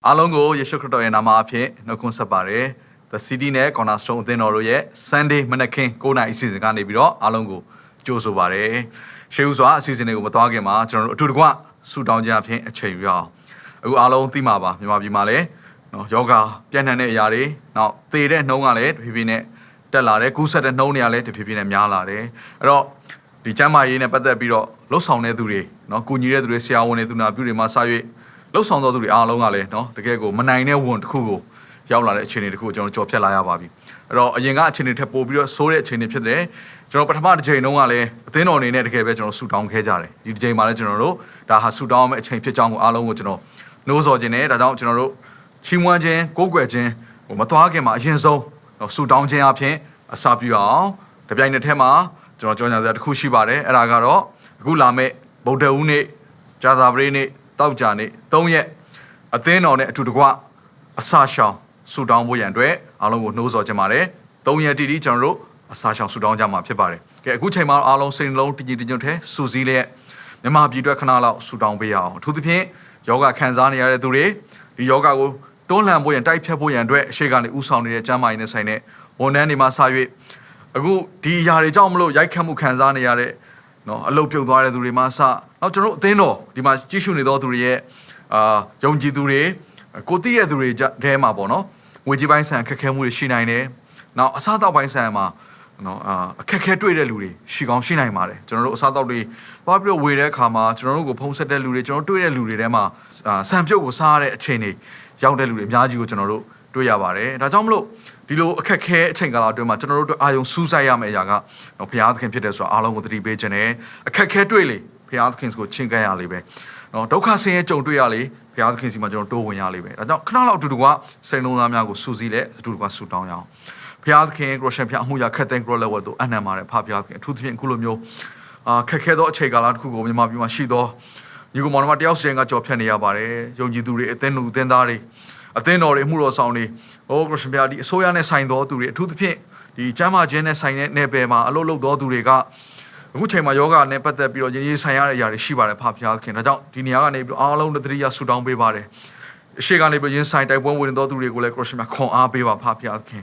Alongo Yeshukro and Amapi, no consapare, the city neck cornerstone then or yet, Sunday Manakin, Kona is in Ganibiro, Alongo, Josovare, Sheuza, season of Matagema, Turgua, Sudan Japan, a Chevia. Alon Timaba, Mimabi Male, no yoga, Pianane Yari, now Tede, no Alet, Pipine, Telare, Kusa and no Nialet, Pipine Mialare, the Jama in a better biro, Losan Eduri, no Kunia Duresia, one to Naburi Masai. လောက်ဆောင်တော်သူတွေအားလုံးကလည်းเนาะတကယ်ကိုမနိုင်တဲ့ဝန်တစ်ခုကိုရောက်လာတဲ့အခြေအနေတစ်ခုကိုကျွန်တော်ကြော်ဖြတ်လာရပါပြီအဲ့တော့အရင်ကအခြေအနေထက်ပိုပြီးတော့ဆိုးတဲ့အခြေအနေဖြစ်တယ်ကျွန်တော်ပထမတစ်ချိန်တုန်းကလည်းအသင်းတော်အနေနဲ့တကယ်ပဲကျွန်တော်ဆူတောင်းခဲ့ကြတယ်ဒီတစ်ချိန်မှာလည်းကျွန်တော်တို့ဒါဟာဆူတောင်းမဲ့အချိန်ဖြစ်ကြောင်းကိုအားလုံးကိုကျွန်တော်နှိုးဆော်ခြင်းနဲ့ဒါကြောင့်ကျွန်တော်တို့ချီးမွမ်းခြင်းကိုးကွယ်ခြင်းဟိုမသွားခင်မှာအရင်ဆုံးဆူတောင်းခြင်းအပြင်အစာပြုအောင်တပြိုင်နက်တည်းမှာကျွန်တော်ကြော်ညာစရာတစ်ခုရှိပါတယ်အဲ့ဒါကတော့အခုလာမဲ့ဗုဒ္ဓဦးနေ့ဂျာသာပရိနေ့တောက်ကြနေ့3ရက်အသင်းတော်နဲ့အတူတကွအစာရှောင်ဆူတောင်းဖို့ရန်အတွက်အားလုံးကိုနှိုးဆော်ခြင်းပါတယ်3ရက်တိတိကျွန်တော်တို့အစာရှောင်ဆူတောင်းကြမှာဖြစ်ပါတယ်ကဲအခုချိန်မှာအားလုံးစိတ်နှလုံးတည်ကြည်တည်ညွတ်တဲ့စူစည်းလက်မြန်မာပြည်အတွက်ခဏလောက်ဆူတောင်းပေးရအောင်အထူးသဖြင့်ယောဂခံစားနေရတဲ့သူတွေဒီယောဂကိုတွန်းလှန်ဖို့ရန်တိုက်ဖြတ်ဖို့ရန်အတွက်အရှိကနေဥဆောင်နေတဲ့ကျမ်းမာရေးနဲ့ဆိုင်တဲ့ဝန်ထမ်းတွေမှာစ၍အခုဒီຢာတွေကြောင့်မလို့ရိုက်ခတ်မှုခံစားနေရတဲ့နော်အလုပ်ပြုတ်သွားတဲ့သူတွေမှာစနောက်ကျွန်တော်တို့အသင်းတော်ဒီမှာကြီးစုနေသောသူတွေရဲ့ယုံကြည်သူတွေကိုတည်တဲ့သူတွေတဲမှာပေါ့နော်ငွေကြီးပိုင်းဆန်ခက်ခဲမှုတွေရှိနိုင်တယ်နောက်အစားအသောက်ပိုင်းဆန်မှာနော်အခက်ခဲတွေ့တဲ့လူတွေရှိကောင်းရှိနိုင်ပါတယ်ကျွန်တော်တို့အစားအသောက်တွေသွားပြီးတော့ဝေတဲ့အခါမှာကျွန်တော်တို့ကိုဖုံးဆက်တဲ့လူတွေကျွန်တော်တွေ့တဲ့လူတွေထဲမှာဆန်ပြုတ်ကိုစားရတဲ့အချိန်တွေရောက်တဲ့လူတွေအများကြီးကိုကျွန်တော်တို့တွေ့ရပါတယ်ဒါကြောင့်မလို့ဒီလိုအခက်ခဲအချိန်ကာလအတွင်းမှာကျွန်တော်တို့အာယုံစူးစိုက်ရမယ့်အရာကဘုရားသခင်ဖြစ်တဲ့ဆိုတာအားလုံးကိုသတိပေးခြင်းနဲ့အခက်ခဲတွေ့လေဘုရားသခင်ကိုချင့်ကပ်ရလေပဲနော်ဒုက္ခဆင်းရဲကြုံတွေ့ရလေဘုရားသခင်စီမှာကျွန်တော်တိုးဝင်ရလေပဲဒါကြောင့်ခဏလောက်အတူတူကစိတ်လုံးသားများကိုစူးစီးလက်အတူတူကဆူတောင်းရအောင်ဘုရားသခင်ကိုရှင်ဖျားအမှုရာခက်တဲ့ကိုလည်းဝတ်တော့အနံပါတယ်ဖဘုရားသခင်အထူးသဖြင့်အခုလိုမျိုးခက်ခဲသောအချိန်ကာလတစ်ခုကိုမြန်မာပြည်မှာရှိသောညီကောင်မောင်နှမတယောက်စီရင်ကကြော်ဖြတ်နေရပါတယ်ယုံကြည်သူတွေအသင်းလူအသင်းသားတွေအသင်းတော်တွေမှုတော်ဆောင်တွေဟိုခရစ်ယာန်ဒီအစိုးရနဲ့ဆိုင်သောသူတွေအထူးသဖြင့်ဒီကျမ်းမာခြင်းနဲ့ဆိုင်တဲ့နယ်ပယ်မှာအလုပ်လုပ်သောသူတွေကအခုချိန်မှာယောဂနဲ့ပတ်သက်ပြီးတော့ရင်းဆိုင်ရတဲ့အရာတွေရှိပါတယ်ဖဘုရားသခင်ဒါကြောင့်ဒီနေရာကနေပြီးအားလုံးတတိယဆူတောင်းပေးပါတယ်အရှိကနေပြီးရင်းဆိုင်တိုက်ပွဲဝင်သောသူတွေကိုလည်းခရစ်ယာန်ခွန်အားပေးပါဖဘုရားသခင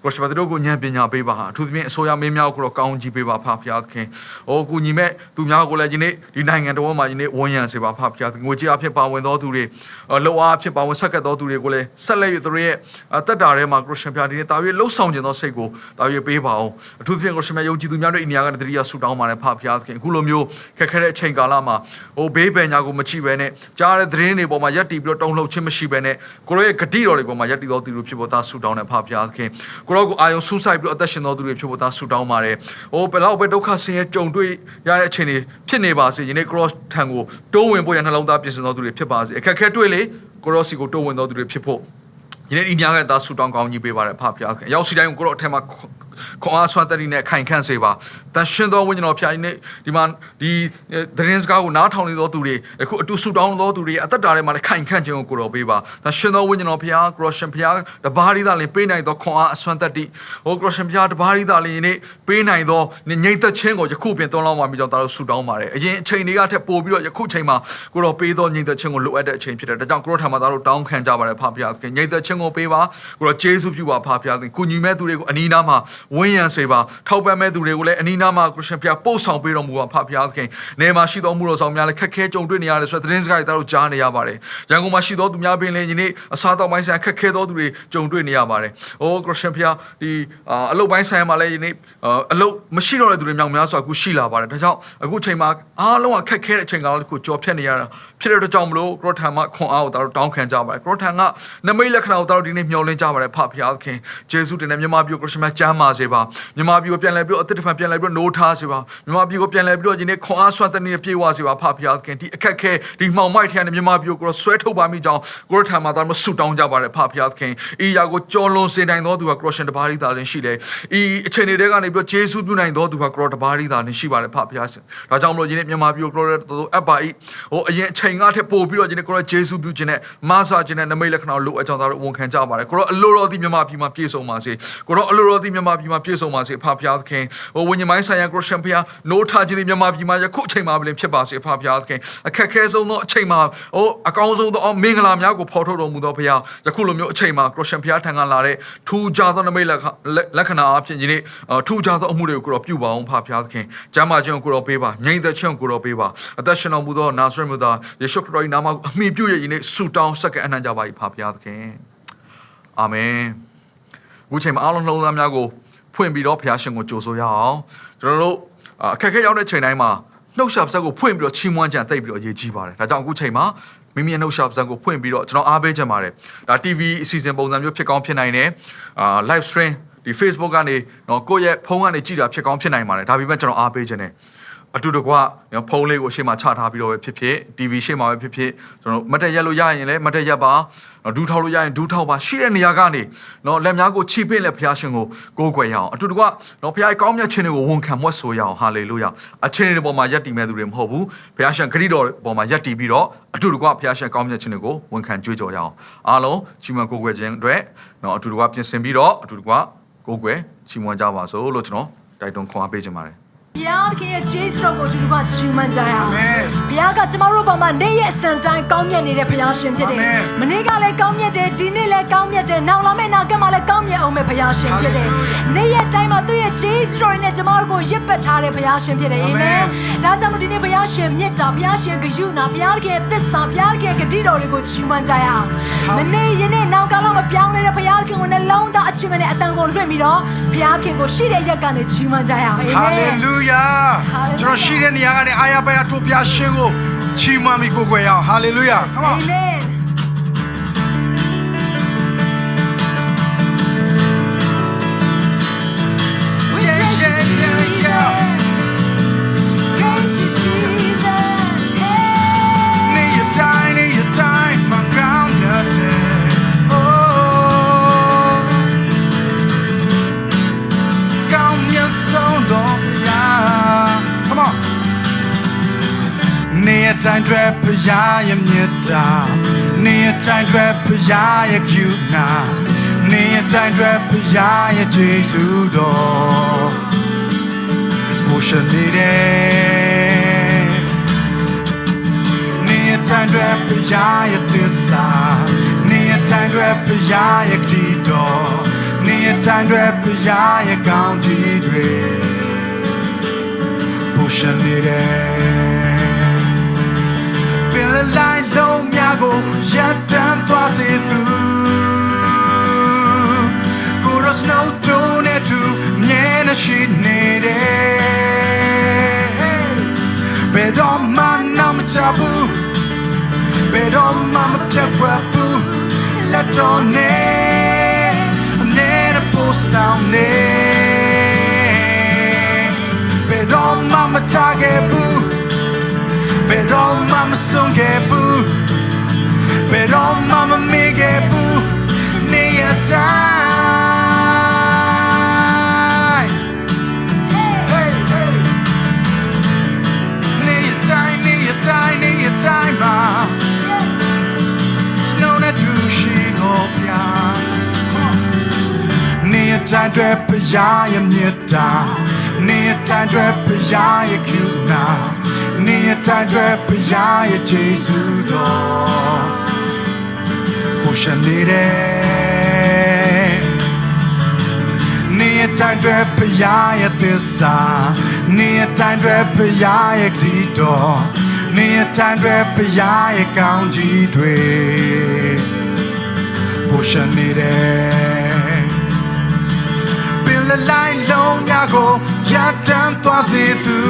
်ခရစ်ယာန်တို့ကိုဉာဏ်ပညာပေးပါအထူးသဖြင့်အစိုးရမင်းများကိုတော့ကောင်းကြီးပေးပါဖဘုရားသခင်ဟိုကူညီမဲ့သူများကိုလည်းဒီနေ့ဒီနိုင်ငံတော်မှာဒီနေ့ဝန်ရံစေပါဖဘုရားသခင်ငွေကြေးအဖြစ်ပါဝင်သောသူတွေလောက်အားအဖြစ်ပါဝင်ဆက်ကပ်သောသူတွေကိုလည်းဆက်လက်၍သူတို့ရဲ့တက်တာထဲမှာခရစ်ယာန်ဖျားဒီနေ့တာ၍လှုပ်ဆောင်ခြင်းသောစိတ်ကိုတာ၍ပေးပါအောင်အထူးသဖြင့်ခရစ်ယာန်ယုံကြည်သူများတို့ဤနေရာကတတိယဆူတောင်းပါတယ်ဖဘုရားသခင်အခုလိုမျိုးခက်ခဲတဲ့အချိန်ကာလမှာဟိုဘေးပင်ညာကိုမချိဘဲနဲ့ကြားတဲ့သတင်းတွေပေါ်မှာရက်တီပြီးတော့တုံ့လှုပ်ခြင်းမရှိဘဲနဲ့ကိုရောရဲ့ဂတိတော်တွေပေါ်မှာရက်တီသောသူတို့ဖြစ်ပေါ်သားဆူတောင်းတဲ့ဖဘုရားသခင်ကိုရောကိုအာယုံဆူဆိုင်ပြီးတော့အသက်ရှင်သောသူတွေဖြစ်ပေါ်သားဆူတောင်းပါတယ်ဟိုဘယ်လောက်ပဲဒုက္ခဆင်းရဲကြုံတွေ့ရတဲ့အချိန်တွေဖြစ်နေပါစေယနေ့ cross ထံကိုတိုးဝင်ဖို့ရနှလုံးသားပြင်ဆင်သောသူတွေဖြစ်ပါစေအခက်ခဲတွေ့လေကိုရောစီကိုတိုးဝင်သောသူတွေဖြစ်ဖို့ယနေ့ဤညကသားဆူတောင်းကောင်းကြီးပေးပါတယ်ဖဘုရားသခင်ရောက်စီတိုင်းကိုရောအထက်မှာခွန်အားဆွမ်းတတ်တဲ့ခိုင်ခန့်စေပါတန်ရှင်သောဝိညာဉ်တော်ဖျားနေဒီမှာဒီသတင်းစကားကိုနားထောင်နေသောသူတွေအခုအတူဆူတောင်းသောသူတွေအသက်တာထဲမှာလည်းခိုင်ခန့်ခြင်းကိုကိုတော်ပေးပါတန်ရှင်သောဝိညာဉ်တော်ဖျားကရောရှင်ဖျားတပါးရီသားလေးပေးနိုင်သောခွန်အားအဆွမ်းတတ်တိဟိုကရောရှင်ဖျားတပါးရီသားလေးယနေ့ပေးနိုင်သောငြိမ်သက်ခြင်းကိုယခုပြင်သွန်းလောင်းပါမိကြောင်းတို့ဆူတောင်းပါတယ်အရင်အချိန်တွေကထက်ပိုပြီးတော့ယခုချိန်မှာကိုတော်ပေးသောငြိမ်သက်ခြင်းကိုလိုအပ်တဲ့အချိန်ဖြစ်တယ်ဒါကြောင့်ကိုတော်ထံမှာတို့တောင်းခံကြပါတယ်ဖဘုရားသခင်ငြိမ်သက်ခြင်းကိုပေးပါကိုတော်ယေရှုပြုပါဖဘုရားသခင်ကုညီမဲ့သူတွေကိုအနီးနားမှာဝန်းရံစေပါထောက်ပံ့မဲ့သူတွေကိုလည်းအနီးနားမှာခရစ်ယာန်ဖျားပို့ဆောင်ပေးတော်မူပါဖဘုရားသခင်နေမှာရှိသောမှုတော်ဆောင်များလည်းခက်ခဲကြုံတွေ့နေရတယ်ဆိုတဲ့သတင်းစကားတွေတို့ကြားနေရပါတယ်ရန်ကုန်မှာရှိသောသူများပင်လည်းယနေ့အစားအသောက်ပိုင်းဆိုင်ခက်ခဲသောသူတွေကြုံတွေ့နေရပါတယ်။အိုးခရစ်ယာန်ဖျားဒီအလုပ်ပိုင်းဆိုင်မှာလည်းယနေ့အလုပ်မရှိတော့တဲ့သူတွေမြောက်များစွာအခုရှိလာပါတယ်။ဒါကြောင့်အခုချိန်မှာအားလုံးကခက်ခဲတဲ့အချိန်ကာလတစ်ခုကြော်ဖြတ်နေရတာဖြစ်တဲ့အတွက်ကြောင့်မလို့ကရောထံမှာခွန်အားကိုတို့တောင်းခံကြပါတယ်။ကရောထံကနမိတ်လက္ခဏာကိုတို့ဒီနေ့မျှော်လင့်ကြပါတယ်ဖဘုရားသခင်ယေရှုတင်တဲ့မြမပြိုခရစ်ယာန်ကျမ်းပါစေပါမြမပြိုပြန်လဲပြီးတော့အသက်တဖန်ပြန်လဲပြီးတော့နိုးထားစေပါမြမပြိုကိုပြန်လဲပြီးတော့ယနေ့ခွန်အားဆွမ်းတဲ့နေ့ပြေဝစေပါဖဘုရားသခင်ဒီအခက်ခဲဒီမှောင်မိုက်ထရတဲ့မြမပြိုကိုဆွဲထုတ်ပါမိကြောင်းကိုရထံမှာတို့ဆုတောင်းကြပါတယ်ဖဘုရားသခင်ဤရာကိုကြော်လွန်စေနိုင်သောသူကကရောရှင်တပါးရီသားလည်းရှိတယ်ဤအချိန်တွေကနေပြီးတော့ယေရှုပြုနိုင်သောသူကကရောတပါးရီသားလည်းရှိပါတယ်ဖဘုရားရှင်ဒါကြောင့်မလို့ယနေ့မြမပြိုကရောတို့အပ်ပါဤဟိုအရင်အချိန်ကထက်ပိုပြီးတော့ယနေ့ကရောယေရှုပြုခြင်းနဲ့မဆာခြင်းနဲ့နမိတ်လက္ခဏာလိုအပ်ကြောင်းတို့ဝန်ခံကြပါတယ်ကရောအလိုတော်သည်မြမပြိုမှာပြည့်စုံပါစေကရောအလိုတော်သည်မြမပြိ ပြည်မှာပြည့်စုံပါစေအဖဖျားသခင်ဟိုဝိညာဉ်ပိုင်းဆိုင်ရာခရစ်ယာန်ဖျားနိုးထခြင်းမြန်မာပြည်မှာယခုအချိန်မှာပင်ဖြစ်ပါစေအဖဖျားသခင်အခက်ခဲဆုံးသောအချိန်မှာဟိုအကောင်းဆုံးသောမင်္ဂလာများကိုဖော်ထုတ်တော်မူသောဖျားယခုလိုမျိုးအချိန်မှာခရစ်ယာန်ဖျားထံကလာတဲ့ထူးခြားသောနမိတ်လက္ခဏာအဖြစ်ဒီနေ့ထူးခြားသောအမှုတွေကိုကိုတော့ပြုပါအောင်ဖဖျားသခင်ကျမ်းမာခြင်းကိုတော့ပေးပါငြိမ်သက်ခြင်းကိုတော့ပေးပါအသက်ရှင်တော်မူသောနာဇရက်မြို့သားယေရှုခရစ်တော်၏နာမကိုအမိပြုရည်နေ့ဆုတောင်းဆက်ကအနံ့ကြပါ၏ဖဖျားသခင်အာမင်အခုချိန်မှာအားလုံးနှလုံးသားများကိုဖွင့်ပြီးတော့ဖျားရှင်ကိုကြိုဆိုရအောင်ကျွန်တော်တို့အခက်အခဲရောက်တဲ့ချိန်တိုင်းမှာနှုတ်ဆက်စက်ကိုဖွင့်ပြီးတော့ချီးမွမ်းကြံသိပ်ပြီးတော့အရေးကြီးပါတယ်ဒါကြောင့်အခုချိန်မှာမိမိရဲ့နှုတ်ဆက်စက်ကိုဖွင့်ပြီးတော့ကျွန်တော်အားပေးချင်ပါတယ်ဒါ TV အစီအစဉ်ပုံစံမျိုးဖြစ်ကောင်းဖြစ်နိုင်တယ်live stream ဒီ Facebook ကနေတော့ကိုယ့်ရဲ့ဖုန်းကနေကြည့်တာဖြစ်ကောင်းဖြစ်နိုင်ပါတယ်ဒါပေမဲ့ကျွန်တော်အားပေးချင်တယ်အတူတကွဖုန်းလေးကိုရှေ့မှာချထားပြီးတော့ပဲဖြစ်ဖြစ် TV ရှေ့မှာပဲဖြစ်ဖြစ်ကျွန်တော်မတ်တက်ရက်လို့ရရင်လည်းမတ်တက်ရက်ပါဒူးထောက်လို့ရရင်ဒူးထောက်ပါရှိတဲ့နေရာကနေနော်လက်များကိုခြိပင့်လက်ဘုရားရှင်ကိုကိုးကွယ်ရအောင်အတူတကွနော်ဘုရားရဲ့ကောင်းမြတ်ခြင်းတွေကိုဝန်ခံမွတ်ဆိုရအောင်ဟာလေလုယာအချင်းတွေပေါ်မှာယက်တည်မဲ့သူတွေမဟုတ်ဘူးဘုရားရှင်ဂရုတော်ပေါ်မှာယက်တည်ပြီးတော့အတူတကွဘုရားရှင်ကောင်းမြတ်ခြင်းတွေကိုဝန်ခံကြွေးကြော်ရအောင်အားလုံးချီးမွမ်းကိုးကွယ်ခြင်းအတွက်နော်အတူတကွပြင်ဆင်ပြီးတော့အတူတကွကိုးကွယ်ချီးမွမ်းကြပါစို့လို့ကျွန်တော်တိုက်တွန်းခွန်အားပေးချင်ပါတယ်ဘုရားခင်ရဲ့ဂျေဇုတော်ကိုဒီလိုကချီးမွမ်းကြရအောင်ဘုရားကကျမတို့ပေါ်မှာနေ့ရက်စံတိုင်းကောင်းမြတ်နေတဲ့ဘုရားရှင်ဖြစ်တယ်မနေ့ကလည်းကောင်းမြတ်တယ်ဒီနေ့လည်းကောင်းမြတ်တယ်နောက်လာမယ့်နောက်ကမှလည်းကောင်းမြတ်အောင်မဲ့ဘုရားရှင်ဖြစ်တယ်နေ့ရက်တိုင်းမှာသူ့ရဲ့ဂျေဇုတော်နဲ့ကျမတို့ကိုရစ်ပတ်ထားတဲ့ဘုရားရှင်ဖြစ်တယ်အာမင်ဒါကြောင့်မို့ဒီနေ့ဘုရားရှင်မြတ်တာဘုရားရှင်ဂရုဏာဘုရားခင်ရဲ့သစ္စာဘုရားခင်ရဲ့ဂတိတော်တွေကိုချီးမွမ်းကြရအောင်မနေ့ယနေ့နောက်ကလည်းမပြောင်းလဲတဲ့ဘုရားခင်ကိုနှလုံးသားအချစ်နဲ့အတန်ကိုလွှင့်ပြီးတော့ဘုရားခင်ကိုရှိတဲ့ရက်ကနေချီးမွမ်းကြရအောင်အာမင်ကျွန်တော်ရှိတဲ့နေရာကနေအာရပါရထိုးပြရှင်ကိုချီးမွမ်းပြီးကိုယ်ွယ်ရအောင်ဟာလေလုယာ Come on Amenတိုင်းတွေဖျားရဲ့မြတ်တာနေတိုင်းတွေဖျားရဲ့ကျူနာနေတိုင်းတွေဖျားရဲ့ဂျေဇုတော်ဘုရားနေတယ်နေတိုင်းတွေဖျားရဲ့သစ္စာနေတိုင်းတွေဖျားရဲ့ဂတိတော်နေတိုင်းတွေဖျားရဲ့ကောင်းကြီးတွေဘုရားနေတယ်လိုက်လုံးများကိုရပ်တန့်သွားစေသူကိုရစနိုးတုံးနဲ့သူမြဲနေရှိနေတယ်ဘယ်တော့မှနာမချဘူးဘယ်တော့မှမပြတ်ဘူးလက်တော်နဲ့အနေနဲ့ပို့ဆောင်နေဘယ်တော့မှမချခဲ့ဘူးဘယ်တော့မှမဆုံးခဲ့ဘူးဘယ်တော့မှမမေ့ခဲ့ဘူးနေရတိုင်းနေရတိုင်းနေရတိုင်းနေရတိုင်းမှာ Snow နဲ့သူရှိတော့ပြနေရတိုင်းတွေဖျားရဲ့မြတ်တာနေရတိုင်းတွေဖျားရဲ့ကျူနာနေတိုင်းတွေဖျားရဲ့ဂျေဇုတော်ဘုရားနေတယ်နေတိုင်းတွေဖျားရဲ့သစ္စာနေတိုင်းတွေဖျားရဲ့ဂတိတော်နေတိုင်းတွေဖျားရဲ့ကောင်းကြီးတွေဘုရားနေတယ်ပင်လိုက်လုံးများကိုရပ်တန့်သွားစေသူ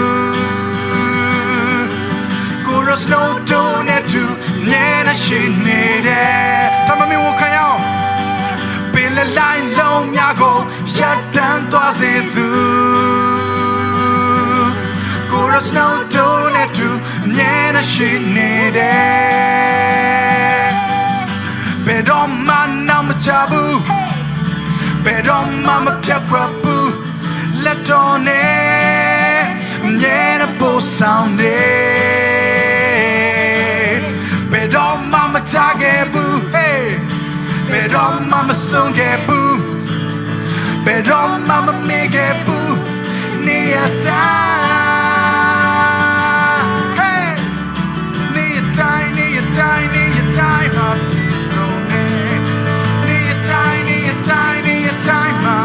Snow don't have to never she needed. Tama mi wakayao. Pile line long yago. Shatan toas itu. Kura snow don't have to never she needed. Bedom man nam chabu. Bedom mama piakrabu. Let on it. Never post sound Bedom mama tage boo, hey. Bedom mama songe boo. Pero mama mege boo Niata Hey Niatai Niatai Niatai ma Pisone Niatai Niatai Niatai ma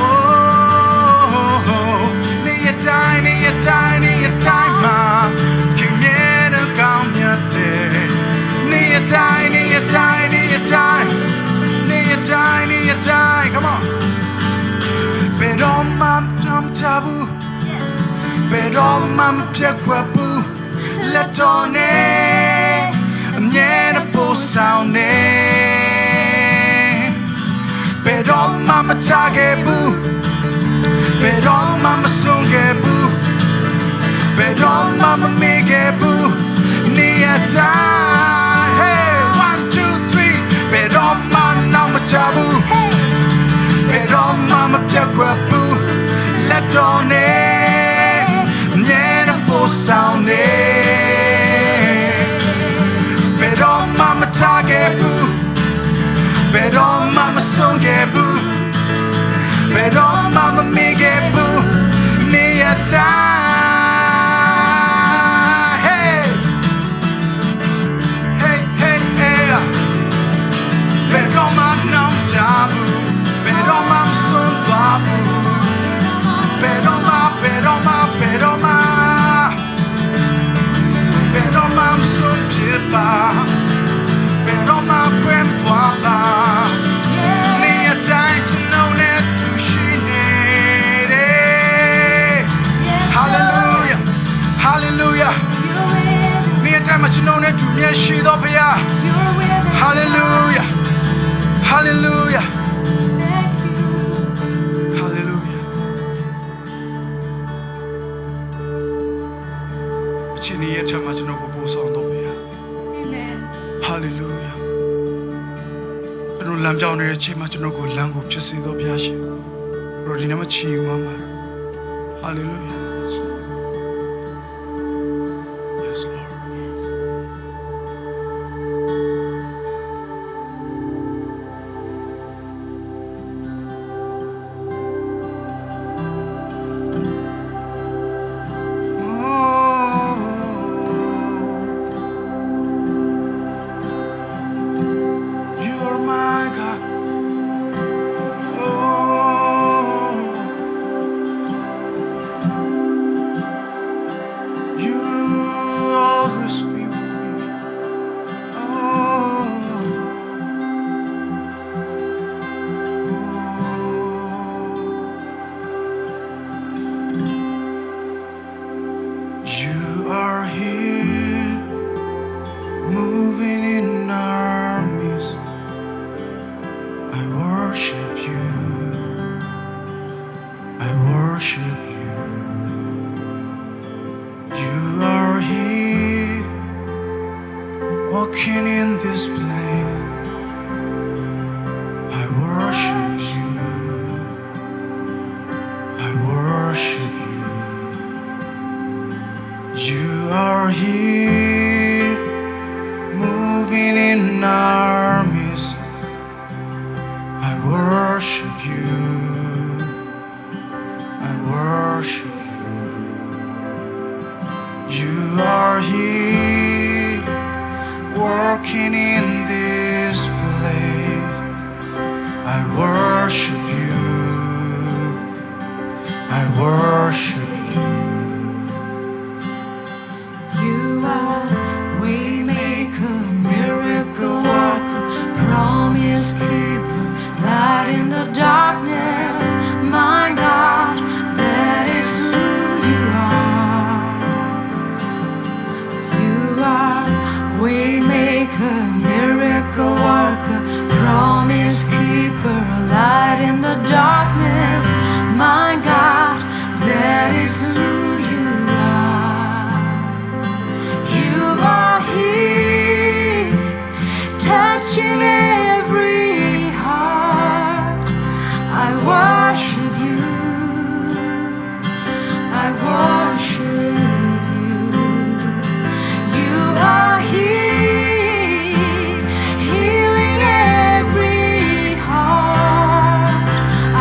Oh Niatai Niatai Niatai ma Kimyena kamyate Niatai Niatai Niatai Niatai Niatai Come on Pero mam tabu Pero mam piakwabu Letone Miena po saune Pero mama tagebu Pero mama songebu Pero mama megebu Niata Hey 1, 2, 3 Pero mama nama tabu Pero mama piakwabu Letone Miena po saune Pero mama tagebu Pero mama songebu Pero mama megebu Niata Hey Hey hey hey Pero mama nam tabu Pero mama songabu Pero ma Pero ma son piepa Pero ma prem voila Nia dai to know that to shine Hallelujah Hallelujah Nia dai ma to know that to me shi do bia Hallelujah Hallelujah Hallelujah Chini ya ma to know ko so do bia Hallelujah ကျွန်တော်လမ်းပြောင်းနေတဲ့အချိန်မှာကျွန်တော်ကိုလမ်းကိုဖြစ်စေတော်ဘုရားရှင်။တို့ဒီနေ့မှာချီးမွမ်းပါ။ Hallelujah. Yes Lord. Walking in this place, I worship you. I worship you. You are here, moving in our midst. I worship you. I worship you. You are here, working in this place. I worship you. I worship you. You are waymaker, miracle worker, promise keeper, light in the darkness. My God, that is who you are. You are waymaker, miracle worker, promise keeper, light in the darkness. My God, that is who you are. You are here, touching every heart. I worship you. I worship you. You are here, healing every heart. I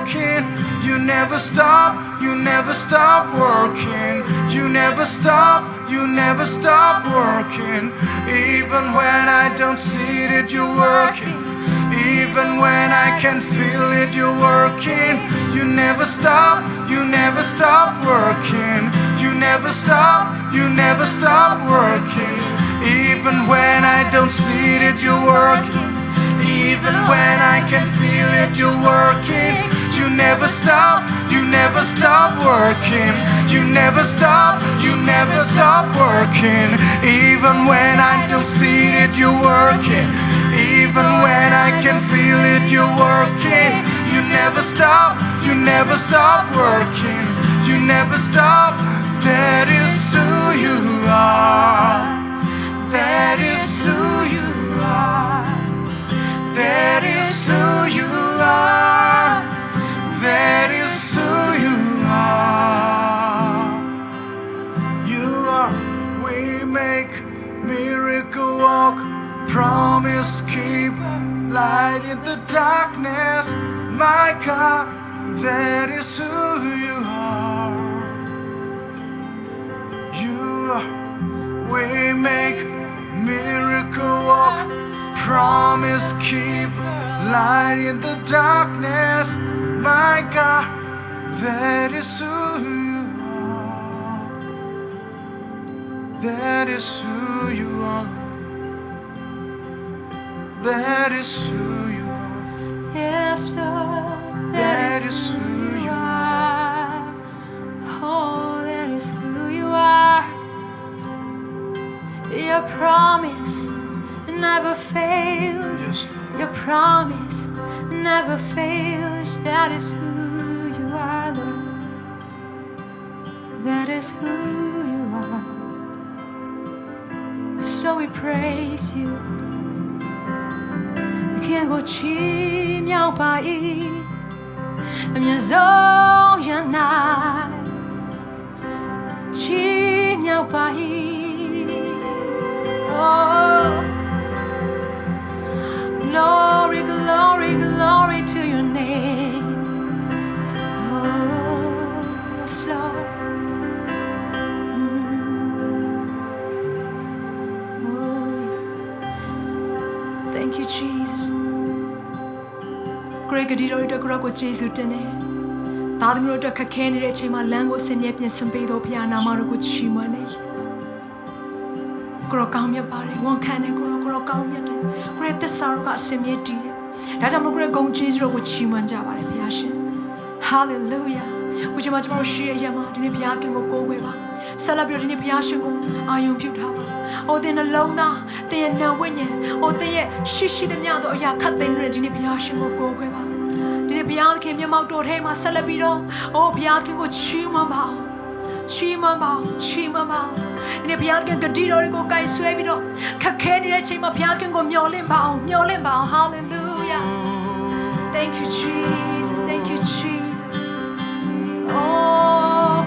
working. You never stop, you never stop working. You never stop, you never stop working. Even when I don't see it, you're working. Even when I can feel it, you're working. You never stop, you never stop working. You never stop, you never stop working. Even when I don't see it, you're working. Even when I can feel it, you're working. You never stop, you never stop working. You never stop, you never stop working. Even when I don't see it, you're working. Even when I can feel it, you're working. You never stop, you never stop working. You never stop, that is who you are. That is who you are. That is who you are. That is who you are. You are we make miracle walk, promise keep, light in the darkness. My God, that is who you are. You are we make miracle walk, promise keep, light in the darkness. My God, that is who you are. That is who you are. That is who you are. Yes, Lord, That is who you are. Oh, that is who you are. Your promise never fails. Yes, Lord. Your promise never fails. That is who you are, Lord. That is who you are. So we praise you. We can't go cheap, now by I'm your zone, you're not cheap, now by oh. Glory, glory, glory to your name. Oh, yes, Lord. Oh, yes. Thank you, Jesus. Great God, you are the God, Jesus, today. သားသမီးတို့အတွက်ခက်ခဲနေတဲ့အချိန်မှာလမ်းကိုဆင်မြဲပြင်ဆင်ပေးတော်ဘုရားနာမတော်ကိုချီးမွမ်းနေ။ကိုရောကောင်းမြတ်ပါတယ်ဝန်ခံတယ်ကိုရောကောင်းမြတ်တယ်ကိုရဲ့သစ္စာတော်ကအစင်မြဲတည်တယ်။ဒါကြောင့်မလို့ကိုရဲ့ဂုဏ်ကျေးဇူးတော်ကိုချီးမွမ်းကြပါတယ်ဘုရားရှင်။ Hallelujah ။ကိုရှင်မကျွန်တော်ရှိရဲ့ရမှာဒီနေ့ဘုရားခင်ကိုကိုးကွယ်ပါ။ဆက်လက်ပြီးတော့ဒီနေ့ဘုရားရှင်ကိုအာရုံပြုထားပါ။အိုသင်နှလုံးသားသင်ရဲ့နာဝိညာဉ်အိုသင်ရဲ့ရှိသမျှသောအရာခတ်သိမ်းနေတဲ့ဒီနေ့ဘုရားရှင်ကိုကိုးကွယ်ပါ။ဒီနေ့ဘုရားခင်မျက်မှောက်တော်ထဲမှာဆက်လက်ပြီးတော့အိုဘုရားခင်ကိုချီးမွမ်းပါအောင်။ချီးမွမ်းပါအောင်။ချီးမွမ်းပါအောင်။ဒီနေ့ဘုရားခင်ဂတိတော်တွေကိုကိုင်ဆွဲပြီးတော့ခက်ခဲနေတဲ့အချိန်မှာဘုရားခင်ကိုမျှော်လင့်ပါအောင်။မျှော်လင့်ပါအောင်။ Hallelujah. Thank you Jesus. Thank you Jesus. Oh.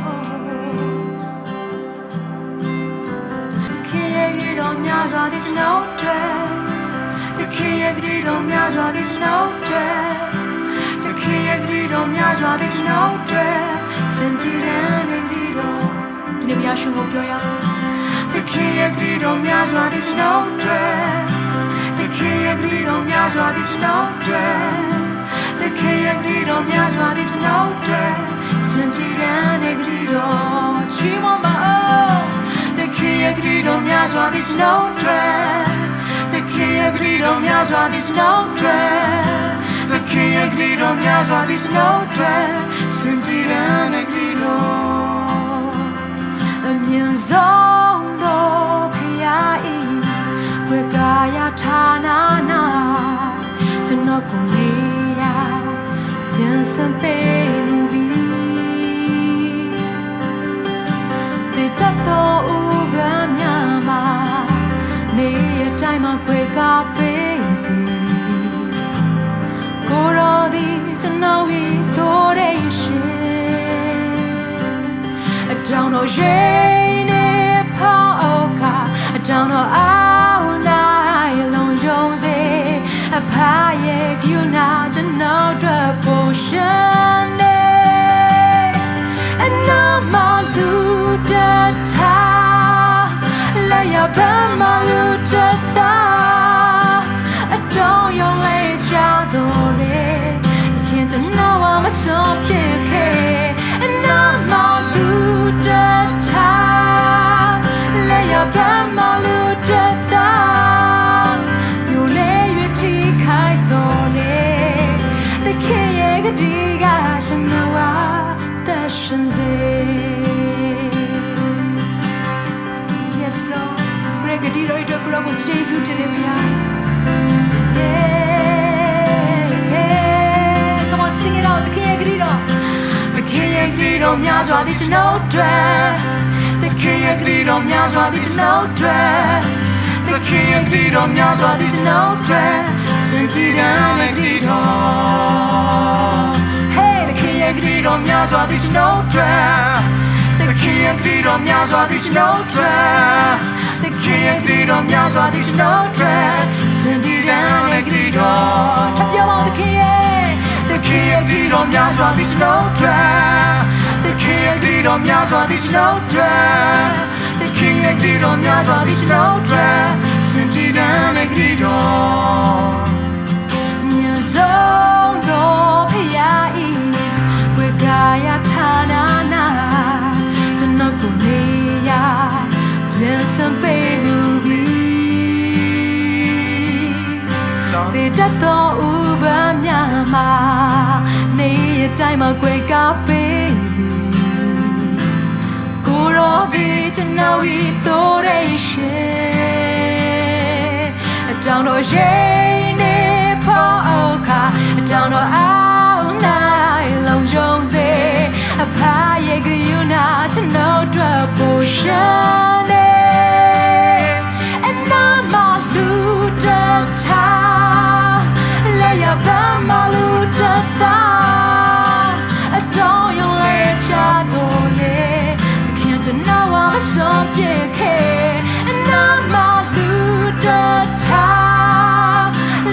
King don't know what is no dread. The king don't know what is no dread. The king don't know what is no dread. Sentiran grido. Ne piace un po' ya. The king don't know what is no dread. The king don't know what is no dread. The king don't know what is no dread. Sentiran grido. Chimoma. The king don't know what is no dread. The king don't know what is no dread. The king don't know what is no dread. Sentiran grido. Mien zondo piyai. We kaya thana na. Tano kuneya. Bien sampe nubi. Tato ubamyama ne time ma kwe ka baby koro di tano hi dore she I don't know ye ne pa oka I don't know how na long jose a pa ye you na to know the potion Bamalutasa Adore your lejadole Can't know I'm a so picky And I'm all lutata Leia Bamalutasa You lay your tea kaitole The kiyagadiga Sanawa Tashanze Yes Lord Gregadi Roy Dokuro Jesus to the yeah. Come on, sing it out. The King Grido. The King Grido. Miazwa di no dread. The King Grido. Miazwa di no dread. The King Grido. Miazwa di no dread. Senti down the Grido. Hey, the King Grido. Miazwa di no dread. The King Grido. Miazwa di no dread. The King Grido. Miazwa di no dread. Senti down the Grido. Tap your mouth, the King. The King Grido. Miazwa di no dread. The King Grido. Miazwa di no dread. The King Grido. Miazwa di no dread. Senti down the Grido. Miazongo piyai. Wegaya tanana. Tanakuneya. Listen, baby. Dato uba myama ne time a quick up baby Guru di now we toration down no jane poka down no out night long jones a pie you not to know drop potion and I'm a lutata Leia Bamalutasa Adore your lejadole Can't you know I'm a so picky And I'm a lutata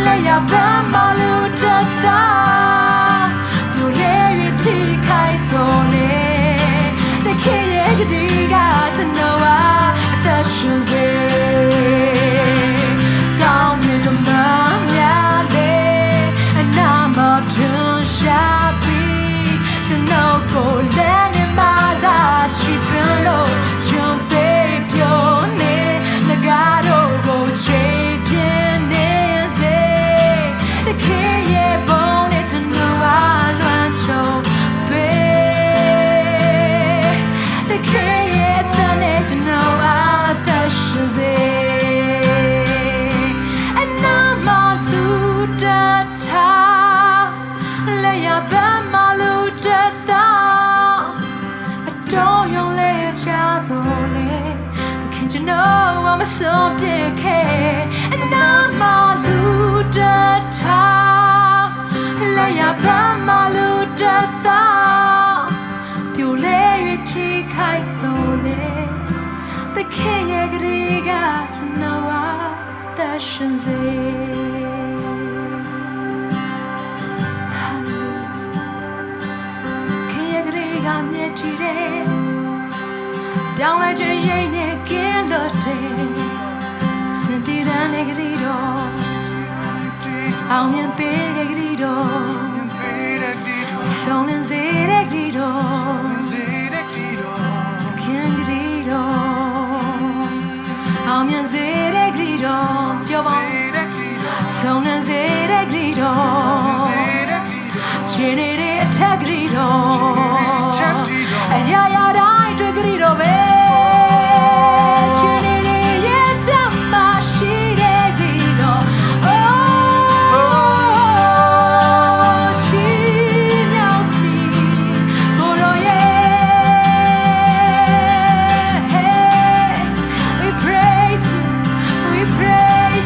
Leia Bamalutasa You lay me tikai tole The kiyagdiga to know the shoes Down in the Shabby to no golden in my cheap and low. Jump babe, your name, Nagado, go champion is it. The key, bone to know I want to be. The key, the net to know I touches it. And I'm all looted. Bamalutasa Adore your lejadole Can't you know I'm a so picky And I'm a lutata Leia Bamalutasa You lay it tikai tole The king agriga to know the shanze Down like a jane in the day Senti da negrido A un bere grido Son in zere grido Can grido A un zere grido Son in zere grido Cenere te grido Ya ya dai tu grido ve Cenere ye tamma shire grido Oh Chinya mi Goro ye We praise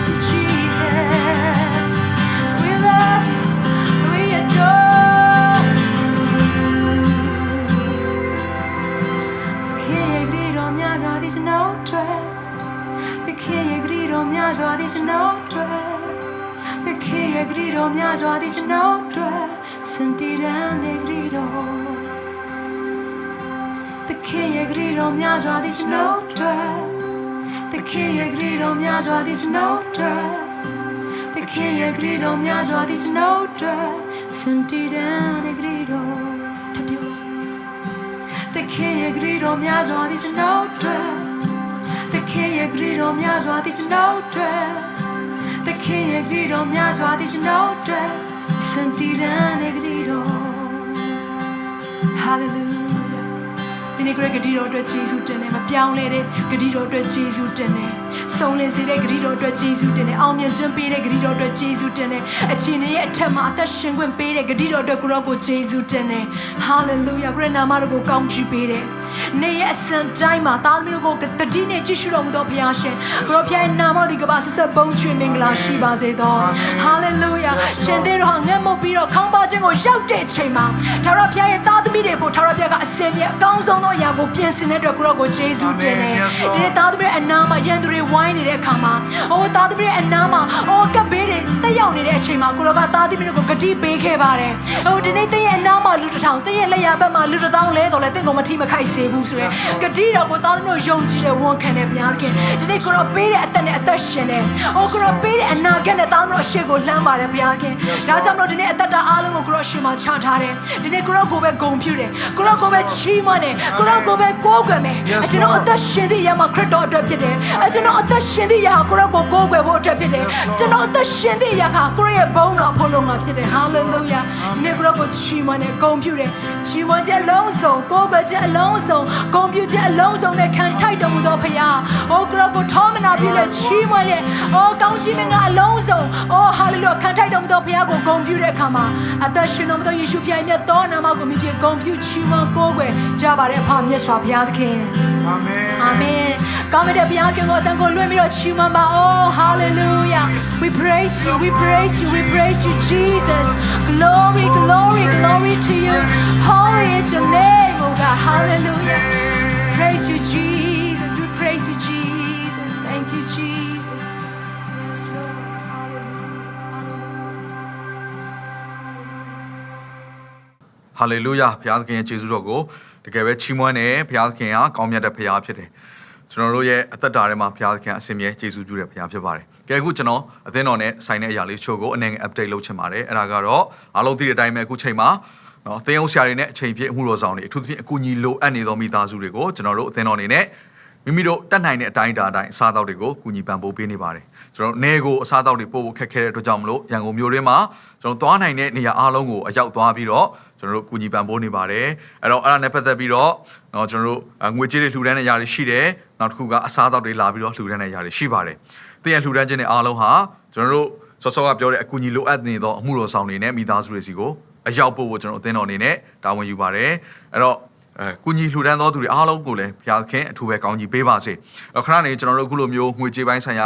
you Jesus We love you, we adore Miazwa di no dread The key grido miazwa di no dread Sentire ne grido The key grido miazwa di no dread The The king ye gridoများစွာသည်ကျွန်ုပ်အတွက် The king ye gridoများစွာသည်ကျွန်ုပ်အတွက်စင်တီဒန်ရဲ့ grido တပြို The king ye gridoများစွာသည်ကျွန်ုပ်အတွက် The king ye gridoများစွာသည်ကျွန်ုပ်အတွက် The king ye gridoများစွာသည်ကျွန်ုပ်အတွက်စင်တီဒန်ရဲ့ grido Hallelujah ဒီနေ့ဂရဂဒီတော်အတွက်ယေရှုတင်တယ်မပြောင်းလဲတဲ့ဂဒီတော်အတွက်ယေရှုတင်တယ်ဆုံးလင်းစေတဲ့ဂဒီတော်အတွက်ယေရှုတင်တယ်အောင်မြင်ခြင်းပေးတဲ့ဂဒီတော်အတွက်ယေရှုတင်တယ်အခြေအနေရဲ့အထက်မှာအသက်ရှင်ခွင့်ပေးတဲ့ဂဒီတော်အတွက်ကိုရောကိုယေရှုတင်တယ် Hallelujah ဂရနာမတော်ကိုကောင်းချီးပေးတယ်နေရဲ့အစံတိုင်းမှာသားသမီးကိုတတိနဲ့ကြည့်ရှုတော်မူသောဘုရားရှင်ကိုရောဖျားရဲ့နာမတော်ဒီကပါဆက်ဆက်ဘုန်းချွေမင်္ဂလာရှိပါစေသော Hallelujah ရှင်သေးတော်ဟာငတ်မုတ်ပြီးတော့ခေါင်းပါခြင်းကိုရောက်တဲ့အချိန်မှာထာဝရဘုရားရဲ့သားသမီးတွေဖို့ထာဝရဘုရားကအစင်မြတ်အကောင်းဆုံးသောအရာကိုပြင်ဆင်တဲ့အတွက်ကိုရောကိုယေရှုတင်တယ်ဒီသားသမီးအနာမှာရန်သူတွေဝိုင်းနေတဲ့အခါမှာအိုးသားသမီးအနာမှာအိုးကပ်ဘေးတွေတက်ရောက်နေတဲ့အချိန်မှာကိုရောကသားသမီးတွေကိုဂတိပေးခဲ့ပါတယ်အိုးဒီနေ့တည့်ရဲ့အနာမှာလူတစ်ထောင်တည့်ရဲ့လက်ရဘက်မှာလူတစ်သောင်းလဲတော့လဲတင့်ကိုမထိမခိုက်စေဘူးဆိုရယ်ဂတိတော်ကိုသားသမီးတို့ယုံကြည်တဲ့ဝန်ခံတဲ့ဘုရားခင်ဒီနေ့ကိုရောပေးတဲ့အသက်နဲ့အသက်ရှင်တယ်အိုးကိုရောပေးတဲ့အနာကနဲ့သားသမီးတို့အရှိကိုလှမ်းပါတယ်ဘုရားခင်ဒါကြောင့်မလို့ဒီနေ့အသက်တာအားလုံးကိုကိုရောရှင်မှာချထားတယ်ဒီနေ့ကိုရောကိုပဲဂုဏ်ပြုတယ်ကိုရောကိုပဲချီးမွမ်းတယ်ကိုရောကိုပဲကိုးကွယ်မယ်ကျွန်တော်အသက်ရှင်သည့်ရမှာခရစ်တော်အတွက်ဖြစ်တယ်ကျွန်တော်အသက်ရှင်သည့်ရဟာကိုရောကိုကိုးကွယ်ဖို့အတွက်ဖြစ်တယ်ကျွန်တော်အသက်ရှင်သည့်ရဟာကိုရောရဲ့ဘုန်းတော်ဖို့လုံးမှာဖြစ်တယ် Hallelujah ဒီကိုရောကိုချီးမွမ်းတယ်ဂုဏ်ပြုတယ်ချီးမွမ်းခြင်းအလုံးစုံကိုးကွယ်ခြင်းအလုံးစုံဂုဏ်ပြုခြင်းအလုံးစုံနဲ့ခံထိုက်တော်မူသောဖခင်။အိုကိုရောကိုထောမနာပြုလက်ချီးမွမ်းလက်အိုကောင်းချီးမင်္ဂလာအလုံးစုံအိုဟာလေလုယာခံထိုက်တော်မူသောဖခင်ကိုဂုဏ်ပြုတဲ့အခါမှာအသက်ရှင်တော်မူသောယေရှုဖခင်မြတ်သောနာမကိုမြည်ပြဂုဏ်ပြုချီးမွမ်းကိုးကွယ်ကြပါတဲ့ဖခင်မြတ်စွာဘုရားသခင်။ Amen. Amen. ကောင်းတဲ့ဘုရားခင်ကိုအသံကိုလွှင့်ပြီးတော့ချီးမွမ်းပါ။ Oh hallelujah. We praise you. We praise you. We praise you Jesus. Glory, glory, glory to you. Holy is your name, oh God. Hallelujah. Praise you Jesus. We praise you Jesus. Thank you Jesus. Yes Lord. Hallelujah ဘုရားသခင်ရဲ့ကျေးဇူးတော်ကိုတကယ်ပဲချီးမွမ်းတယ်ဘုရားသခင်ကကောင်းမြတ်တဲ့ဘုရားဖြစ်တယ်ကျွန်တော်တို့ရဲ့အသက်တာထဲမှာဘုရားသခင်အစဉ်မြဲကျေးဇူးပြုတဲ့ဘုရားဖြစ်ပါတယ်ကဲအခုကျွန်တော်အသင်းတော်နဲ့ဆိုင်တဲ့အရာလေးချို့ကိုအနေနဲ့ update လုပ်ချင်ပါတယ်အဲ့ဒါကတော့အားလုံးသိတဲ့အတိုင်းပဲအခုချိန်မှာနော်အသင်းအောင်ဆရာတွေနဲ့အချိန်ပြည့်အမှုတော်ဆောင်တွေအထူးသဖြင့်အကူအညီလိုအပ်နေသောမိသားစုတွေကိုကျွန်တော်တို့အသင်းတော်အနေနဲ့မိမိတို့တတ်နိုင်တဲ့အတိုင်းအတိုင်းအစားအသောက်တွေကိုကူညီပံ့ပိုးပေးနေပါတယ်ကျွန်တော်နေကိုအစားအသောက်တွေပို့ဖို့ခက်ခဲတဲ့အတွက်ကြောင့်မလို့ရန်ကုန်မြို့တွင်းမှာကျွန်တော်သွားနိုင်တဲ့နေရာအားလုံးကိုအရောက်သွားပြီးတော့ကျွန်တော်တို့ကူညီပံ့ပိုးနေပါတယ်အဲ့တော့အဲ့ဒါနဲ့ပတ်သက်ပြီးတော့เนาะကျွန်တော်တို့ငွေကြေးတွေလှူဒန်းတဲ့ຢာတွေရှိတယ်နောက်တစ်ခုကအစားအသောက်တွေလာပြီးတော့လှူဒန်းတဲ့ຢာတွေရှိပါတယ်တင်းရလှူဒန်းခြင်းတွေအားလုံးဟာကျွန်တော်တို့စောစောကပြောတဲ့အကူအညီလိုအပ်နေသောအမှုတော်ဆောင်တွေနဲ့မိသားစုတွေစီကိုအရောက်ပို့ဖို့ကျွန်တော်အသင်းတော်အနေနဲ့တာဝန်ယူပါတယ်အဲ့တော့ကူညီလှူဒန်းသောသူတွေအားလုံးကိုလည်းဘုရားခင်အထူးပဲကောင်းကြီးပေးပါစေ။ခဏနေကျွန်တော်တို့အခုလိုမျိုးငွေကြေးပိုင်းဆိုင်ရာ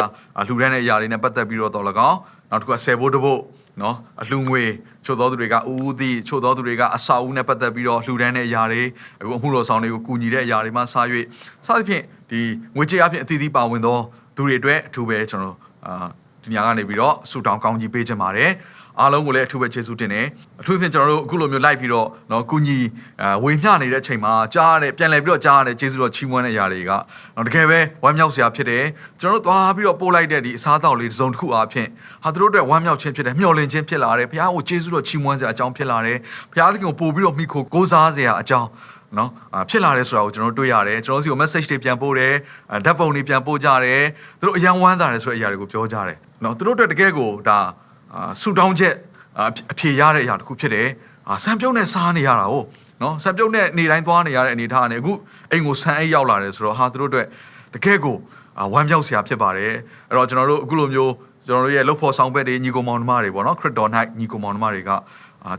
လှူဒန်းတဲ့အရာတွေနဲ့ပတ်သက်ပြီးတော့တော်လကောင်းနောက်တစ်ခုက10ဘိုးတစ်ဘို့နော်အလှူငွေချို့သောသူတွေကဦးသီးချို့သောသူတွေကအစာဦးနဲ့ပတ်သက်ပြီးတော့လှူဒန်းတဲ့အရာတွေအခုအမှုတော်ဆောင်တွေကိုကူညီတဲ့အရာတွေမှစ၍စသဖြင့်ဒီငွေကြေးအပြင်အသီးသီးပါဝင်သောသူတွေအတွက်အထူးပဲကျွန်တော်ဒီညကနေပြီးတော့ဆုတောင်းကောင်းကြီးပေးချင်ပါတယ်။အားလုံးကိုလည်းအထူးပဲကျေးဇူးတင်တယ်အထူးဖြင့်ကျွန်တော်တို့အခုလိုမျိုးလိုက်ပြီးတော့เนาะကုညီဝေမျှနေတဲ့အချိန်မှာကြားရတဲ့ပြန်လည်ပြီးတော့ကြားရတဲ့ကျေးဇူးတော်ချီးမွမ်းတဲ့အရာတွေကเนาะတကယ်ပဲဝမ်းမြောက်စရာဖြစ်တယ်ကျွန်တော်တို့သွားပြီးတော့ပို့လိုက်တဲ့ဒီအစားအသောက်လေးတစ်စုံတစ်ခုအားဖြင့်ဟာသူတို့အတွက်ဝမ်းမြောက်ခြင်းဖြစ်တယ်မျှော်လင့်ခြင်းဖြစ်လာတယ်ဘုရားကိုကျေးဇူးတော်ချီးမွမ်းစရာအကြောင်းဖြစ်လာတယ်ဘုရားသခင်ကိုပို့ပြီးတော့မိခိုကိုးစားစရာအကြောင်းနော်ဖြစ်လာတယ်ဆိုတာကိုကျွန်တော်တို့တွေ့ရတယ်ကျွန်တော်စီကို message တွေပြန်ပို့တယ်ဓာတ်ပုံတွေပြန်ပို့ကြတယ်သူတို့အယံဝမ်းသာတယ်ဆိုတဲ့အရာတွေကိုပြောကြတယ်နော်သူတို့အတွက်တကယ်ကိုဒါဆူတောင်းချက်အဖြေရတဲ့အရာတစ်ခုဖြစ်တယ်ဆံပြုတ်နဲ့စားနေရတာဟုတ်နော်ဆံပြုတ်နဲ့နေတိုင်းသွားနေရတဲ့အနေထားနဲ့အခုအိမ်ကိုဆံအိတ်ရောက်လာတယ်ဆိုတော့ဟာသူတို့အတွက်တကယ်ကိုဝမ်းမြောက်စရာဖြစ်ပါတယ်အဲ့တော့ကျွန်တော်တို့အခုလိုမျိုးကျွန်တော်တို့ရဲ့လှုပ်ဖို့ဆောင်ဘက်တွေညီကိုမောင်နှမတွေပေါ့နော်ခရစ်တော်၌ညီကိုမောင်နှမတွေ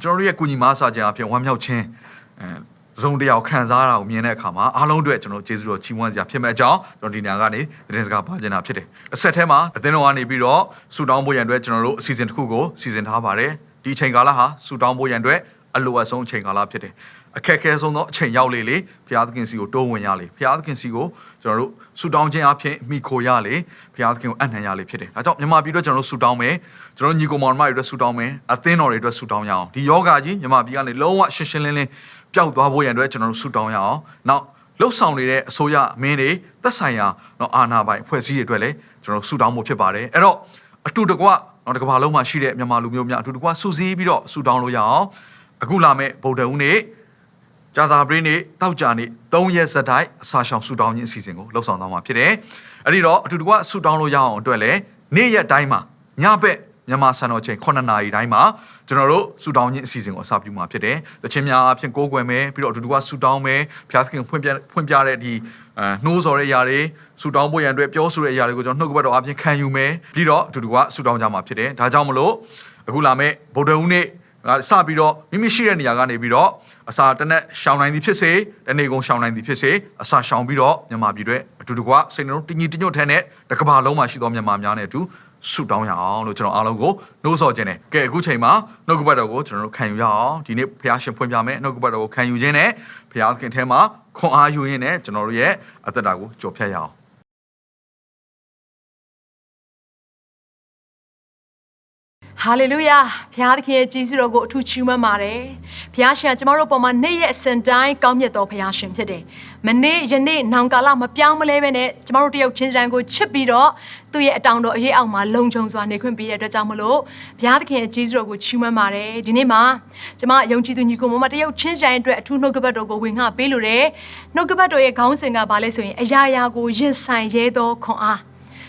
ကကျွန်တော်တို့ရဲ့ကုညီမဆာခြင်းအဖြစ်ဝမ်းမြောက်ခြင်းဇုံတယောက်ခံစားတာကိုမြင်တဲ့အခါမှာအားလုံးအတွက်ကျွန်တော်ကျေးဇူးတော်ချီးမွမ်းစရာဖြစ်မဲ့အကြောင်းကျွန်တော်ဒီနေရာကနေသတင်းစကားပါချင်တာဖြစ်တယ်တစ်ဆက်တည်းမှာအသင်းတော်ကနေပြီးတော့ဆူတောင်းဖို့ရန်အတွက်ကျွန်တော်တို့အစီအစဉ်တစ်ခုကိုစီစဉ်ထားပါတယ်ဒီအချိန်ကာလဟာဆူတောင်းဖို့ရန်အတွက်အလိုအဆုံးအချိန်ကာလဖြစ်တယ်အခက်အခဲဆုံးသောအချိန်ရောက်လေဘုရားသခင်စီကိုတိုးဝင်ရလေဘုရားသခင်စီကိုကျွန်တော်တို့ဆူတောင်းခြင်းအဖြစ်မိခိုရလေဘုရားသခင်ကိုအနှံရလေဖြစ်တယ်ဒါကြောင့်မြန်မာပြည်အတွက်ကျွန်တော်တို့ဆူတောင်းမယ်ကျွန်တော်ညီကိုမောင်နှမတွေအတွက်ဆူတောင်းမယ်အသင်းတော်တွေအတွက်ဆူတောင်းရအောင်ဒီယောဂါကြီးမြန်မာပြည်ကနေလုံးဝရှင်းရှင်းလင်းလင်းပျောက်သွားဖို့ရန်အတွက်ကျွန်တော်တို့ဆူတောင်းရအောင်နောက် လှုပ်ဆောင်နေတဲ့အစိုးရမင်းတွေသက်ဆိုင်ရာနော်အာဏာပိုင်ဖွဲ့စည်းတွေအတွက်လည်းကျွန်တော်ဆူတောင်းမှုဖြစ်ပါတယ်အဲ့တော့အတူတကွနော်တစ်ကမ္ဘာလုံးမှာရှိတဲ့မြန်မာလူမျိုးများအတူတကွစုစည်းပြီးတော့ဆူတောင်းလို့ရအောင်အခုလာမယ့်ဗုဒ္ဓဦးနေ့ကြာသပတေးနေ့တောက်ကြနေ့3ရက်ဆက်တိုက်အစာရှောင်ဆူတောင်းခြင်းအစီအစဉ်ကိုလှုပ်ဆောင်သွားမှာဖြစ်တယ်အဲ့ဒီတော့အတူတကွဆူတောင်းလို့ရအောင်အတွက်လည်းနေ့ရက်တိုင်းမှာညဘက်မြန်မာစံတော်ချိန်9နာရီတိုင်းမှာကျွန်တော်တို့ဆူတောင်းခြင်းအစီအစဉ်ကိုအစပြုမှာဖြစ်တယ်။တခြင်းများအဖြစ်ကိုးကွယ်မယ်ပြီးတော့အတူတူကဆူတောင်းမယ်ဘုရားသခင်ဖွင့်ပြတဲ့ဒီနှိုးဆော်တဲ့အရာတွေဆူတောင်းဖို့ရန်အတွက်ပြောဆိုတဲ့အရာတွေကိုကျွန်တော်နှုတ်ကပတ်တော်အပြင်ခံယူမယ်ပြီးတော့အတူတူကဆူတောင်းကြမှာဖြစ်တယ်။ဒါကြောင့်မလို့အခုလာမယ့်ဗုဒ္ဓဦးနေ့စပြီးတော့မိမိရှိတဲ့နေရာကနေပြီးတော့အစာတစ်နက်ရှောင်နိုင်သည်ဖြစ်စေတနေ့ကုန်ရှောင်နိုင်သည်ဖြစ်စေအစာရှောင်ပြီးတော့မြန်မာပြည်တွေအတူတူကစိတ်နှလုံးတညီတညွတ်ထဲနဲ့တစ်ကမ္ဘာလုံးမှာရှိသောမြန်မာများနဲ့အတူဆူတောင်းရအောင်လို့ကျွန်တော်အားလုံးကိုနှိုးဆော်ခြင်းနဲ့ကဲအခုချိန်မှာနှုတ်ကပတ်တော်ကိုကျွန်တော်တို့ခံယူရအောင်ဒီနေ့ဘုရားရှင်ဖွင့်ပြမယ်နှုတ်ကပတ်တော်ကိုခံယူခြင်းနဲ့ဘုရားခင်ထဲမှာခွန်အားယူရင်းနဲ့ကျွန်တော်တို့ရဲ့အသက်တာကိုကြော်ဖြတ်ရအောင်ဟာလေလုယာဘုရားသခင်ရဲ့ကြီးစုတော်ကိုအထူးချီးမွမ်းပါတယ်ဘုရားရှင်ကကျမတို့ပေါ်မှာနေ့ရက်အစဉ်တိုင်းကောင်းမြတ်တော်ဘုရားရှင်ဖြစ်တယ်မနေ့ယနေ့နောင်ကာလမပြောင်းမလဲပဲနဲ့ကျမတို့တယောက်ချင်းတိုင်းကိုချစ်ပြီးတော့သူ့ရဲ့အတောင်တော်အရေးအောက်မှာလုံခြုံစွာနေခွင့်ပေးတဲ့အတွက်ကြောင့်မလို့ဘုရားသခင်ရဲ့ကြီးစုတော်ကိုချီးမွမ်းပါတယ်ဒီနေ့မှာကျမယုံကြည်သူညီကိုမတယောက်ချင်းတိုင်းအတွက်အထူးနှုတ်ကပတ်တော်ကိုဝင်ငှပေးလို့တယ်နှုတ်ကပတ်တော်ရဲ့ခေါင်းစဉ်ကဘာလဲဆိုရင်အရာရာကိုရင်ဆိုင်ရဲသောခွန်အာ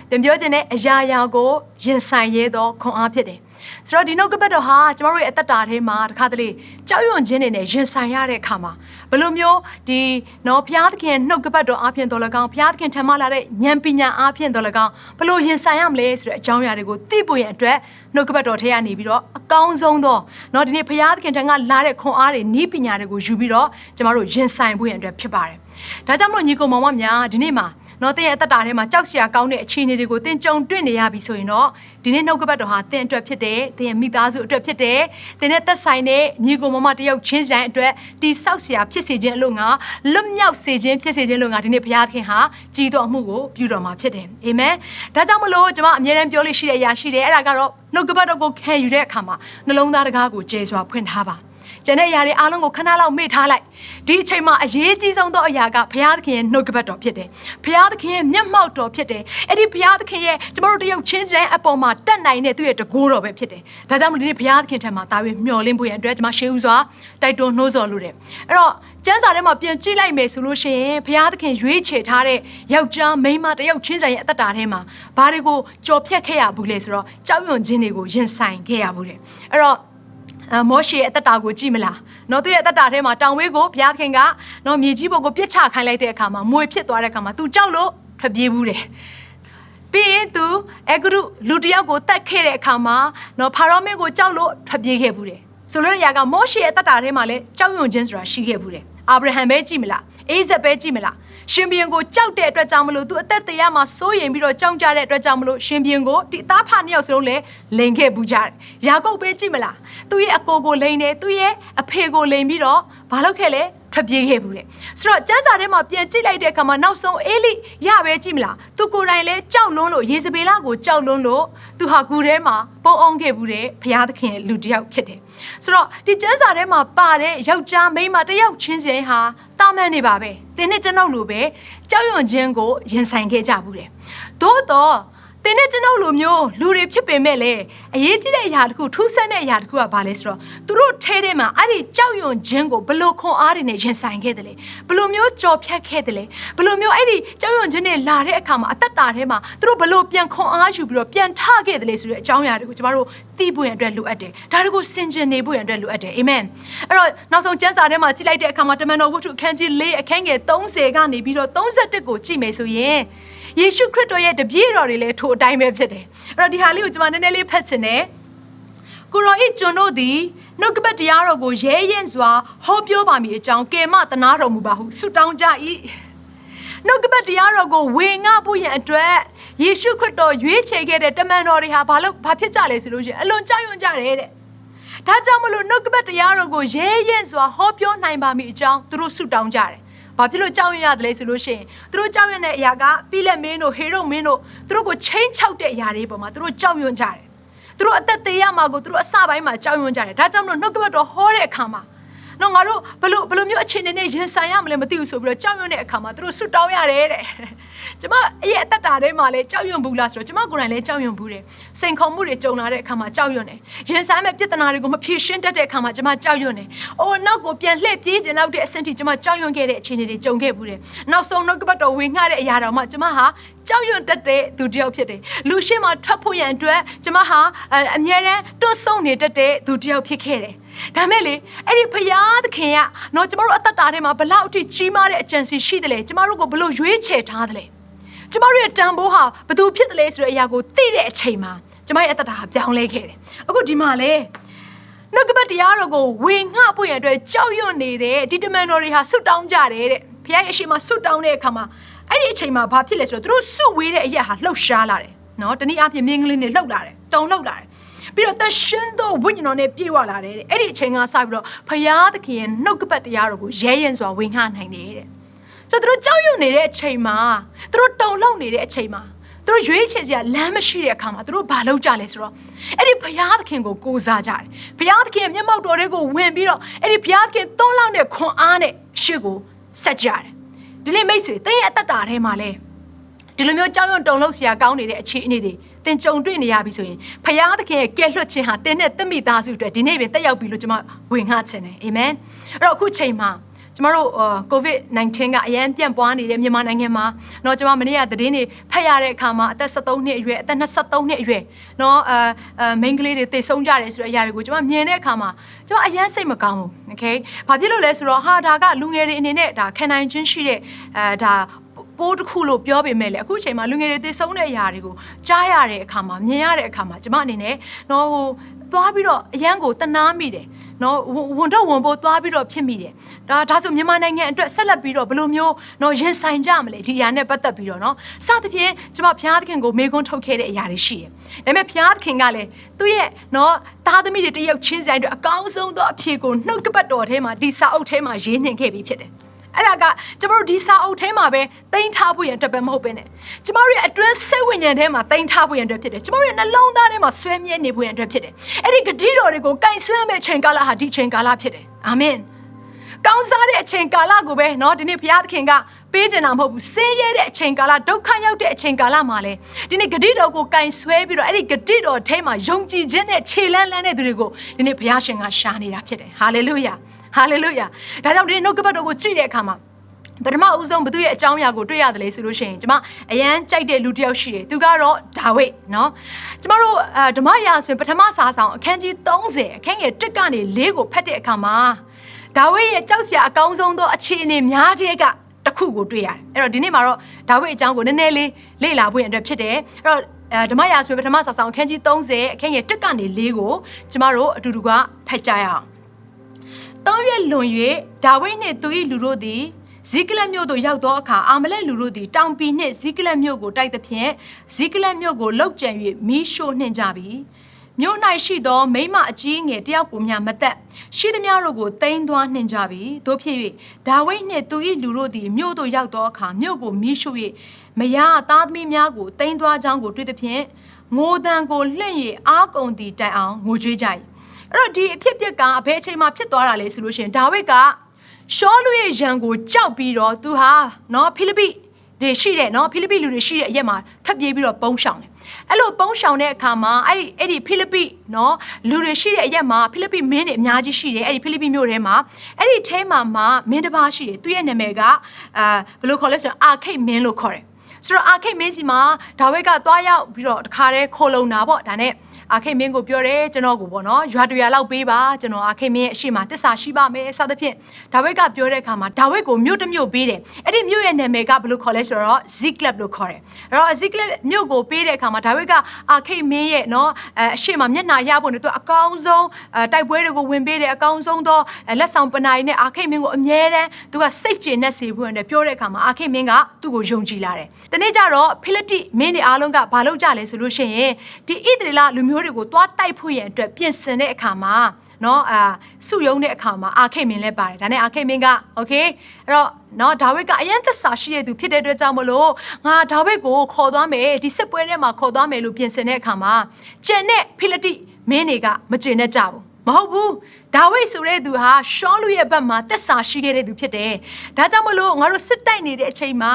းပြန်ပြောခြင်းနဲ့အရာရာကိုရင်ဆိုင်ရဲသောခွန်အားဖြစ်တယ်ဆိုတော့ဒီနှုတ်ကပတ်တော်ဟာကျမတို့ရဲ့အသက်တာထဲမှာတစ်ခါတလေကြောက်ရွံ့ခြင်းတွေနဲ့ရင်ဆိုင်ရတဲ့အခါမှာဘယ်လိုမျိုးဒီနော်ဘုရားသခင်နှုတ်ကပတ်တော်အားဖြင့်တော်၎င်းဘုရားသခင်ထံမှလာတဲ့ဉာဏ်ပညာအားဖြင့်တော်၎င်းဘယ်လိုရင်ဆိုင်ရမလဲဆိုတဲ့အကြောင်းအရာတွေကိုသိဖို့ရန်အတွက်နှုတ်ကပတ်တော်ထဲကနေပြီးတော့အကောင်းဆုံးသောနော်ဒီနေ့ဘုရားသခင်ထံကလာတဲ့ခွန်အားတွေနည်းပညာတွေကိုယူပြီးတော့ကျမတို့ရင်ဆိုင်ဖို့ရန်အတွက်ဖြစ်ပါတယ်ဒါကြောင့်မို့ညီကိုမောင်မများဒီနေ့မှာနော်တင်းရဲ့အသက်တာထဲမှာကြောက်စရာကောင်းတဲ့အခြေအနေတွေကိုတင်းကြုံတွေ့နေရပြီဆိုရင်တော့ဒီနေ့နှုတ်ကပတ်တော်ဟာတင်းအတွက်ဖြစ်တယ်တင်းရဲ့မိသားစုအတွက်ဖြစ်တယ်တင်းနဲ့သက်ဆိုင်တဲ့ညီကိုမောင်မတယောက်ချင်းတိုင်းအတွက်တိဆောက်စရာဖြစ်စေခြင်းအလို့ငါလွတ်မြောက်စေခြင်းဖြစ်စေခြင်းလို့ငါဒီနေ့ဘုရားသခင်ဟာကြီးတော်မှုကိုပြုတော်မှာဖြစ်တယ်အာမင်ဒါကြောင့်မလို့ကျွန်မအမြဲတမ်းပြောလို့ရှိတဲ့အရာရှိတယ်အဲ့ဒါကတော့နှုတ်ကပတ်တော်ကိုခံယူတဲ့အခါမှာနှလုံးသားတကားကိုကျေစွာဖွင့်ထားပါကျန်တဲ့အရာတွေအားလုံးကိုခဏလောက်မေ့ထားလိုက်ဒီအချိန်မှာအရေးကြီးဆုံးသောအရာကဘုရားသခင်ရဲ့နှုတ်ကပတ်တော်ဖြစ်တယ်ဘုရားသခင်ရဲ့မျက်မှောက်တော်ဖြစ်တယ်အဲ့ဒီဘုရားသခင်ရဲ့ကျမတို့တယောက်ချင်းစီတိုင်းအပေါ်မှာတက်နိုင်တဲ့သူ့ရဲ့တကိုးတော်ပဲဖြစ်တယ်ဒါကြောင့်မလို့ဒီနေ့ဘုရားသခင်ထံမှာဒါပဲမျှော်လင့်ဖို့ရန်အတွက်ကျွန်မရှေးဦးစွာတိုက်တွန်းနှိုးဆော်လိုတယ်အဲ့တော့ကျမ်းစာထဲမှာပြန်ကြည့်လိုက်မယ်ဆိုလို့ရှိရင်ဘုရားသခင်ရွေးချယ်ထားတဲ့ယောက်ျားမိန်းမတယောက်ချင်းစီရဲ့အသက်တာထဲမှာဘာတွေကိုကြော်ဖြတ်ခဲ့ရဘူးလဲဆိုတော့ကြောက်ရွံ့ခြင်းတွေကိုရင်ဆိုင်ခဲ့ရဘူးတဲ့အဲ့တော့မောရှေရဲ့အသက်တာကိုကြည့်မလားနော်သူရဲ့အသက်တာထဲမှာတောင်ဝေးကိုဘုရားခင်ကနော်မြေကြီးပေါ်ကိုပြစ်ချခိုင်းလိုက်တဲ့အခါမှာမွေဖြစ်သွားတဲ့အခါမှာသူကြောက်လို့ထွက်ပြေးဘူးတယ်ပြီးရင်သူအဂရုလူတယောက်ကိုတတ်ခဲ့တဲ့အခါမှာနော်ဖာရောမင်းကိုကြောက်လို့ထွက်ပြေးခဲ့ဘူးတယ်ဆိုလိုတဲ့ຢာကမောရှေရဲ့အသက်တာထဲမှာလည်းကြောက်ရွံ့ခြင်းဆိုတာရှိခဲ့ဘူးတယ်အာဗြဟံပဲကြည့်မလားအိဇက်ပဲကြည့်မလားရှင်ဘုရင်ကိုကြောက်တဲ့အတွက်ကြောင့်မလို့သူအသက်တရားမှာစိုးရိမ်ပြီးတော့ကြောက်ကြတဲ့အတွက်ကြောင့်မလို့ရှင်ဘုရင်ကိုဒီသားဖာနှစ်ယောက်စလုံးလည်းလိန်ခဲ့ဘူးကြတယ်ယာကုပ်ပဲကြည့်မလားသူရဲ့အကိုကိုလိန်တယ်သူရဲ့အဖေကိုလိန်ပြီးတော့ဘာလုပ်ခဲ့လဲထွက်ပြေးခဲ့ဘူးတဲ့ဆိုတော့ကျမ်းစာထဲမှာပြန်ကြည့်လိုက်တဲ့အခါမှာနောက်ဆုံးအေလိရပဲကြည့်မလားသူကိုယ်တိုင်လည်းကြောက်လွန်းလို့ယေဇဗေလကိုကြောက်လွန်းလို့သူဟာကူထဲမှာပုံအောင်ခဲ့ဘူးတဲ့ဘုရားသခင်လူတစ်ယောက်ဖြစ်တယ်ဆိုတော့ဒီကျမ်းစာထဲမှာပါတဲ့ယောက်ျားမိန်းမတစ်ယောက်ချင်းစီဟာတာမန်နေပါပဲသင်နဲ့ကျွန်တော်လိုပဲကြောက်ရွံ့ခြင်းကိုရင်ဆိုင်ခဲ့ကြဘူးတဲ့သို့တော့တင်းနဲ့ကျွန်တော်လိုမျိုးလူတွေဖြစ်ပေမဲ့လည်းအရေးကြီးတဲ့အရာတခုထူးဆန်းတဲ့အရာတခုကဘာလဲဆိုတော့သူတို့ထဲထဲမှာအဲ့ဒီကြောက်ရွံ့ခြင်းကိုဘလို့ခွန်အားတွေနဲ့ရင်ဆိုင်ခဲ့တယ်လေဘလို့မျိုးကြော်ဖြတ်ခဲ့တယ်လေဘလို့မျိုးအဲ့ဒီကြောက်ရွံ့ခြင်းတွေလာတဲ့အခါမှာအသက်တာထဲမှာသူတို့ဘလို့ပြန်ခွန်အားယူပြီးတော့ပြန်ထခဲ့တယ်လေဆိုတဲ့အကြောင်းအရာတွေကိုကျမတို့သိဖို့ရန်အတွက်လိုအပ်တယ်ဒါတွေကိုဆင်ခြင်နေဖို့ရန်အတွက်လိုအပ်တယ်အာမင်အဲ့တော့နောက်ဆုံးကျမ်းစာထဲမှာကြည့်လိုက်တဲ့အခါမှာတမန်တော်ဝတ္ထုအခန်းကြီး၄အခန်းငယ်30ကနေပြီးတော့31ကိုကြည့်မယ်ဆိုရင်ယေရှုခရစ်တော်ရဲ့တပည့်တော်တွေလည်းထိုအတိုင်းပဲဖြစ်တယ်အဲ့တော့ဒီဟာလေးကိုကျွန်မနည်းနည်းလေးဖတ်ချင်တယ်ကိုရောဤကျွန်တို့သည်နှုတ်ကပတ်တရားတော်ကိုရဲရင်စွာဟောပြောပါမည်အကြောင်းကယ်မသနာတော်မူပါဟုဆုတောင်းကြ၏နှုတ်ကပတ်တရားတော်ကိုဝေငှဖို့ရန်အတွက်ယေရှုခရစ်တော်ရွေးချယ်ခဲ့တဲ့တမန်တော်တွေဟာဘာဖြစ်ကြလဲဆိုလို့ရှိရင်အလွန်ကြောက်ရွံ့ကြတယ်တဲ့ဒါကြောင့်မလို့နှုတ်ကပတ်တရားတော်ကိုရဲရင်စွာဟောပြောနိုင်ပါမည်အကြောင်းသူတို့ဆုတောင်းကြတယ်ဘာဖြစ်လို့ကြောက်ရွံ့ရတယ်လဲဆိုလို့ရှိရင်သူတို့ကြောက်ရွံ့တဲ့အရာကပိလက်မင်းတို့ဟေရုမင်းတို့သူတို့ကိုချိန်ချောက်တဲ့အရာတွေပေါ်မှာသူတို့ကြောက်ရွံ့ကြတယ်သူတို့အသက်သေးရမှာကိုသူတို့အစပိုင်းမှာကြောက်ရွံ့ကြတယ်ဒါကြောင့်မလို့နှုတ်ကပတ်တော်ဟောတဲ့အခါမှာနော်ငါတို့ဘလို့ လိုမျိုးအခြေအနေနဲ့ရင်ဆိုင်ရမလဲမသိဘူးဆိုပြီးတော့ကြောက်ရွံ့တဲ့အခါမှာသူတို့ဆွတောင်းရတယ်တဲ့ကျမရဲ့အသက်တာထဲမှာလည်းကြောက်ရွံ့ဘူးလားဆိုတော့ကျမကိုယ်တိုင်လည်းကြောက်ရွံ့ဘူးတယ်စိန်ခေါ်မှုတွေကြုံလာတဲ့အခါမှာကြောက်ရွံ့တယ်ရင်ဆိုင်မဲ့ပြဿနာတွေကိုမဖြေရှင်းတတ်တဲ့အခါမှာကျမကြောက်ရွံ့တယ်အိုးနောက်ကိုပြန်လှည့်ပြေးခြင်းလောက်တဲ့အဆင့်ထိကျမကြောက်ရွံ့ခဲ့တဲ့အခြေအနေတွေကြုံခဲ့ဘူးတယ်နောက်ဆုံးနှုတ်ကပတ်တော်ဝင်ငှတဲ့အရာတော်မှာကျမဟာကြောက်ရွံ့တတ်တဲ့သူတစ်ယောက်ဖြစ်တယ်လူရှိမှထွက်ဖို့ရန်အတွက်ကျမဟာအမြဲတမ်းတွန့်ဆုတ်နေတတ်တဲ့သူတစ်ယောက်ဖြစ်ခဲ့တယ်ဒါမဲ့လေအဲ့ဒီဖယားသခင်ကနော်ကျမတို့အသက်တာထဲမှာဘလောက်အထိကြီးမားတဲ့အကြံစီရှိတယ်လေကျမတို့ကိုဘလို့ရွေးချယ်ထားတယ်လေကျမတို့ရဲ့တန်ဖိုးဟာဘသူဖြစ်တယ်လဲဆိုတဲ့အရာကိုသိတဲ့အချိန်မှာကျမရဲ့အသက်တာဟာပြောင်းလဲခဲ့တယ်အခုဒီမှာလေနှုတ်ကပတ်တရားတော်ကိုဝင်ငှဖို့ရန်အတွက်ကြောက်ရွံ့နေတဲ့ဒီတမန်တော်တွေဟာဆွတောင်းကြတယ်တဲ့ဖယားရဲ့အရှိမဆွတောင်းတဲ့အခါမှာအဲ့ဒီအချိန်မှာဘာဖြစ်လဲဆိုတော့သူတို့ဆွဝေးတဲ့အရာဟာလှုပ်ရှားလာတယ်နော်တနည်းအားဖြင့်မြင်းကလေးနဲ့လှုပ်လာတယ်တုံလှုပ်လာတယ်ပြီးတော့တရှင်သောဝိညာဉ်တော်နဲ့ပြေဝလာတယ်အဲ့ဒီအချိန်ကစပြီးတော့ဖယားသခင်ရဲ့နှုတ်ကပတ်တရားတော်ကိုရဲရင်စွာဝင်ငှနိုင်တယ်တဲ့ဆိုတော့သူတို့ကြောက်ရွံ့နေတဲ့အချိန်မှာသူတို့တုံလှုပ်နေတဲ့အချိန်မှာသူတို့ရွေးချယ်စရာလမ်းမရှိတဲ့အခါမှာသူတို့ဘာလုပ်ကြလဲဆိုတော့အဲ့ဒီဘုရားသခင်ကိုကိုးစားကြတယ်ဘုရားသခင်ရဲ့မျက်မှောက်တော်တွေကိုဝင်ပြီးတော့အဲ့ဒီဘုရားသခင်သွန်းလောင်းတဲ့ခွန်အားနဲ့ရှေ့ကိုဆက်ကြတယ်ဒီနေ့မိတ်ဆွေသင်ရဲ့အသက်တာထဲမှာလဲဒီလိုမျိုးကြောက်ရွံ့တုန်လှုပ်စရာကောင်းနေတဲ့အခြေအနေတွေသင်ကြုံတွေ့နေရပြီဆိုရင်ဘုရားသခင်ရဲ့ကယ်လွှတ်ခြင်းဟာသင်နဲ့သင်မိသားစုအတွက်ဒီနေ့ပင်တက်ရောက်ပြီလို့ကျွန်မဝင်ငှချင်တယ်အာမင်အဲ့တော့အခုချိန်မှာကျမတို့COVID-19 ကအရန်ပြန့်ပွားနေတဲ့မြန်မာနိုင်ငံမှာเนาะကျမမနေ့ကသတင်းတွေဖတ်ရတဲ့အခါမှာအသက်73နှစ်အရွယ်အသက်23နှစ်အရွယ်เนาะမိန်းကလေးတွေသေဆုံးကြတယ်ဆိုတဲ့အရာတွေကိုကျမမြင်တဲ့အခါမှာကျမအရန်စိတ်မကောင်းဘူးโอเคဘာဖြစ်လို့လဲဆိုတော့ဟာဒါကလူငယ်တွေအနေနဲ့ဒါခံနိုင်ခြင်းရှိတဲ့ဒါပိုးတစ်ခုလို့ပြောပေမဲ့လေအခုချိန်မှာလူငယ်တွေသေဆုံးတဲ့အရာတွေကိုကြားရတဲ့အခါမှာမြင်ရတဲ့အခါမှာကျမအနေနဲ့เนาะသွားပြီးတော့အရန်ကိုတနာမိတယ်နော်ဝန်တော့ဝန်ဖို့သွားပြီးတော့ဖြစ်မိတယ်ဒါဆိုမြန်မာနိုင်ငံအတွက်ဆက်လက်ပြီးတော့ဘယ်လိုမျိုးနော်ရင်ဆိုင်ကြမလဲဒီအရာနဲ့ပတ်သက်ပြီးတော့နော်စသဖြင့်ကျမဘုရားသခင်ကိုမေးခွန်းထုတ်ခဲ့တဲ့အရာတွေရှိတယ်ဒါပေမဲ့ဘုရားသခင်ကလည်းသူ့ရဲ့နော်သားသမီးတွေတယောက်ချင်းစီအတွက်အကောင်းဆုံးသောအဖြေကိုနှုတ်ကပတ်တော်ထဲမှာဒီစာအုပ်ထဲမှာရေးနှင်ခဲ့ပြီးဖြစ်တယ်အဲ့ဒါကကျမတို့ဒီစာအုပ်ထဲမှာပဲတင်ထားဖို့ရန်အတွက်ပဲမဟုတ်ပဲနဲ့ကျမတို့ရဲ့အတွင်းစိတ်ဝိညာဉ်ထဲမှာတင်ထားဖို့ရန်အတွက်ဖြစ်တယ်ကျမတို့ရဲ့နှလုံးသားထဲမှာဆွဲမြဲနေဖို့ရန်အတွက်ဖြစ်တယ်အဲ့ဒီဂတိတော်တွေကိုကင်ဆွဲမဲ့အချိန်ကာလဟာဒီအချိန်ကာလဖြစ်တယ်အာမင်ကောင်းစားတဲ့အချိန်ကာလကိုပဲเนาะဒီနေ့ဘုရားသခင်ကပေးချင်တာမဟုတ်ဘူးဆင်းရဲတဲ့အချိန်ကာလဒုက္ခရောက်တဲ့အချိန်ကာလမှာလေဒီနေ့ဂတိတော်ကိုကင်ဆွဲပြီးတော့အဲ့ဒီဂတိတော်ထဲမှာယုံကြည်ခြင်းနဲ့ခြေလန်းလန်းတဲ့သူတွေကိုဒီနေ့ဘုရားရှင်ကရှာနေတာဖြစ်တယ်ဟာလေလုယာဟာလေလုယာဒါကြောင့်ဒီနှုတ်ကပတ်တော်ကိုကြည့်တဲ့အခါမှာပထမဦးဆုံးဘသူရဲ့အကြောင်းအရာကိုတွေ့ရတယ်လေဆိုလို့ရှိရင်ကျမအရန်ကြိုက်တဲ့လူတစ်ယောက်ရှိတယ်သူကတော့ဒါဝိဒ်เนาะကျမတို့ဓမ္မရာဆိုရင်ပထမစာဆောင်အခန်းကြီး30အခန်းငယ်1ကနေ4ကိုဖတ်တဲ့အခါမှာဒါဝိဒ်ရဲ့ကြောက်စရာအကောင်းဆုံးသောအခြေအနေများတဲ့ကတစ်ခုကိုတွေ့ရတယ်အဲ့တော့ဒီနေ့မှာတော့ဒါဝိဒ်အကြောင်းကိုနည်းနည်းလေးလေ့လာဖို့ရတဲ့ဖြစ်တယ်အဲ့တော့ဓမ္မရာဆိုရင်ပထမစာဆောင်အခန်းကြီး30အခန်းငယ်1ကနေ4ကိုကျမတို့အတူတူကဖတ်ကြရအောင်3ရက်လွန်၍ဒါဝိဒ်နှင့်သူ၏လူတို့သည်ဇီကလတ်မြို့သို့ရောက်သောအခါအာမလက်လူတို့သည်တောင်ပီနှင့်ဇီကလတ်မြို့ကိုတိုက်သဖြင့်ဇီကလတ်မြို့ကိုလှုပ်ကြံ၍မီးရှို့နှင့်ကြပြီမြို့၌ရှိသောမိမအကြီးငယ်တယောက်ကိုမျှမသက်ရှိသမျှတို့ကိုတိမ်းသွားနှင့်ကြပြီတို့ဖြစ်၍ဒါဝိဒ်နှင့်သူ၏လူတို့သည်မြို့သို့ရောက်သောအခါမြို့ကိုမီးရှို့၍မယားသားသမီးများကိုတိမ်းသွားကြောင်းကိုတွေ့သဖြင့်ငိုတံကိုလှင့်၍အားကုန်သည်တိုင်အောင်ငိုကြွေးကြ၏အဲ့တော့ဒီအဖြစ်ပြက်ကအဘယ်အချိန်မှဖြစ်သွားတာလဲဆိုလို့ရှိရင်ဒါဝိဒ်ကရှောလူရဲ့ရန်ကိုကြောက်ပြီးတော့သူဟာနော်ဖိလိပ္ပိတွေရှိတဲ့နော်ဖိလိပ္ပိလူတွေရှိတဲ့အရက်မှာထွက်ပြေးပြီးတော့ပုန်းရှောင်တယ်အဲ့လိုပုန်းရှောင်တဲ့အခါမှာအဲ့ဒီဖိလိပ္ပိနော်လူတွေရှိတဲ့အရက်မှာဖိလိပ္ပိမင်းတွေအများကြီးရှိတယ်အဲ့ဒီဖိလိပ္ပိမြို့ထဲမှာအဲ့ဒီထဲမှာမင်းတစ်ပါးရှိတယ်သူရဲ့နာမည်ကဘယ်လိုခေါ်လဲဆိုတော့အာခိတ်မင်းလို့ခေါ်တယ်ဆိုတော့အာခိတ်မင်းစီမှာဒါဝိဒ်ကသွားရောက်ပြီးတော့တခါတည်းခိုလုံတာပေါ့ဒါနဲ့အာခိတ်မင်းကိုပြောတယ်ကျွန်တော်ကိုပေါ့နော်ရွာတရွာလောက်ပေးပါကျွန်တော်အာခိတ်မင်းရဲ့အရှိမသစ္စာရှိပါမယ်စသဖြင့်ဒါဝိဒ်ကပြောတဲ့အခါမှာဒါဝိဒ်ကိုမြို့တစ်မြို့ပေးတယ်အဲ့ဒီမြို့ရဲ့နာမည်ကဘယ်လိုခေါ်လဲဆိုတော့ဇီကလပ်လို့ခေါ်တယ်အဲ့တော့ဇီကလပ်မြို့ကိုပေးတဲ့အခါမှာဒါဝိဒ်ကအာခိတ်မင်းရဲ့နော်အရှိမမျက်နှာရဖို့နဲ့သူအကောင်းဆုံးတိုက်ပွဲတွေကိုဝင်ပေးတယ်အကောင်းဆုံးသောလက်ဆောင်ပနာရီနဲ့အာခိတ်မင်းကိုအမြဲတမ်းသူကစိတ်ကျေနပ်စေဖို့နဲ့ပြောတဲ့အခါမှာအာခိတ်မင်းကသူ့ကိုယုံကြည်လာတယ်တနေ့ကျတော့ဖိလိပ္ပိမင်းတွေအားလုံးကဘာလုပ်ကြလဲဆိုလို့ရှိရင်ဒီဣသရေလလူမျိုးတွေကိုသွားတိုက်ဖို့ရန်အတွက်ပြင်ဆင်တဲ့အခါမှာနော်စုယုံတဲ့အခါမှာအာခိတ်မင်းလည်းပါတယ်ဒါနဲ့အာခိတ်မင်းကโอเคအဲ့တော့နော်ဒါဝိဒ်ကအယံသစ္စာရှိတဲ့သူဖြစ်တဲ့အတွက်ကြောင့်မလို့ငါဒါဝိဒ်ကိုခေါ်သွားမယ်ဒီစစ်ပွဲထဲမှာခေါ်သွားမယ်လို့ပြင်ဆင်တဲ့အခါမှာကျန်တဲ့ဖိလိပ္ပိမင်းတွေကမကျေနပ်ကြဘူး မဟုတ်ဘူးဒါဝိဒ်ဆိုတဲ့သူဟာရှောလုရဲ့ဘက်မှာတက်ဆာရှိခဲ့တဲ့သူဖြစ်တယ်ဒါကြောင့်မလို့ငါတို့စစ်တိုက်နေတဲ့အချိန်မှာ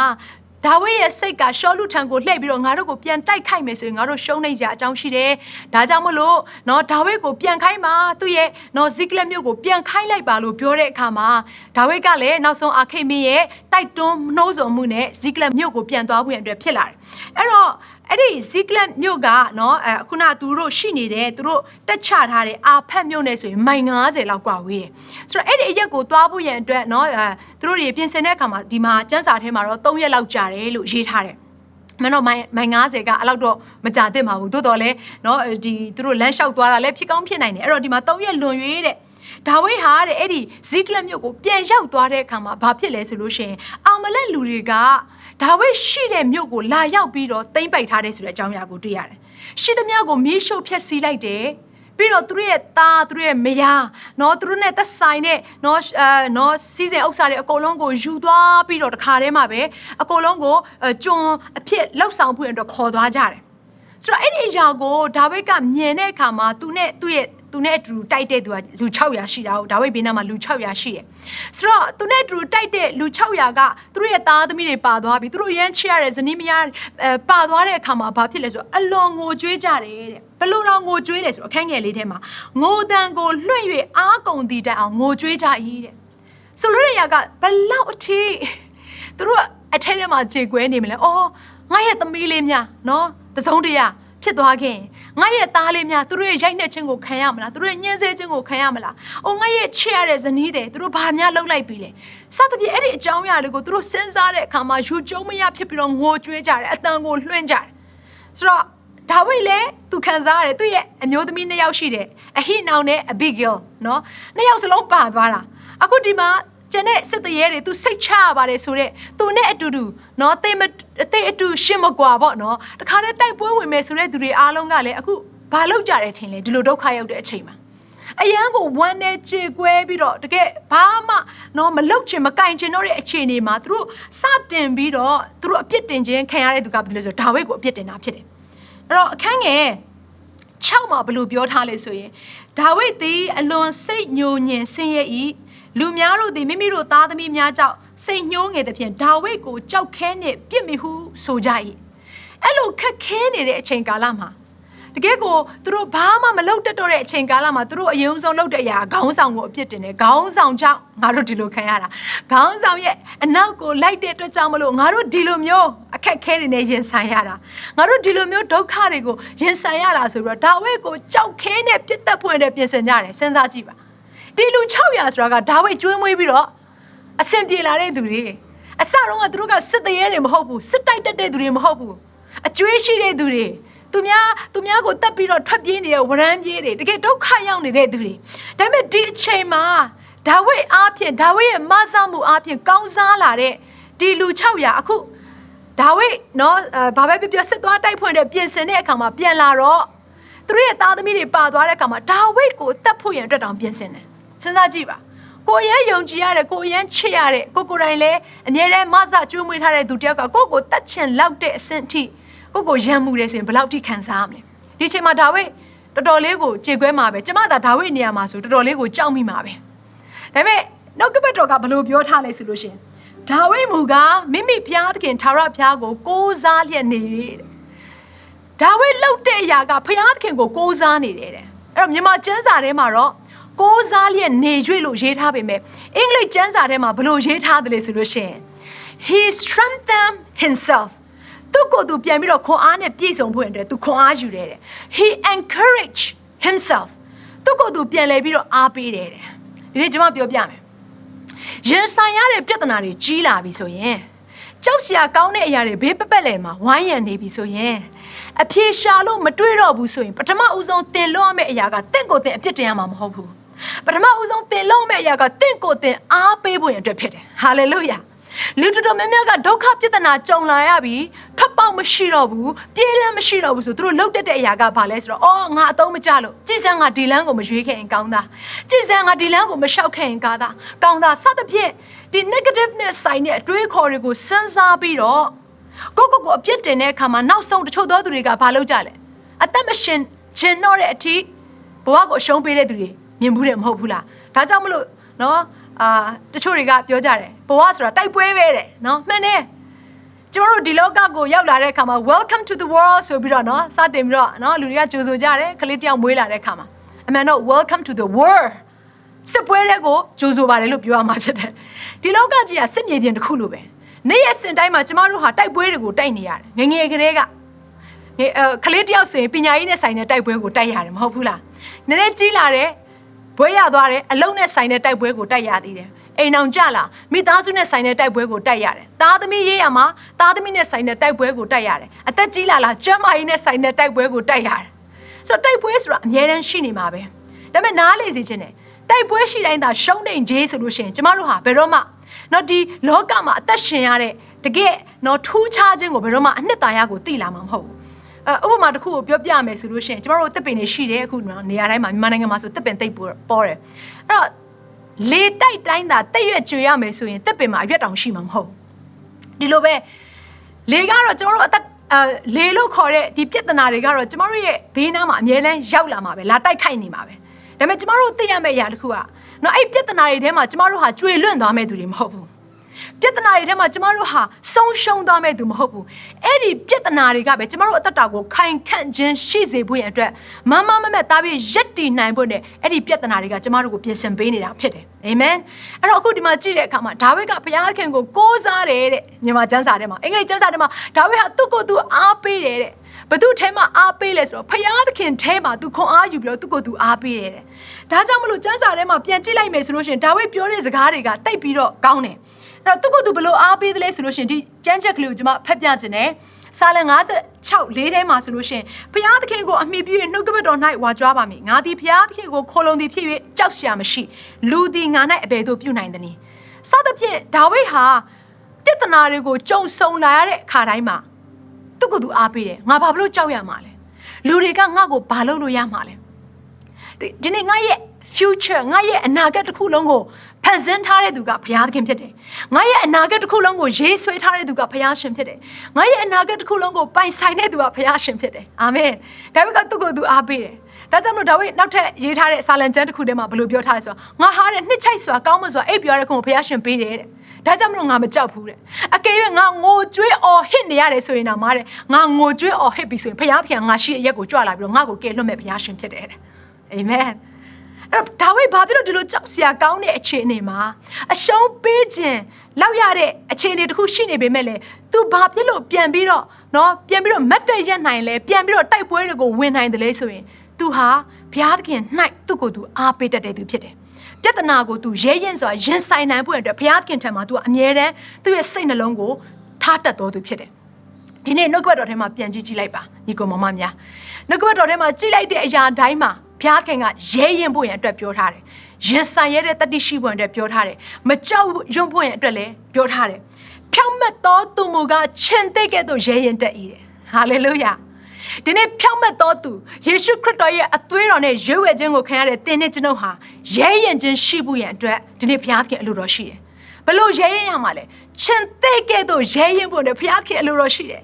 ဒါဝိဒ်ရဲ့စိတ်ကရှောလုထံကိုလှည့်ပြီးတော့ငါတို့ကိုပြန်တိုက်ခိုက်မယ်ဆိုရင်ငါတို့ရှုံးနေကြအကြောင်းရှိတယ်ဒါကြောင့်မလို့နော်ဒါဝိဒ်ကိုပြန်ခိုင်းပါသူ့ရဲ့နော်ဇိကလက်မြို့ကိုပြန်ခိုင်းလိုက်ပါလို့ပြောတဲ့အခါမှာဒါဝိဒ်ကလည်းနောက်ဆုံးအာခိမင်းရဲ့တိုက်တွန်းနှိုးဆော်မှုနဲ့ဇိကလက်မြို့ကိုပြန်သွားဖို့အတွက်ဖြစ်လာတယ်အဲ့တော့အဲ့ဒီဇီကလတ်မြို့ကနော်ခုနသူတို့ရှိနေတယ်သူတို့တက်ချထားတဲ့အာဖတ်မြို့နဲ့ဆိုရင်မိုင်90လောက်กว่าဝေးတယ်ဆိုတော့အဲ့ဒီအရက်ကိုသွားဖို့ရန်အတွက်နော်သူတို့တွေပြင်ဆင်တဲ့အခါမှာဒီမှာကျန်းစာထဲမှာတော့3ရက်လောက်ကြာတယ်လို့ရေးထားတယ်မင်းတို့မိုင်90ကအလောက်တော့မကြာသင့်ပါဘူးသို့တော်လည်းနော်ဒီသူတို့လမ်းလျှောက်သွားတာလည်းဖြစ်ကောင်းဖြစ်နိုင်တယ်အဲ့တော့ဒီမှာ3ရက်လွန်ရွေးတဲ့ဒါဝိဒ်ဟာတဲ့အဲ့ဒီဇီကလတ်မြို့ကိုပြန်ရောက်သွားတဲ့အခါမှာဘာဖြစ်လဲဆိုလို့ရှိရင်အာမလက်လူတွေကဒါဝိဒ်ရှိတဲ့မြို့ကိုလာရောက်ပြီးတော့တိမ့်ပိုက်ထားတဲ့ဆိုတဲ့အကြောင်းအရာကိုတွေ့ရတယ်။ရှိသမျှကိုမီးရှို့ဖျက်ဆီးလိုက်တယ်။ပြီးတော့သူတို့ရဲ့သားသူတို့ရဲ့မယားနော်သူတို့နဲ့သက်ဆိုင်တဲ့နော်စီးစင်ဥစ္စာတွေအကုန်လုံးကိုယူသွားပြီးတော့တခါတည်းမှာပဲအကုန်လုံးကိုကျွန်အဖြစ်လှုပ်ဆောင်ဖို့အတွက်ခေါ်သွားကြတယ်။ဆိုတော့အဲ့ဒီအရာကိုဒါဝိဒ်ကမြင်တဲ့အခါမှာသူနဲ့အတူတိုက်တဲ့သူကလူ600ရှိတာဟုတ်ဒါဝိဒ်ဘေးနားမှာလူ600ရှိတယ်ဆိုတော့သူနဲ့အတူတိုက်တဲ့လူ600ကသူတို့ရဲ့သားသမီးတွေပါသွားပြီသူတို့ရမ်းချရတဲ့ဇနီးမယားပါသွားတဲ့အခါမှာဘာဖြစ်လဲဆိုတော့အလွန်ငိုကြွေးကြတယ်တဲ့ဘလို့တော့ငိုကြွေးလဲဆိုအခန်းငယ်လေးထဲမှာငိုတန်ကိုလွှင့်၍အားကုန်တည်တတ်အောင်ငိုကြွေးကြ၏တဲ့ဆိုလို့ရကဘလောက်အထိသူတို့အထဲထဲမှာကြေကွဲနေမလဲအော်ငါရဲ့သမီးလေးများနော်တစုံတရာဖြစ်သွားခဲ့ရင်ငါရဲ့သားလေးများသူတို့ရဲ့ရိုက်နှက်ခြင်းကိုခံရမလားသူတို့ရဲ့ညှဉ်းဆဲခြင်းကိုခံရမလားအိုငါရဲ့ချစ်ရတဲ့ဇနီးတွေသူတို့ဘာများလုပ်လိုက်ပြီလဲစသဖြင့်အဲ့ဒီအကြောင်းအရာတွေကိုသူတို့စဉ်းစားတဲ့အခါမှာယူကျုံမရဖြစ်ပြီးတော့ငိုကြွေးကြတယ်အတန်ကိုလွှင့်ကြတယ်ဆိုတော့ဒါဝိဒ်လည်းသူခံစားရတယ်သူ့ရဲ့အမျိုးသမီး2ယောက်ရှိတယ်အဟိနောင်နဲ့အဘိဂိလ်နော်2ယောက်စလုံးပါသွားတာအခုဒီမှာကျန်တဲ့စစ်တရေတွေသူစိတ်ချရပါတယ်ဆိုတော့သူနဲ့အတူတူနော်အသေးအတူရှင်းမကွာပေါ့နော်တခါတည်းတိုက်ပွဲဝင်မယ်ဆိုတဲ့သူတွေအားလုံးကလည်းအခုဘာလုပ်ကြတယ်ထင်လဲဒီလိုဒုက္ခရောက်တဲ့အချိန်မှာအရန်ကိုဝမ်းနဲ့ကြေကွဲပြီးတော့တကယ်ဘာမှနော်မလုပ်ချင်မကင်ချင်တော့တဲ့အခြေအနေမှာသူတို့စတင်ပြီးတော့သူတို့အပြစ်တင်ခြင်းခံရတဲ့သူကဘာလို့လဲဆိုတော့ဒါဝိဒ်ကိုအပြစ်တင်တာဖြစ်တယ်အဲ့တော့အခန်းငယ်6မှာဘယ်လိုပြောထားလဲဆိုရင်ဒါဝိဒ်သည်အလွန်စိတ်ညိုညင်ဆင်းရဲ၏လူများတို့သည်မိမိတို့သားသမီးများကြောင့်စိတ်ညှိုးငယ်တဲ့ဖြင့်ဒါဝိဒ်ကိုကြောက်ခဲနှင့်ပြစ်မိဟုဆိုကြ၏အဲ့လိုခက်ခဲနေတဲ့အချိန်ကာလမှာတကယ်ကိုသူတို့ဘာမှမလုပ်တတ်တော့တဲ့အချိန်ကာလမှာသူတို့အယုံဆုံးလုပ်တဲ့အရာခေါင်းဆောင်ကိုအပြစ်တင်တယ်ခေါင်းဆောင်ကြောင့်ငါတို့ဒီလိုခံရတာခေါင်းဆောင်ရဲ့အနောက်ကိုလိုက်တဲ့အတွက်ကြောင့်မလို့ငါတို့ဒီလိုမျိုးအခက်ခဲတွေနဲ့ရင်ဆိုင်ရတာငါတို့ဒီလိုမျိုးဒုက္ခတွေကိုရင်ဆိုင်ရတာဆိုပြီးတော့ဒါဝိဒ်ကိုကြောက်ခဲနဲ့ပြစ်တက်ဖွင့်တဲ့ပြင်ဆင်ကြတယ်စဉ်းစားကြည့်ပါဒီလူ600ဆိုတာကဒါဝိဒ်ကျွေးမွေးပြီးတော့အဆင်ပြေလာတဲ့သူတွေအစတော့ကသူတို့ကစစ်တရေတွေမဟုတ်ဘူးစစ်တိုက်တက်တဲ့သူတွေမဟုတ်ဘူးအကျွေးရှိတဲ့သူတွေသူများကိုတက်ပြီးတော့ထွက်ပြေးနေတဲ့ဝရမ်းပြေးတွေတကယ်ဒုက္ခရောက်နေတဲ့သူတွေဒါပေမဲ့ဒီအချိန်မှာဒါဝိဒ်အားဖြင့်ဒါဝိဒ်ရဲ့မဆမှုအားဖြင့်ကောင်းစားလာတဲ့ဒီလူ600အခုဒါဝိဒ်နော်ဘာပဲပြောစစ်သွားတိုက်ဖွင့်တဲ့ပြင်ဆင်တဲ့အခါမှာပြန်လာတော့သူတို့ရဲ့သားသမီးတွေပါသွားတဲ့အခါမှာဒါဝိဒ်ကိုတတ်ဖို့ရန်အတွက်တောင်ပြင်ဆင်တယ်စဉ်းစားကြည့်ပါကိုရန်ယုံကြည်ရတဲ့ကိုရန်ချစ်ရတဲ့ကိုယ်တိုင်လည်းအမြဲတမ်းမဆကျွေးမွေးထားတဲ့သူတယောက်ကကိုတတ်ချင်လောက်တဲ့အဆင့်ထိကိုရမ်းမှုတယ်ဆိုရင်ဘယ်လောက်ထိခံစားရမလဲဒီချိန်မှာဒါဝိဒ်တော်တော်လေးကိုကြေကွဲမှာပဲကျမသာဒါဝိဒ်နေရာမှာဆိုတော်တော်လေးကိုကြောက်မိမှာပဲဒါပေမဲ့နောက်ကပတ်တော်ကဘယ်လိုပြောထားလဲဆိုလို့ရှင်ဒါဝိဒ်မူကမိမိဖျားသခင်ထာဝရဘုရားကိုကိုးစားလျက်နေတယ်ဒါဝိဒ်လှုပ်တဲ့အရာကဖျားသခင်ကိုကိုးစားနေတယ်တဲ့အဲ့တော့မြန်မာကျမ်းစာထဲမှာတော့ကိုးစားလျက်နေရွေ့လို့ရေးထားပေမဲ့အင်္ဂလိပ်ကျမ်းစာထဲမှာဘယ်လိုရေးထားတယ်လဲဆိုလို့ရှင် He strengthened himselfသူကိုသူပြန်ပြီးတော့ခွန်အားနဲ့ပြည့်စုံဖို့အတွက်သူခွန်အားယူတယ်တဲ့ He encouraged himself သူကိုသူပြန်လဲပြီးတော့အားပေးတယ်တဲ့ဒီနေ့ကျွန်မပြောပြမယ်ရင်ဆိုင်ရတဲ့ပြဿနာတွေကြီးလာပြီဆိုရင်ကြောက်စရာကောင်းတဲ့အရာတွေဘေးပက်လက်မှာဝိုင်းရံနေပြီဆိုရင်အပြေရှာလို့မတွေ့တော့ဘူးဆိုရင်ပထမဦးဆုံးတင်လွှတ်ရမယ့်အရာကတင့်ကိုယ်တင်အပြစ်တင်ရမှာမဟုတ်ဘူးပထမဦးဆုံးတင်လွှတ်မယ့်အရာကတင့်ကိုယ်တင်အားပေးဖို့အတွက်ဖြစ်တယ်ဟာလေလုယာလူတို့များများကဒုက္ခပြဿနာကြုံလာရပြီထွက်ပေါက်မရှိတော့ဘူးပြေးလမ်းမရှိတော့ဘူးဆိုသူတို့လှုပ်တက်တဲ့အရာကဘာလဲဆိုတော့အော်ငါအသုံးမကျလို့ကြည်စံငါဒီလမ်းကိုမရွေးခဲ့ရင်ကောင်းတာကြည်စံငါဒီလမ်းကိုမလျှောက်ခဲ့ရင်ကောင်းတာစသဖြင့်ဒီ negative နဲ့ဆိုင်တဲ့အတွေးခေါ်တွေကိုစဉ်းစားပြီးတော့ကိုအပြစ်တင်တဲ့အခါမှာနောက်ဆုံးတချို့သောသူတွေကဘာလုပ်ကြလဲအသက်မရှင်ခြင်းတော့တဲ့အထိဘဝကိုအရှုံးပေးတဲ့သူတွေ မြင်ဘူးတယ်မဟုတ်ဘူးလားဒါကြောင့်မလို့နော်တချို့တွေကပြောကြတယ်ဘဝဆိုတာတိုက်ပွဲပဲတဲ့နော်မှန်တယ်ကျမတို့ဒီလောကကိုရောက်လာတဲ့အခါမှာ welcome to the world ဆိုပြီးတော့နော်စတင်ပြီးတော့နော်လူတွေကကြိုဆိုကြတယ်ခလေးတယောက်မွေးလာတဲ့အခါမှာအမှန်တော့ welcome to the world စစ်ပွဲတွေကိုကြိုဆိုပါတယ်လို့ပြောရမှာဖြစ်တယ်ဒီလောကကြီးကစစ်မြေပြင်တစ်ခုလိုပဲနေ့ရက်စဉ်တိုင်းမှာကျမတို့ဟာတိုက်ပွဲတွေကိုတိုက်နေရတယ်ငငယ်ကလေးကခလေးတယောက်ဆိုရင်ပညာရေးနဲ့ဆိုင်တဲ့တိုက်ပွဲကိုတိုက်ရတယ်မဟုတ်ဘူးလားနည်းနည်းကြီးလာတဲ့ဘွဲရသွားတယ်အလုံးနဲ့ဆိုင်တဲ့တိုက်ပွဲကိုတိုက်ရသေးတယ်အိမ်အောင်ကြလာမိသားစုနဲ့ဆိုင်တဲ့တိုက်ပွဲကိုတိုက်ရတယ်သားသမီးရေးရမှာသားသမီးနဲ့ဆိုင်တဲ့တိုက်ပွဲကိုတိုက်ရတယ်အသက်ကြီးလာကျန်းမာရေးနဲ့ဆိုင်တဲ့တိုက်ပွဲကိုတိုက်ရတယ်ဆိုတော့တိုက်ပွဲဆိုတာအများတန်းရှိနေမှာပဲဒါပေမဲ့နားလေစီခြင်းနဲ့တိုက်ပွဲရှိတိုင်းသာရှုံးနေခြင်းဆိုလို့ရှိရင်ကျမတို့ဟာဘယ်တော့မှနော်ဒီလောကမှာအသက်ရှင်ရတဲ့တကယ်နော်ထူးခြားခြင်းကိုဘယ်တော့မှအနှစ်သာရကိုသိလာမှာမဟုတ်ဘူးဥပမာတစ်ခုကိုပြောပြမယ်ဆိုလို့ရှိရင်ကျမတို့တစ်ပင်တွေရှိတယ်အခုနေရာတိုင်းမှာမြန်မာနိုင်ငံမှာဆိုတစ်ပင်သိပ်ပေါ်တယ်အဲ့တော့လေတိုက်တိုင်းသာတက်ရွက်ကျွေရမယ်ဆိုရင်တစ်ပင်မှာအရွက်တောင်ရှိမှာမဟုတ်ဒီလိုပဲလေကတော့ကျမတို့အသက်လေလို့ခေါ်တဲ့ဒီပြဿနာတွေကတော့ကျမတို့ရဲ့ဘေးနားမှာအမြဲတမ်းရောက်လာမှာပဲလာတိုက်ခိုက်နေမှာပဲဒါပေမဲ့ကျမတို့သိရမယ့်အရာတစ်ခုကနော်အဲ့ပြဿနာတွေထဲမှာကျမတို့ဟာကျွေလွင့်သွားမယ့်သူတွေမဟုတ်ဘူးပြဿနာတွေထဲမှာကျမတို့ဟာဆုံးရှုံးသွားမယ့်သူမဟုတ်ဘူးအဲ့ဒီပြဿနာတွေကပဲကျမတို့အသက်တာကိုခိုင်ခန့်ခြင်းရှိစေဖို့ရန်အတွက်မမမက်သားပြီးရက်တည်နိုင်ဖို့နဲ့အဲ့ဒီပြဿနာတွေကကျမတို့ကိုပြင်ဆင်ပေးနေတာဖြစ်တယ်အာမင်အဲ့တော့အခုဒီမှာကြည့်တဲ့အခါမှာဒါဝိဒ်ကဘုရားခင်ကိုကိုးစားတယ်တဲ့မြန်မာကျမ်းစာထဲမှာအင်္ဂလိပ်ကျမ်းစာထဲမှာဒါဝိဒ်ဟာသူ့ကိုယ်သူအားပေးတယ်တဲ့ဘသူထဲမှာအားပေးလဲဆိုတော့ဘုရားသခင်ထဲမှာသူခွန်အားယူပြီးတော့သူ့ကိုယ်သူအားပေးတယ်ဒါကြောင့်မလို့ကျမ်းစာထဲမှာပြန်ကြည့်လိုက်မယ်ဆိုလို့ရှိရင်ဒါဝိဒ်ပြောတဲ့စကားတွေကတိတ်ပြီးတော့ကောင်းတယ်အဲ့တော့သူ့ကိုယ်သူဘလို့အားပေးတယ်လဲဆိုလို့ရှိရင်ဒီကျမ်းချက်ကလေးကိုကျွန်မဖတ်ပြခြင်းနဲ့စာလံ56လေးထဲမှာဆိုလို့ရှိရင်ဘုရားသခင်ကိုအမိပြု၍နှုတ်ကပတ်တော်၌ဝါကြွားပါမည်ငါသည်ဘုရားသခင်ကိုခိုလုံသည်ဖြစ်၍ကြောက်ရှာမရှိလူသည်ငါ၌အဘယ်သို့ပြုနိုင်သနည်းစသဖြင့်ဒါဝိဒ်ဟာပြဿနာတွေကိုကြုံဆုံလာရတဲ့အခါတိုင်းမှာသူ့ကိုယ်သူအားပေးတယ်ငါဘာလို့ကြောက်ရမှာလဲလူတွေကငါ့ကိုဘာလုပ်လို့ရမှာလဲဒီနေ့ငါရဲ့ future ငါရဲ့အနာဂတ်တစ်ခုလုံးကိုဖန်ဆင်းထားတဲ့သူကဘုရားသခင်ဖြစ်တယ်ငါရဲ့အနာဂတ်တစ်ခုလုံးကိုရေးဆွဲထားတဲ့သူကဘုရားရှင်ဖြစ်တယ်ငါရဲ့အနာဂတ်တစ်ခုလုံးကိုပိုင်ဆိုင်တဲ့သူကဘုရားရှင်ဖြစ်တယ်အာမင်ဒါပေမဲ့သူ့ကိုယ်သူအားပေးတယ်ဒါကြောင့်မို့ဒါဝိဒ်နောက်ထပ်ရေးထားတဲ့စာလံကျမ်းတစ်ခုထဲမှာဘယ်လိုပြောထားလဲဆိုတော့ငါဟာတဲ့နှစ်ချိုက်စွာကောင်းမွန်စွာအိပ်ပျော်တဲ့ခုကိုဘုရားရှင်ပေးတယ်တဲ့ဒါကြောင့်မလို့ငါမကြောက်ဘူးတဲ့အကယ်၍ငါငိုကြွေးအော်ဟစ်နေရတယ်ဆိုရင်တော့မားတဲ့ငါငိုကြွေးအော်ဟစ်ပြီဆိုရင်ဘုရားသခင်ငါရှိတဲ့ရက်ကိုကြွလာပြီးတော့ငါ့ကိုကယ်လွတ်မဲ့ဘုရားရှင်ဖြစ်တယ်တဲ့အာမင်အဲ့ဒါဝိဒ်ဘာဖြစ်လို့ဒီလိုကြောက်စရာကောင်းတဲ့အခြေအနေမှာအရှုံးပေးခြင်းလောက်ရတဲ့အခြေအနေတစ်ခုရှိနေပေမဲ့လေ तू ဘာဖြစ်လို့ပြန်ပြီးတော့နော်ပြန်ပြီးတော့မတ်တက်ရက်နိုင်လဲပြန်ပြီးတော့တိုက်ပွဲတွေကိုဝင်နိုင်တယ်လေဆိုရင် तू ဟာဘုရားသခင်၌သူ့ကို तू အားပေးတတ်တဲ့သူဖြစ်တယ်ပြဿနာကို तू ရဲရင်စွာရင်ဆိုင်နိုင်ဖို့အတွက်ဘုရားသခင်ထံမှာ तू အမြဲတမ်းသူ့ရဲ့စိတ်နှလုံးကိုထားတတ်တော်သူဖြစ်တယ်ဒီနေ့နှုတ်ကပတ်တော်ထဲမှာပြန်ကြည့်လိုက်ပါညီကောင်မမများနှုတ်ကပတ်တော်ထဲမှာကြည့်လိုက်တဲ့အရာတိုင်းမှာဘုရားခင်ကရဲရင်ဖို့ရန်အတွက်ပြောထားတယ်ရင်ဆိုင်ရတဲ့တတိရှိဖို့အတွက်ပြောထားတယ်မကြောက်ရွံ့ဖို့ရန်အတွက်လည်းပြောထားတယ်ဖြောင့်မတ်သောသူမူကချင်သိကဲ့သို့ရဲရင်တက်၏တဲ့ဟာလေလုယာဒီနေ့ဖြောင့်မတ်သောသူယေရှုခရစ်တော်ရဲ့အသွေးတော်နဲ့ရွေးဝယ်ခြင်းကိုခံရတဲ့သင်နဲ့ကျွန်ုပ်ဟာရဲရင်ခြင်းရှိဖို့ရန်အတွက်ဒီနေ့ဘုရားခင်အလိုတော်ရှိတယ်ဘလို့ရဲရင်ရမှာလဲချင်သိကဲ့သို့ရဲရင်ဖို့နဲ့ဘုရားခင်အလိုတော်ရှိတယ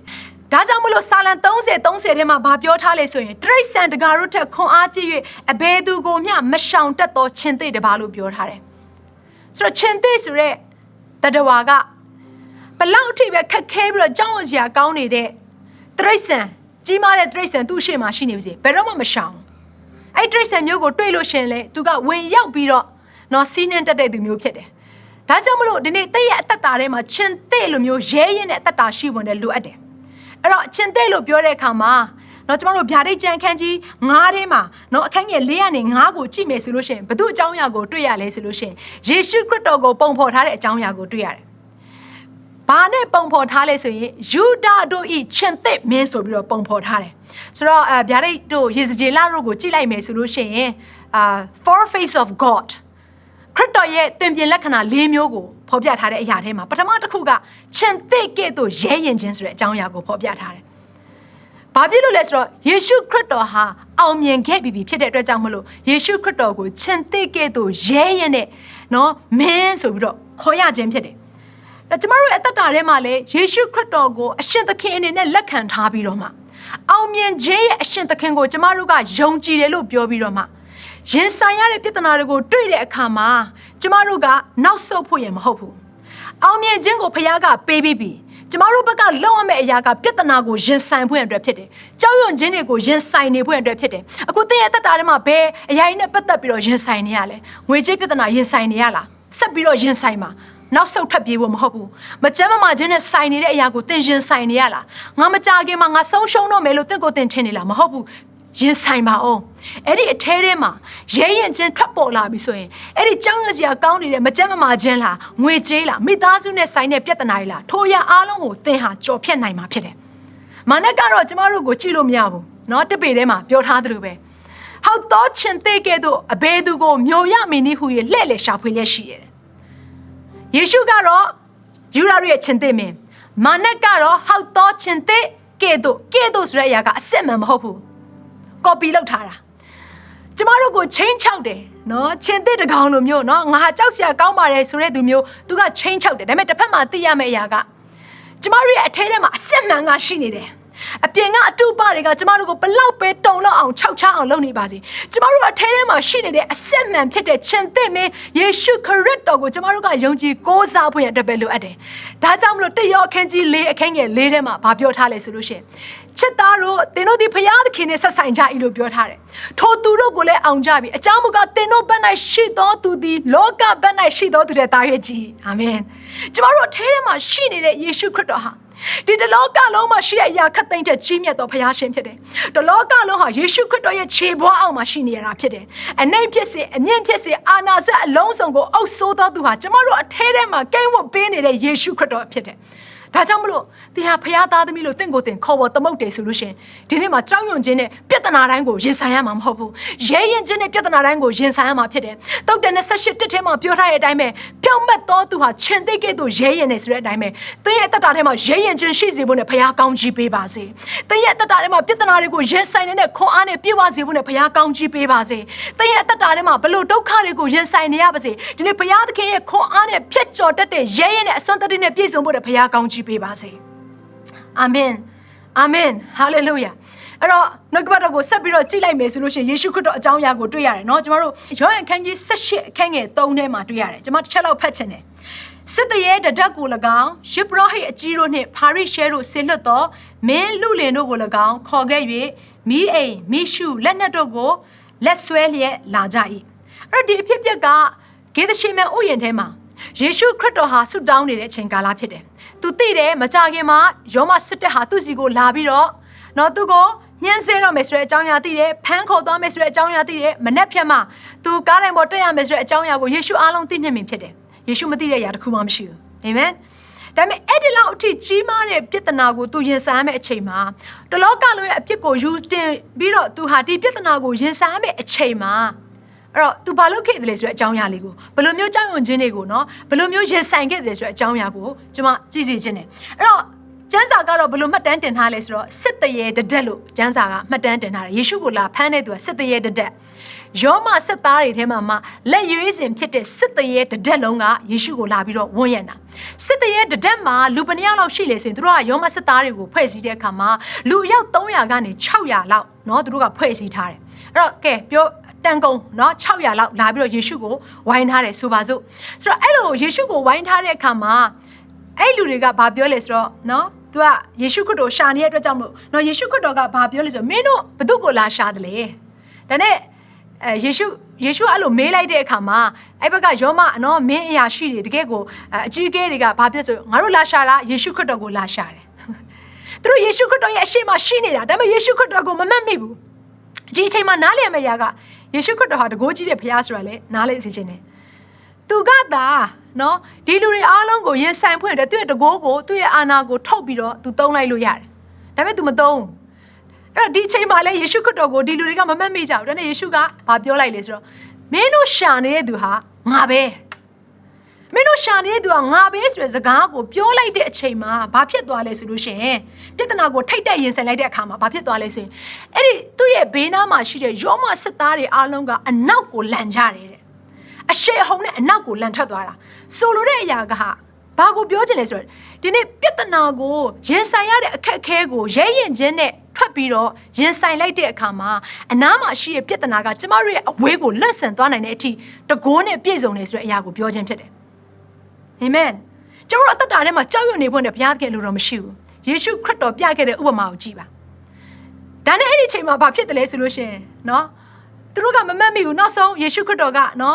်ဒါကြောင့်မလို့စာလံ30ထဲမှာဗာပြောထားလေဆိုရင်တရိษံတကာတို့ထက်ခွန်အားကြီး၍အဘယ်သူကိုမျှမရှောင်တတ်သောချင်းသိတပါလို့ပြောထားတယ်ဆိုတော့ချင်းသိဆိုတဲ့တတဝါကဘလောက်အထိပဲခက်ခဲပြီးတော့ကြောက်စရာကောင်းနေတဲ့တရိษံကြီးမားတဲ့တရိษံသူ့ရှေ့မှာရှိနေပါစေဘယ်တော့မှမရှောင်အဲ့တရိษံမျိုးကိုတွေ့လို့ရှင်လေသူကဝင်ရောက်ပြီးတော့နော်စီးနှင်းတက်တဲ့သူမျိုးဖြစ်တယ်ဒါကြောင့်မလို့ဒီနေ့တည့်ရဲ့အသက်တာထဲမှာချင်းသိလိုမျိုးရဲရင်တဲ့အသက်တာရှိဝင်တဲ့လိုအပ်တယ်အဲ့တော့ချင်းသိလို့ပြောတဲ့အခါမှာနော်ကျမတို့ဗျာဒိတ်ကျမ်းခန်းကြီး9ထဲမှာနော်အခန်းငယ်4ကနေ9ကိုကြည့်မယ်ဆိုလို့ရှိရင်ဘု து အကြောင်းအရာကိုတွေ့ရလဲဆိုလို့ရှိရင်ယေရှုခရစ်တော်ကိုပုံဖော်ထားတဲ့အကြောင်းအရာကိုတွေ့ရတယ်။ဘာနဲ့ပုံဖော်ထားလဲဆိုရင်ယူဒာတို့ဤချင်းသိမင်းဆိုပြီးတော့ပုံဖော်ထားတယ်။ဆိုတော့ဗျာဒိတ်တို့ယေဇကျေလတို့ကိုကြည့်လိုက်မယ်ဆိုလို့ရှိရင်four face of God ခရစ်တော်ရဲ့တွင်ပြင်လက္ခဏာ၄မျိုးကိုဖော်ပြထားတဲ့အရာထဲမှာပထမတစ်ခုကချင်းသိကဲ့သို့ရဲရင်ခြင်းဆိုတဲ့အကြောင်းအရာကိုဖော်ပြထားတယ်။ဘာဖြစ်လို့လဲဆိုတော့ယေရှုခရစ်တော်ဟာအောင်မြင်ခဲ့ပြီဖြစ်တဲ့အတွက်ကြောင့်မလို့ယေရှုခရစ်တော်ကိုချင်းသိကဲ့သို့ရဲရင်နဲ့နော်မင်းဆိုပြီးတော့ခေါ်ရခြင်းဖြစ်တယ်။ဒါကျမတို့ရဲ့အသက်တာထဲမှာလည်းယေရှုခရစ်တော်ကိုအရှင်သခင်အနေနဲ့လက်ခံထားပြီးတော့မှအောင်မြင်ခြင်းရဲ့အရှင်သခင်ကိုကျမတို့ကယုံကြည်တယ်လို့ပြောပြီးတော့မှ ရင်ဆိုင်ရတဲ့ပြဿနာတွေကိုတွေ့တဲ့အခါမှာကျမတို့ကနောက်ဆုတ်ဖို့ရမဟုတ်ဘူးအောင်မြင်ခြင်းကိုဖခင်ကပေးပြီးပြီကျမတို့ဘက်ကလောက်ရမယ့်အရာကပြဿနာကိုရင်ဆိုင်ဖို့အတွက်ဖြစ်တယ်ကြောက်ရွံ့ခြင်းတွေကိုရင်ဆိုင်နေဖို့အတွက်ဖြစ်တယ်အခုသင်ရဲ့တက်တာထဲမှာဘယ်အရာနဲ့ပတ်သက်ပြီးတော့ရင်ဆိုင်နေရလဲငွေကြေးပြဿနာရင်ဆိုင်နေရလားဆက်ပြီးတော့ရင်ဆိုင်ပါနောက်ဆုတ်ထွက်ပြေးဖို့မဟုတ်ဘူးမကြမ်းမမာခြင်းနဲ့ဆိုင်နေတဲ့အရာကိုသင်ရင်ဆိုင်နေရလားငါမကြခင်မှာငါဆုံးရှုံးတော့မယ်လို့သင်ကိုသင်ထင်နေလားမဟုတ်ဘူးရင်ဆိုင်ပါအောင်အဲ့ဒီအထဲထဲမှာရဲရင်ချင်းထွက်ပေါ်လာပြီဆိုရင်အဲ့ဒီကြောင်းရစရာကောင်းနေတဲ့မကြမ်းမမာခြင်းလားငွေကြေးလားမိသားစုနဲ့ဆိုင်တဲ့ပြဿနာတွေလားထိုအရာအားလုံးကိုသင်ဟာကြော်ဖြတ်နိုင်မှာဖြစ်တယ်မာနကတော့ကျမတို့ကိုကြည့်လို့မရဘူးเนาะတပေထဲမှာပြောထားသလိုပဲဟောက်တော့ချင်းတဲ့ကဲ့သို့အဘယ်သူကိုမျိုးရမင်းနည်းဟူ၍လှဲ့လေရှာဖွေလျက်ရှိတယ်ယေရှုကတော့ယူရာရဲ့ချင်းတဲ့မင်းမာနကတော့ဟောက်တော့ချင်းတဲ့ကဲ့သို့ဆိုတဲ့အရာကအစစ်မှန်မဟုတ်ဘူးcopy လုပ်ထားတာကျမတို့ကိုချင်းချောက်တယ်နော်ချင်းတဲ့တကောင်လိုမျိုးနော်ငါကြောက်စရာကောင်းပါတယ်ဆိုတဲ့သူမျိုးသူကချင်းချောက်တယ်ဒါပေမဲ့တစ်ဖက်မှာသိရမယ့်အရာကကျမတို့ရဲ့အထဲထဲမှာအစစ်မှန်ကရှိနေတယ်အပြင်ကအတူပါတွေကကျမတို့ကိုဘလောက်ပဲတုံလောက်အောင်ခြောက်ချအောင်လုပ်နေပါစေကျမတို့အထဲထဲမှာရှိနေတဲ့အစစ်မှန်ဖြစ်တဲ့ချင်းတဲ့မင်းယေရှုခရစ်တော်ကိုကျမတို့ကယုံကြည်ကိုးစားဖို့ရတဲ့ပဲလိုအပ်တယ်ဒါကြောင့်မလို့တယောအခန်းကြီး၄အခန်းငယ်၄ထဲမှာဗာပြောထားလဲဆိုလို့ရှိရင်ချစ်သားတို့သင်တို့ဒီဖျားသခင်နဲ့ဆက်ဆိုင်ကြ၏လို့ပြောထားတယ်ထိုသူတို့ကိုလည်းအောင်ကြပြီအကြောင်းမူကားသင်တို့ဘက်၌ရှိသောသူသည်လောကဘက်၌ရှိသောသူတဲ့တာရဲ့ကြီးအာမင်ကျမတို့အထဲထဲမှာရှိနေတဲ့ယေရှုခရစ်တော်ဟာဒီတလောကလုံးမှာရှိတဲ့အရာခတ်သိမ်းတဲ့ကြီးမြတ်သောဖခင်ရှင်ဖြစ်တယ်။တလောကလုံးဟာယေရှုခရစ်တော်ရဲ့ခြေဘွားအောက်မှာရှိနေရတာဖြစ်တယ်။အနိုင်ဖြစ်စေအမြင့်ဖြစ်စေအာနာစက်အလုံးစုံကိုအုပ်ဆိုးသောသူဟာကျမတို့အထဲထဲမှာကိန်းဝတ်ပေးနေတဲ့ယေရှုခရစ်တော်ဖြစ်တယ်။ဒါကြောင့်မလို့သင်ဟာဖခင်သားသမီးလို့တင့်ကိုယ်တင်ခေါ်ပေါ်သမုတ်တယ်ဆိုလို့ရှင်ဒီနေ့မှာကြောက်ရွံ့ခြင်းနဲ့ပြဿနာတိုင်းကိုရင်ဆိုင်ရမှာမဟုတ်ဘူးရဲရင်ခြင်းနဲ့ပြဿနာတိုင်းကိုရင်ဆိုင်ရမှာဖြစ်တယ်တုတ်တန်28တစ်ထဲမှာပြောထားတဲ့အတိုင်းပဲပြောင်းမဲ့သောသူဟာရှင်သိကဲ့သို့ရဲရင်နေဆိုတဲ့အတိုင်းပဲသင်ရဲ့တက်တာထဲမှာရဲရင်ခြင်းရှိစေဖို့နဲ့ဖခင်ကောင်းကြီးပေးပါစေသင်ရဲ့တက်တာထဲမှာပြဿနာတွေကိုရင်ဆိုင်နေတဲ့ခွန်အားနဲ့ပြေဝစေဖို့နဲ့ဖခင်ကောင်းကြီးပေးပါစေသင်ရဲ့တက်တာထဲမှာဘလို့ဒုက္ခတွေကိုရင်ဆိုင်နေရပါစေဒီနေ့ဖခင်သခင်ရဲ့ခွန်အားနဲ့ဖြတ်ကျော်တတ်တဲ့ရဲရင်နဲ့အစွမ်းတတ္တိနဲ့ပြည့်စုံဖို့နဲ့ဖခင်ကောင်းကြီးပေးပါစေအာမင်အာမင်ဟာလေလုယာအဲ့တော့နှုတ်ကပတ်တော်ကိုဆက်ပြီးတော့ကြည့်လိုက်မယ်ဆိုလို့ရှိရင်ယေရှုခရစ်တော်အကြောင်းအရာကိုတွေ့ရတယ်เนาะကျမတို့ယောဟန်ခန်းကြီး18အခန်းငယ်3ထဲမှာတွေ့ရတယ်ကျမတစ်ချက်လောက်ဖတ်ချင်တယ်စစ်တရေတဒတ်ကို၎င်းယေဘရဟိအကြီးတို့နှင့်ဖာရိရှဲတို့ဆေလွတ်သောမင်းလူလင်တို့ကို၎င်းခေါ်ခဲ့၍မိအိမ်မိရှုလက်နက်တို့ကိုလက်ဆွဲလျက်လာကြ၏အဲ့တော့ဒီအဖြစ်အပျက်ကဂေသရှေမန်ဥယျာဉ်ထဲမှာယေရှုခရစ်တော်ဟာဆုတောင်းနေတဲ့အချိန်ကာလဖြစ်တယ်။သူသိတယ်မကြခင်မှာယောမစစ်တပ်ဟာသူ့စီကိုလာပြီးတော့နော်သူကိုညှင်းဆဲတော့မယ်ဆိုတဲ့အကြောင်းအရာသိတယ်။ဖမ်းခေါ်သွားမယ်ဆိုတဲ့အကြောင်းအရာသိတယ်။မနှက်ဖြတ်မှာသူကားတိုင်းပေါ်တက်ရမယ်ဆိုတဲ့အကြောင်းအရာကိုယေရှုအားလုံးသိနှင့်မြင်ဖြစ်တယ်။ယေရှုမသိတဲ့အရာတစ်ခုမှမရှိဘူး။အာမင်။ဒါပေမဲ့အဲ့ဒီလောက်အထိကြီးမားတဲ့ပြဿနာကိုသူရင်ဆိုင်ရမယ့်အချိန်မှာတလောကလုံးရဲ့အပြစ်ကိုယူတင်ပြီးတော့သူဟာဒီပြဿနာကိုရင်ဆိုင်ရမယ့်အချိန်မှာအဲ့တော့ तू ဘာလုပ်ခဲ့တယ်လဲဆိုတဲ့အကြောင်းအရာလေးကိုဘယ်လိုမျိုးကြောက်ရွံ့ခြင်းတွေကိုနော်ဘယ်လိုမျိုးရင်ဆိုင်ခဲ့တယ်ဆိုတဲ့အကြောင်းအရာကိုကျွန်မကြည့်စီခြင်းတယ်အဲ့တော့ကျမ်းစာကတော့ဘယ်လိုမှတ်တမ်းတင်ထားလဲဆိုတော့စစ်တရေတဒက်လို့ကျမ်းစာကမှတ်တမ်းတင်ထားတယ်ယေရှုကိုလာဖမ်းတဲ့သူကစစ်တရေတဒက်ယောမစစ်သားတွေထဲမှာမှလက်ရွေးစင်ဖြစ်တဲ့စစ်တရေတဒက်လုံးကယေရှုကိုလာပြီးတော့ဝန်းရံတာစစ်တရေတဒက်မှာလူပညာလောက်ရှိလေဆိုရင်သူတို့ကယောမစစ်သားတွေကိုဖွဲ့စည်းတဲ့အခါမှာလူအယောက်300ကနေ600လောက်နော်သူတို့ကဖွဲ့စည်းထားတယ်အဲ့တော့ကဲပြောတန်ကုန်เนาะ600လောက်လာပြီးတော့ယေရှုကိုဝိုင်းထားတယ်ဆိုပါစို့ဆိုတော့အဲ့လိုယေရှုကိုဝိုင်းထားတဲ့အခါမှာအဲ့လူတွေကဘာပြောလဲဆိုတော့เนาะသူကယေရှုခရစ်တော်ရှာနေတဲ့အတွက်ကြောင့်မလို့เนาะယေရှုခရစ်တော်ကဘာပြောလဲဆိုတော့မင်းတို့ဘသူကိုလာရှာတယ်လေဒါနဲ့ယေရှုအဲ့လိုမေးလိုက်တဲ့အခါမှာအဲ့ဘက်ကယောမเนาะမင်းအရာရှိတွေတကယ်ကိုအကြီးအကဲတွေကဘာပြောဆိုငါတို့လာရှာတာယေရှုခရစ်တော်ကိုလာရှာတယ်သူတို့ယေရှုခရစ်တော်ရဲ့အရှိမရှိနေတာဒါပေမဲ့ယေရှုခရစ်တော်ကိုမမှတ်မိဘူးဒီအချိန်မှာနားလည်မယ့်ຢာကယေရှုခရစ်တော်ဟာတကိုးကြီးတဲ့ဖခင်ဆိုတာလေနားလည်စေခြင်းနဲ့သူကသာနော်ဒီလူတွေအားလုံးကိုရင်ဆိုင်ဖွင့်တယ်သူ့ရဲ့တကိုးကိုသူ့ရဲ့အာနာကိုထုတ်ပြီးတော့သူသုံးလိုက်လို့ရတယ်ဒါပေမဲ့ तू မသုံးအဲ့တော့ဒီအချိန်မှာလေယေရှုခရစ်တော်ကိုဒီလူတွေကမမှတ်မိကြဘူးဒါနဲ့ယေရှုကဘာပြောလိုက်လဲဆိုတော့မင်းတို့ရှာနေတဲ့သူဟာငါပဲမင်းတို့ရှာနေတဲ့သူကငါပဲဆိုတဲ့စကားကိုပြောလိုက်တဲ့အချိန်မှာဘာဖြစ်သွားလဲဆိုလို့ရှိရင်ပြဿနာကိုထိတ်တက်ရင်ဆိုင်လိုက်တဲ့အခါမှာဘာဖြစ်သွားလဲဆိုရင်အဲ့ဒီသူ့ရဲ့ဘေးနားမှာရှိတဲ့ယောမစစ်သားတွေအားလုံးကအနောက်ကိုလန်ကြတယ်တဲ့အရှိဟုံနဲ့အနောက်ကိုလန်ထွက်သွားတာဆိုလိုတဲ့အရာကဘာကိုပြောချင်လဲဆိုတော့ဒီနေ့ပြဿနာကိုရင်ဆိုင်ရတဲ့အခက်အခဲကိုရဲရင်ချင်းနဲ့ ထွက်ပြီးတော့ရင်ဆိုင်လိုက်တဲ့အခါမှာအနားမှာရှိတဲ့ပြဿနာကကျမတို့ရဲ့အဝေးကိုလက်ဆန်သွားနိုင်တဲ့အထိတကိုးနဲ့ပြည့်စုံနေဆိုတဲ့အရာကိုပြောခြင်းဖြစ်တယ်အာမင်ကျမတို့အသက်တာထဲမှာကြောက်ရွံ့နေဖို့နဲ့ဘုရားသခင်လိုတော့မရှိဘူးယေရှုခရစ်တော်ပြခဲ့တဲ့ဥပမာကိုကြည့်ပါဒါနဲ့အဲ့ဒီချိန်မှာဘာဖြစ်တယ်လဲဆိုလို့ရှိရင်နော်သူတို့ကမမှတ်မိဘူးနောက်ဆုံးယေရှုခရစ်တော်ကနော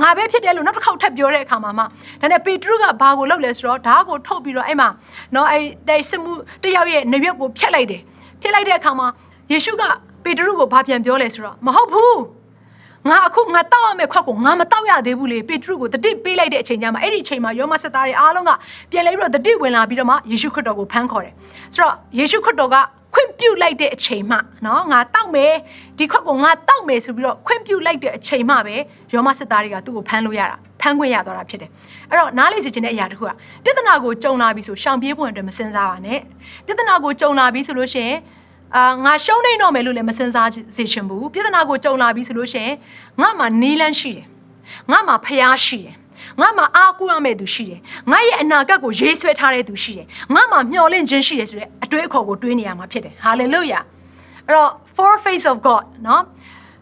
်ငါပဲဖြစ်တယ်လို့နောက်တစ်ခေါက်ထပ်ပြောတဲ့အခါမှာဒါနဲ့ပေတရုကဘာကိုလုပ်လဲဆိုတော့ဓာတ်ကိုထုတ်ပြီးတော့အဲ့မှာနော်အဲ့စမှုတယောက်ရဲ့နေရွက်ကိုဖျက်လိုက်တယ်ဖျက်လိုက်တဲ့အခါမှာယေရှုကပေတရုကိုဘာပြန်ပြောလဲဆိုတော့မဟုတ်ဘူးငါအခုငါတောက်ရမယ့်ခွက်ကိုငါမတောက်ရသေးဘူးလေပေတရုကိုတတိပေးလိုက်တဲ့အချိန်ကျမှအဲ့ဒီအချိန်မှာယောမစစ်သားတွေအားလုံးကပြန်လဲပြီးတော့တတိဝင်လာပြီးတော့မှယေရှုခရစ်တော်ကိုဖမ်းခေါ်တယ်ဆိုတော့ယေရှုခရစ်တော်ကခွင့်ပြုလိုက်တဲ့အချိန်မှနော်ငါတောက်မယ်ဒီခွက်ကိုငါတောက်မယ်ဆိုပြီးတော့ခွင့်ပြုလိုက်တဲ့အချိန်မှပဲယောမစစ်သားတွေကသူ့ကိုဖမ်းလို့ရတာဖမ်းခွင့်ရသွားတာဖြစ်တယ်အဲ့တော့နားလေစီခြင်းတဲ့အရာတစ်ခုကပြဿနာကိုကြုံလာပြီဆိုရှောင်ပြေးဖို့အတွက်မစင်စားပါနဲ့ပြဿနာကိုကြုံလာပြီဆိုလို့ရှိရင်ငါရှုံးနေတော့မယ်လို့လည်းမစင်စားစေချင်ဘူးပြဿနာကိုကြုံလာပြီဆိုလို့ရှိရင်ငါမှာနီးလန်းရှိတယ်ငါမှာဖျားရှိတယ်ငါမှာအားကိုးရမယ့်သူရှိတယ်ငါရဲ့အနာဂတ်ကိုရေးဆွဲထားတဲ့သူရှိတယ်ငါမှာမျှော်လင့်ခြင်းရှိတယ်ဆိုတဲ့အတွေးအခေါ်ကိုတွေးနေရမှာဖြစ်တယ်ဟာလေလုယာအဲ့တော့ four face of God နော်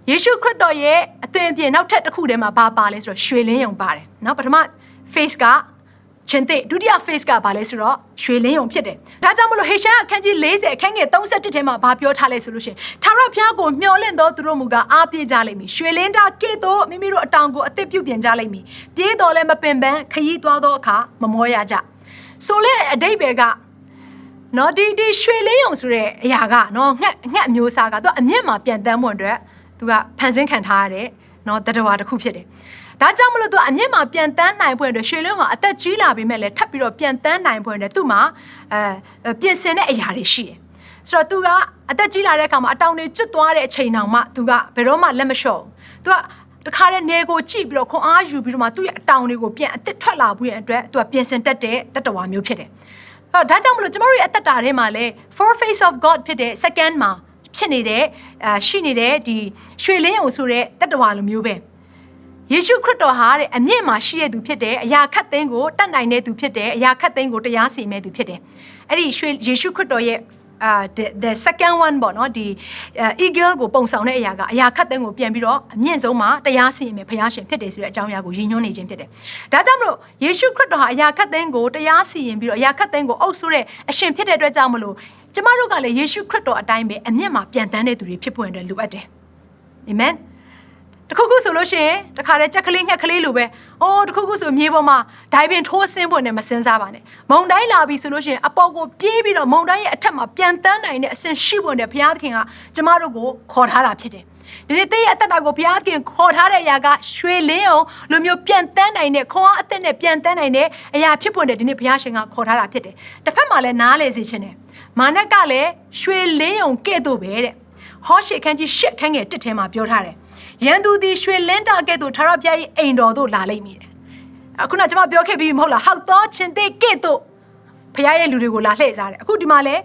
ယေရှုခရစ်တော်ရဲ့အသွင်အပြင်နောက်ထပ်တစ်ခုတည်းမှာဘာပါလဲဆိုတော့ရွှေလင်းယုံပါတယ်နော်ပထမ face ကချင်းတဲ့ဒုတိယ face ကဘာလဲဆိုတော့ရွှေလင်းယုံဖြစ်တယ်ဒါကြောင့်မလို့ဟေရှာယအခန်းကြီး40အခန်းငယ်31ထဲမှာဘာပြောထားလဲဆိုလို့ရှိရင်ထာဝရဘုရားကိုမျှော်လင့်သောသူတို့မူကားအားပြေးကြလိမ့်မည်ရွှေလင်းတာကဲ့သို့မိမိတို့အတောင်ကိုအသက်ပြုပြင်ကြလိမ့်မည်ပြေးတော်လည်းမပင်ပန်းခရီးသွားသောအခါမမောရကြဆိုလဲအတိတ်ပဲကနော်ဒီရွှေလင်းယုံဆိုတဲ့အရာကနော်ငှက်အမျိုးအစားကသူကအမြင့်မှာပြန်တန်းမှုအတွက်သူကဖန်ဆင်းခံထားရတဲ့နော်တတဝါတစ်ခုဖြစ်တယ်ဒါကြောင့်မလို့သူအမြင့်မှာပြန်တန်းနိုင်ဖို့အတွက်ရွှေလင်းဟာအသက်ကြီးလာပြီမဲ့လည်းထပ်ပြီးတော့ပြန်တန်းနိုင်ဖို့အတွက်သူ့မှာပြင်ဆင်တဲ့အရာတွေရှိတယ်ဆိုတော့သူကအသက်ကြီးလာတဲ့အခါမှာအတောင်တွေကျွတ်သွားတဲ့အချိန်တောင်မှသူကဘယ်တော့မှလက်မလျှော့ဘူးသူကတခါတည်းနေကိုကြည့်ပြီးတော့ခွန်အားယူပြီးတော့မှသူ့ရဲ့အတောင်တွေကိုပြန်အသက်ထွက်လာဖို့ရဲ့အတွက်သူကပြင်ဆင်တတ်တဲ့တတဝါမျိုးဖြစ်တယ်အဲ့ဒါကြောင့်မလို့ကျမတို့ရဲ့အသက်တာထဲမှာလည်း four face of God ဖြစ်တဲ့ second မှာဖြစ်နေတဲ့ရှိနေတဲ့ဒီရွှေလင်းယုံဆိုတဲ့တတဝါလိုမျိုးပဲယေရှုခရစ်တော်ဟာတဲ့အမြင့်မှာရှိတဲ့သူဖြစ်တယ်အရာခတ်သိမ်းကိုတတ်နိုင်တဲ့သူဖြစ်တယ်အရာခတ်သိမ်းကိုတရားစီရင်တဲ့သူဖြစ်တယ်အဲ့ဒီယေရှုခရစ်တော်ရဲ့the second one ပေါ့နော်ဒီ eagle ကိုပုံဆောင်တဲ့အရာကအရာခတ်သိမ်းကိုပြန်ပြီးတော့အမြင့်ဆုံးမှာတရားစီရင်မယ်ဘုရားရှင်ဖြစ်တယ်ဆိုတဲ့အကြောင်းအရာကိုရည်ညွှန်းနေခြင်းဖြစ်တယ်ဒါကြောင့်မလို့ယေရှုခရစ်တော်ဟာအရာခတ်သိမ်းကိုတရားစီရင်ပြီးတော့အရာခတ်သိမ်းကိုအုပ်ဆိုးတဲ့အရှင်ဖြစ်တဲ့အတွက်ကြောင့်မလို့ကျမတို့ကလည်းယေရှုခရစ်တော်အတိုင်းပဲအမြင့်မှာပြန်တန်းတဲ့သူတွေဖြစ်ဖို့အတွက်လိုအပ်တယ်အာမင်တခုခုဆိုလို့ရှိရင်တခါတည်းကြက်ကလေးငှက်ကလေးလိုပဲတခုခုဆိုမြေပေါ်မှာဒိုင်ပင်ထိုးဆင်းဖို့နဲ့မစင်းစားပါနဲ့မုန်တိုင်းလာပြီဆိုလို့ရှိရင်အပေါ်ကိုပြေးပြီးတော့မုန်တိုင်းရဲ့အထက်မှာပြန်တန်းနိုင်တဲ့အဆင့်ရှိဖို့နဲ့ဘုရားသခင်ကကျမတို့ကိုခေါ်ထားတာဖြစ်တယ်ဒီနေ့တည့်ရဲ့အသက်တာကိုဘုရားသခင်ခေါ်ထားတဲ့အရာကရွှေလင်းအောင်လိုမျိုးပြန်တန်းနိုင်တဲ့ခွန်အားအသက်နဲ့ပြန်တန်းနိုင်တဲ့အရာဖြစ်ဖို့နဲ့ဒီနေ့ဘုရားရှင်ကခေါ်ထားတာဖြစ်တယ်တစ်ဖက်မှာလည်းနားလေစေခြင်းနဲ့မာနကလည်းရွှေလင်းအောင်ကဲ့သို့ပဲတဲ့ဟောရှေခန်းကြီး၈ခန်းငယ်1ထဲမှာပြောထားတယ်ရန်သူသည်ရွှေလင်းတာကဲ့သို့ထာဝရဘုရား၏အိမ်တော်သို့လာလိမ့်မည်အခုနကျွန်မပြောခဲ့ပြီးမဟုတ်လားဟောက်တော်ချင်းတဲ့ကဲ့သို့ဘုရားရဲ့လူတွေကိုလာလှည့်စားတယ်အခုဒီမှာလဲ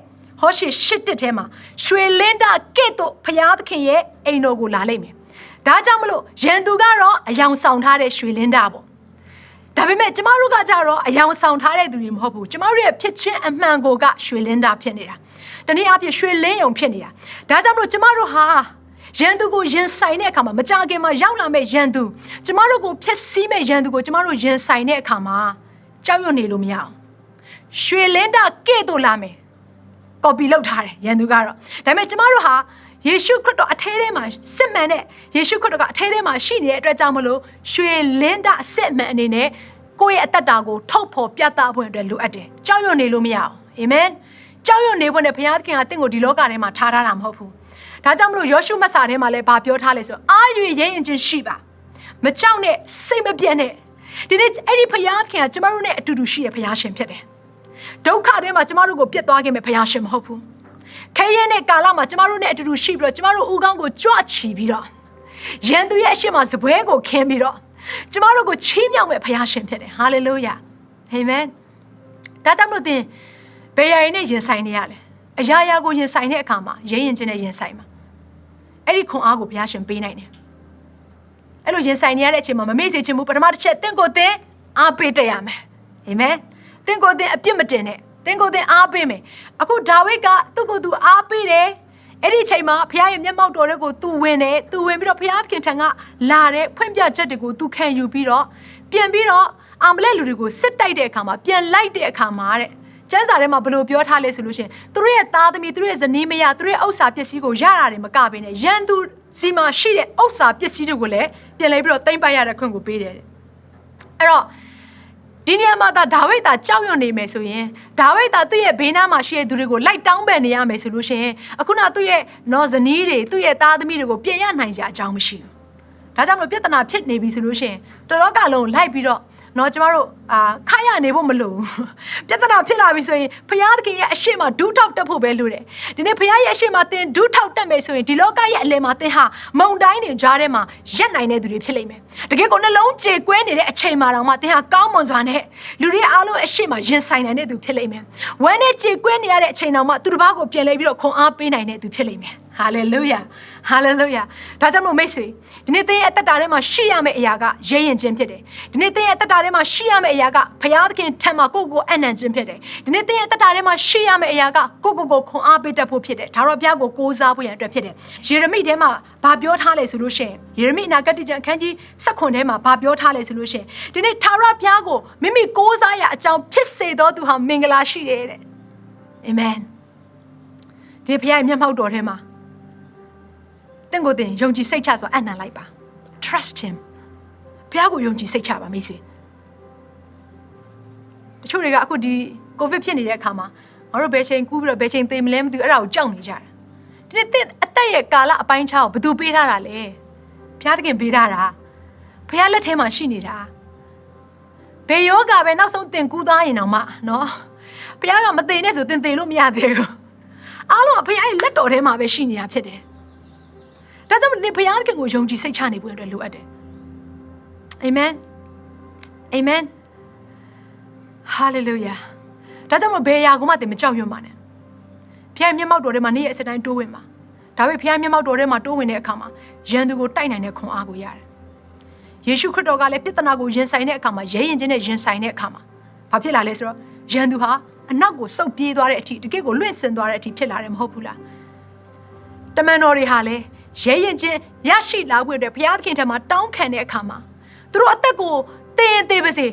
ဟောရှေ၈တစ်ထဲမှာရွှေလင်းတာကဲ့သို့ဘုရားသခင်ရဲ့အိမ်တော်ကိုလာလိမ့်မယ်ဒါကြောင့်မလို့ရန်သူကတော့အယောင်ဆောင်ထားတဲ့ရွှေလင်းတာပေါ့ဒါပေမဲ့ကျမတို့ကကြတော့အယောင်ဆောင်ထားတဲ့သူတွေမဟုတ်ဘူးကျမတို့ရဲ့ဖြစ်ချင်းအမှန်ကိုကရွှေလင်းတာဖြစ်နေတာတနည်းအားဖြင့်ရွှေလင်းယုံဖြစ်နေတာဒါကြောင့်မလို့ကျမတို့ဟာရန်သူကိုရင်ဆိုင်တဲ့အခါမှာမကြခင်မှာရောက်လာမဲ့ရန်သူကျမတို့ကိုဖျက်ဆီးမဲ့ရန်သူကိုကျမတို့ရင်ဆိုင်တဲ့အခါမှာကြောက်ရွံ့နေလို့မရအောင်ရွှေလင်းတာကဲ့သို့လာမယ်ကော်ပီလုပ်ထားတယ်ရန်သူကတော့ဒါပေမဲ့ကျမတို့ဟာယေရှုခရစ်တော်အထဲထဲမှာစစ်မှန်တဲ့ယေရှုခရစ်တော်ကအထဲထဲမှာရှိနေတဲ့အတွက်ကြောင့်မလို့ရွှေလင်းတာစစ်မှန်အနေနဲ့ကိုယ့်ရဲ့အသက်တာကိုထုတ်ဖော်ပြသဖို့အတွက်လိုအပ်တယ်ကြောက်ရွံ့နေလို့မရအောင်အာမင်ကြောက်ရွံ့နေဖို့နဲ့ဘုရားသခင်ကတင့်ကိုဒီလောကထဲမှာထားတာမဟုတ်ဘူးဒါကြောင့်မလို့ယောရှုမတ်စာထဲမှာလည်းဗာပြောထားလဲဆိုအာရွေရဲရင်ချင်းရှိပါမကြောက်နဲ့စိတ်မပြတ်နဲ့ဒီနေ့အဲ့ဒီဘုရားသခင်ကကျမတို့နဲ့အတူတူရှိတဲ့ဘုရားရှင်ဖြစ်တယ်ဒုက္ခထဲမှာကျမတို့ကိုပြတ်သွားခဲ့မဲ့ဘုရားရှင်မဟုတ်ဘူးခဲရဲတဲ့ကာလမှာကျမတို့နဲ့အတူတူရှိပြီးတော့ကျမတို့ဦးခေါင်းကိုကြွချီပြီးတော့ရန်သူရဲ့အရှိမစပွဲကိုခင်းပြီးတော့ကျမတို့ကိုချီးမြှောက်မဲ့ဘုရားရှင်ဖြစ်တယ်ဟာလေလုယာအာမင်ဒါကြောင့်မလို့သင်ဘယ်ရည်နဲ့ရင်ဆိုင်နေရလဲအရာရာကိုရင်ဆိုင်တဲ့အခါမှာရဲရင်ချင်းနဲ့ရင်ဆိုင်မှာအဲ့ဒီခွန်အားကိုဘုရားရှင်ပေးနိုင်တယ်အဲ့လိုရင်ဆိုင်နေရတဲ့အချိန်မှာမမေ့စေချင်ဘူးပထမတစ်ချက်တင့်ကိုသင်အားပေးတတ်ရမယ်အာမင်တင့်ကိုသင်အပြစ်မတင်နဲ့တင့်ကိုသင်အားပေးမယ်အခုဒါဝိဒ်ကသူ့ကိုယ်သူအားပေးတယ် အဲ့ဒီချိန်မှာဖခင်ရဲ့မျက်မှောက်တော်တွေကို तू ဝင်တယ် तू ဝင်ပြီးတော့ဖခင်ထံကလာတဲ့ဖွင့်ပြချက်တွေကို तू ခံယူပြီးတော့ပြန်ပြီးတော့အာမလက်လူတွေကိုစစ်တိုက်တဲ့အခါမှာပြန်လိုက်တဲ့အခါမှာတဲ့ကျမ်းစာထဲမှာဘယ်လိုပြောထားလဲဆိုလို့ရှိရင်သူတို့ရဲ့သားသမီးသူတို့ရဲ့ဇနီးမယားသူတို့ရဲ့ဥစ္စာပစ္စည်းကိုရတာတွေမကဘဲနဲ့ရန်သူစီမှာရှိတဲ့ဥစ္စာပစ္စည်းတွေကိုလည်းပြန်လဲပြီးတော့သိမ်းပိုက်ရတဲ့ခွင့်ကိုပေးတယ်တဲ့အဲ့တော့ဒီနေရာမှာဒါဝိဒ်သာကြောက်ရွံ့နေမယ်ဆိုရင်ဒါဝိဒ်သာသူ့ရဲ့ဘေးနားမှာရှိတဲ့သူတွေကိုလိုက်တောင်းပန်နေရမယ်ဆိုလို့ရှိရင်အခုနသူ့ရဲ့ဇနီးတွေသူ့ရဲ့သားသမီးတွေကိုပြန်ရနိုင်စရာအကြောင်းမရှိဘူးဒါကြောင့်မလို့ပြဿနာဖြစ်နေပြီဆိုလို့ရှိရင်တော်တော်ကလုံးလိုက်ပြီးတော့ကျမတို့ခါရနေဖို့မလိုပြဿနာဖြစ်လာပြီဆိုရင်ဖခင်သခင်ရဲ့အရှိမဒူးထောက်တက်ဖို့ပဲလိုတယ်ဒီနေ့ဖခင်ရဲ့အရှိမသင်ဒူးထောက်တက်မယ်ဆိုရင်ဒီလောကရဲ့အလယ်မှာသင်ဟာမုန်တိုင်းတွေကြားထဲမှာရက်နိုင်တဲ့သူတွေဖြစ်လိမ့်မယ်တကယ်ကိုနှလုံးကြေကွဲနေတဲ့အချိန်မှာတော့မှသင်ဟာကောင်းမွန်စွာနဲ့လူတွေအားလုံးအရှိမရင်ဆိုင်နိုင်တဲ့သူဖြစ်လိမ့်မယ်ဝမ်းနဲ့ကြေကွဲနေရတဲ့အချိန်တော့မှသူတစ်ပါးကိုပြန်လဲပြီးတော့ခွန်အားပေးနိုင်တဲ့သူဖြစ်လိမ့်မယ်ဟာလေလုယာဟာလေလုယာဒါကြောင့်မို့မိတ်ဆွေဒီနေ့သင်ရဲ့အသက်တာထဲမှာရှိရမယ့်အရာကရဲရင်ခြင်းဖြစ်တယ်ဒီနေ့သင်ရဲ့အသက်တာထဲမှာရှိရမယ့်အရာကဘုရားသခင်ထံမှာကိုယ့်ကိုအနံ့ခြင်းဖြစ်တယ်ဒီနေ့သင်ရဲ့အသက်တာထဲမှာရှိရမယ့်အရာကကိုယ့်ကိုခွန်အားပေးတတ်ဖို့ဖြစ်တယ်ဒါတော့ဘုရားကိုကိုးစားဖို့ရန်အတွက်ဖြစ်တယ်ယေရမိထဲမှာဘာပြောထားလဲဆိုလို့ရှိရင်ယေရမိအနာဂတ်ကျမ်းအခန်းကြီး19ထဲမှာဘာပြောထားလဲဆိုလို့ရှိရင်ဒီနေ့ထာဝရဘုရားကိုမိမိကိုးစားရအကြောင်းဖြစ်စေသောသူဟာမင်္ဂလာရှိတယ်တဲ့အာမင်ဒီဘုရားရဲ့မျက်မှောက်တော်ထဲမှာတင့်ကိုတင်ယုံကြည်စိတ်ချစွာအနံ့လိုက်ပါ trust him ဘုရားကိုယုံကြည်စိတ်ချပါမိတ်ဆွေတချို့တွေကအခုဒီကိုဗစ်ဖြစ်နေတဲ့အခါမှာငါတို့ဘယ်ချိန်ကူးပြီးတော့ဘယ်ချိန်သေမလဲမသိဘူးအဲ့ဒါကိုကြောက်နေကြတယ်ဒီနေ့အသက်ရဲ့ကာလအပိုင်းခြားကိုဘယ်သူပေးထားတာလဲဘုရားသခင်ပေးထားတာဘုရားလက်ထဲမှာရှိနေတာဘယ်ယောဂပဲနောက်ဆုံးတင်ကူးသွားရင်တော့မှနော်ဘုရားကမသိနဲ့ဆိုတင်သေလို့မရသေးဘူးအားလုံးကဘုရားရဲ့လက်တော်ထဲမှာပဲရှိနေတာဖြစ်တယ်ဒါကြောင့်ဒီဘုရားသခင်ကိုယုံကြည်စိတ်ချနေဖို့အတွက်လိုအပ်တယ်အာမင်အာမင်ဟာလေလုယာဒါကြောင့်ဘယ်အရာကိုမှသင်မကြောက်ရွံ့ပါနဲ့ဘုရားမျက်မှောက်တော်ထဲမှာနေ့ရက်အစတိုင်းတိုးဝင်ပါဒါပေမဲ့ဘုရားမျက်မှောက်တော်ထဲမှာတိုးဝင်တဲ့အခါမှာရန်သူကိုတိုက်နိုင်တဲ့ခွန်အားကိုရတယ်ယေရှုခရစ်တော်ကလည်းပြဿနာကိုရင်ဆိုင်တဲ့အခါမှာရဲရင်ချင်းနဲ့ရင်ဆိုင်တဲ့အခါမှာဘာဖြစ်လာလဲဆိုတော့ရန်သူဟာအနောက်ကိုစုပ်ပြေးသွားတဲ့အထိတကယ့်ကိုလွင့်စင်သွားတဲ့အထိဖြစ်လာတယ်မဟုတ်ဘူးလားတမန်တော်တွေဟာလည်းရဲရင်ချင်းရရှိလာဖို့အတွက်ဘုရားသခင်ထံမှာတောင်းခံတဲ့အခါမှာသူတို့အသက်ကိုသေးပါစေ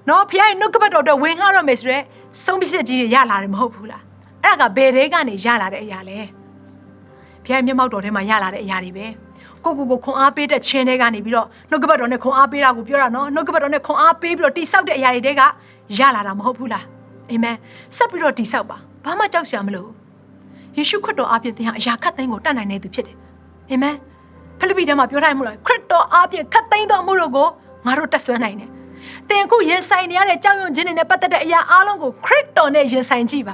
နော်ဘုရားရဲ့နှုတ်ကပတ်တော်အတွက်ဝင်ခါရမယ်ဆိုရဲဆုံးဖြတ်ကြီးတွေရလာတယ်မဟုတ်ဘူးလားအဲ့ဒါကဘယ်တဲကနေရလာတဲ့အရာလဲဘုရားမျက်မှောက်တော်ထဲမှာရလာတဲ့အရာတွေပဲကိုခွန်အားပေးတဲ့ခြင်းတွေကနေပြီးတော့နှုတ်ကပတ်တော်နဲ့ခွန်အားပေးတာကိုပြောတာနော်နှုတ်ကပတ်တော်နဲ့ခွန်အားပေးပြီးတော့တိဆောက်တဲ့အရာတွေကရလာတာမဟုတ်ဘူးလားအာမင်ဆက်ပြီးတော့တိဆောက်ပါဘာမှကြောက်စရာမလိုယေရှုခရစ်တော်အားဖြင့်သင်ဟာအရာခတ်သိမ်းကိုတတ်နိုင်တဲ့သူဖြစ်တယ်အာမင်ဖိလိပ္ပိထဲမှာပြောထားမှုလားခရစ်တော်အားဖြင့်ခတ်သိမ်းတော်မူတို့ကိုငါတို့တက်ဆွဲနိုင်တယ်သင်အခုရင်ဆိုင်နေရတဲ့ကြောက်ရွံ့ခြင်းတွေနဲ့ပတ်သက်တဲ့အရာအားလုံးကိုခရစ်တော်နဲ့ရင်ဆိုင်ကြည့်ပ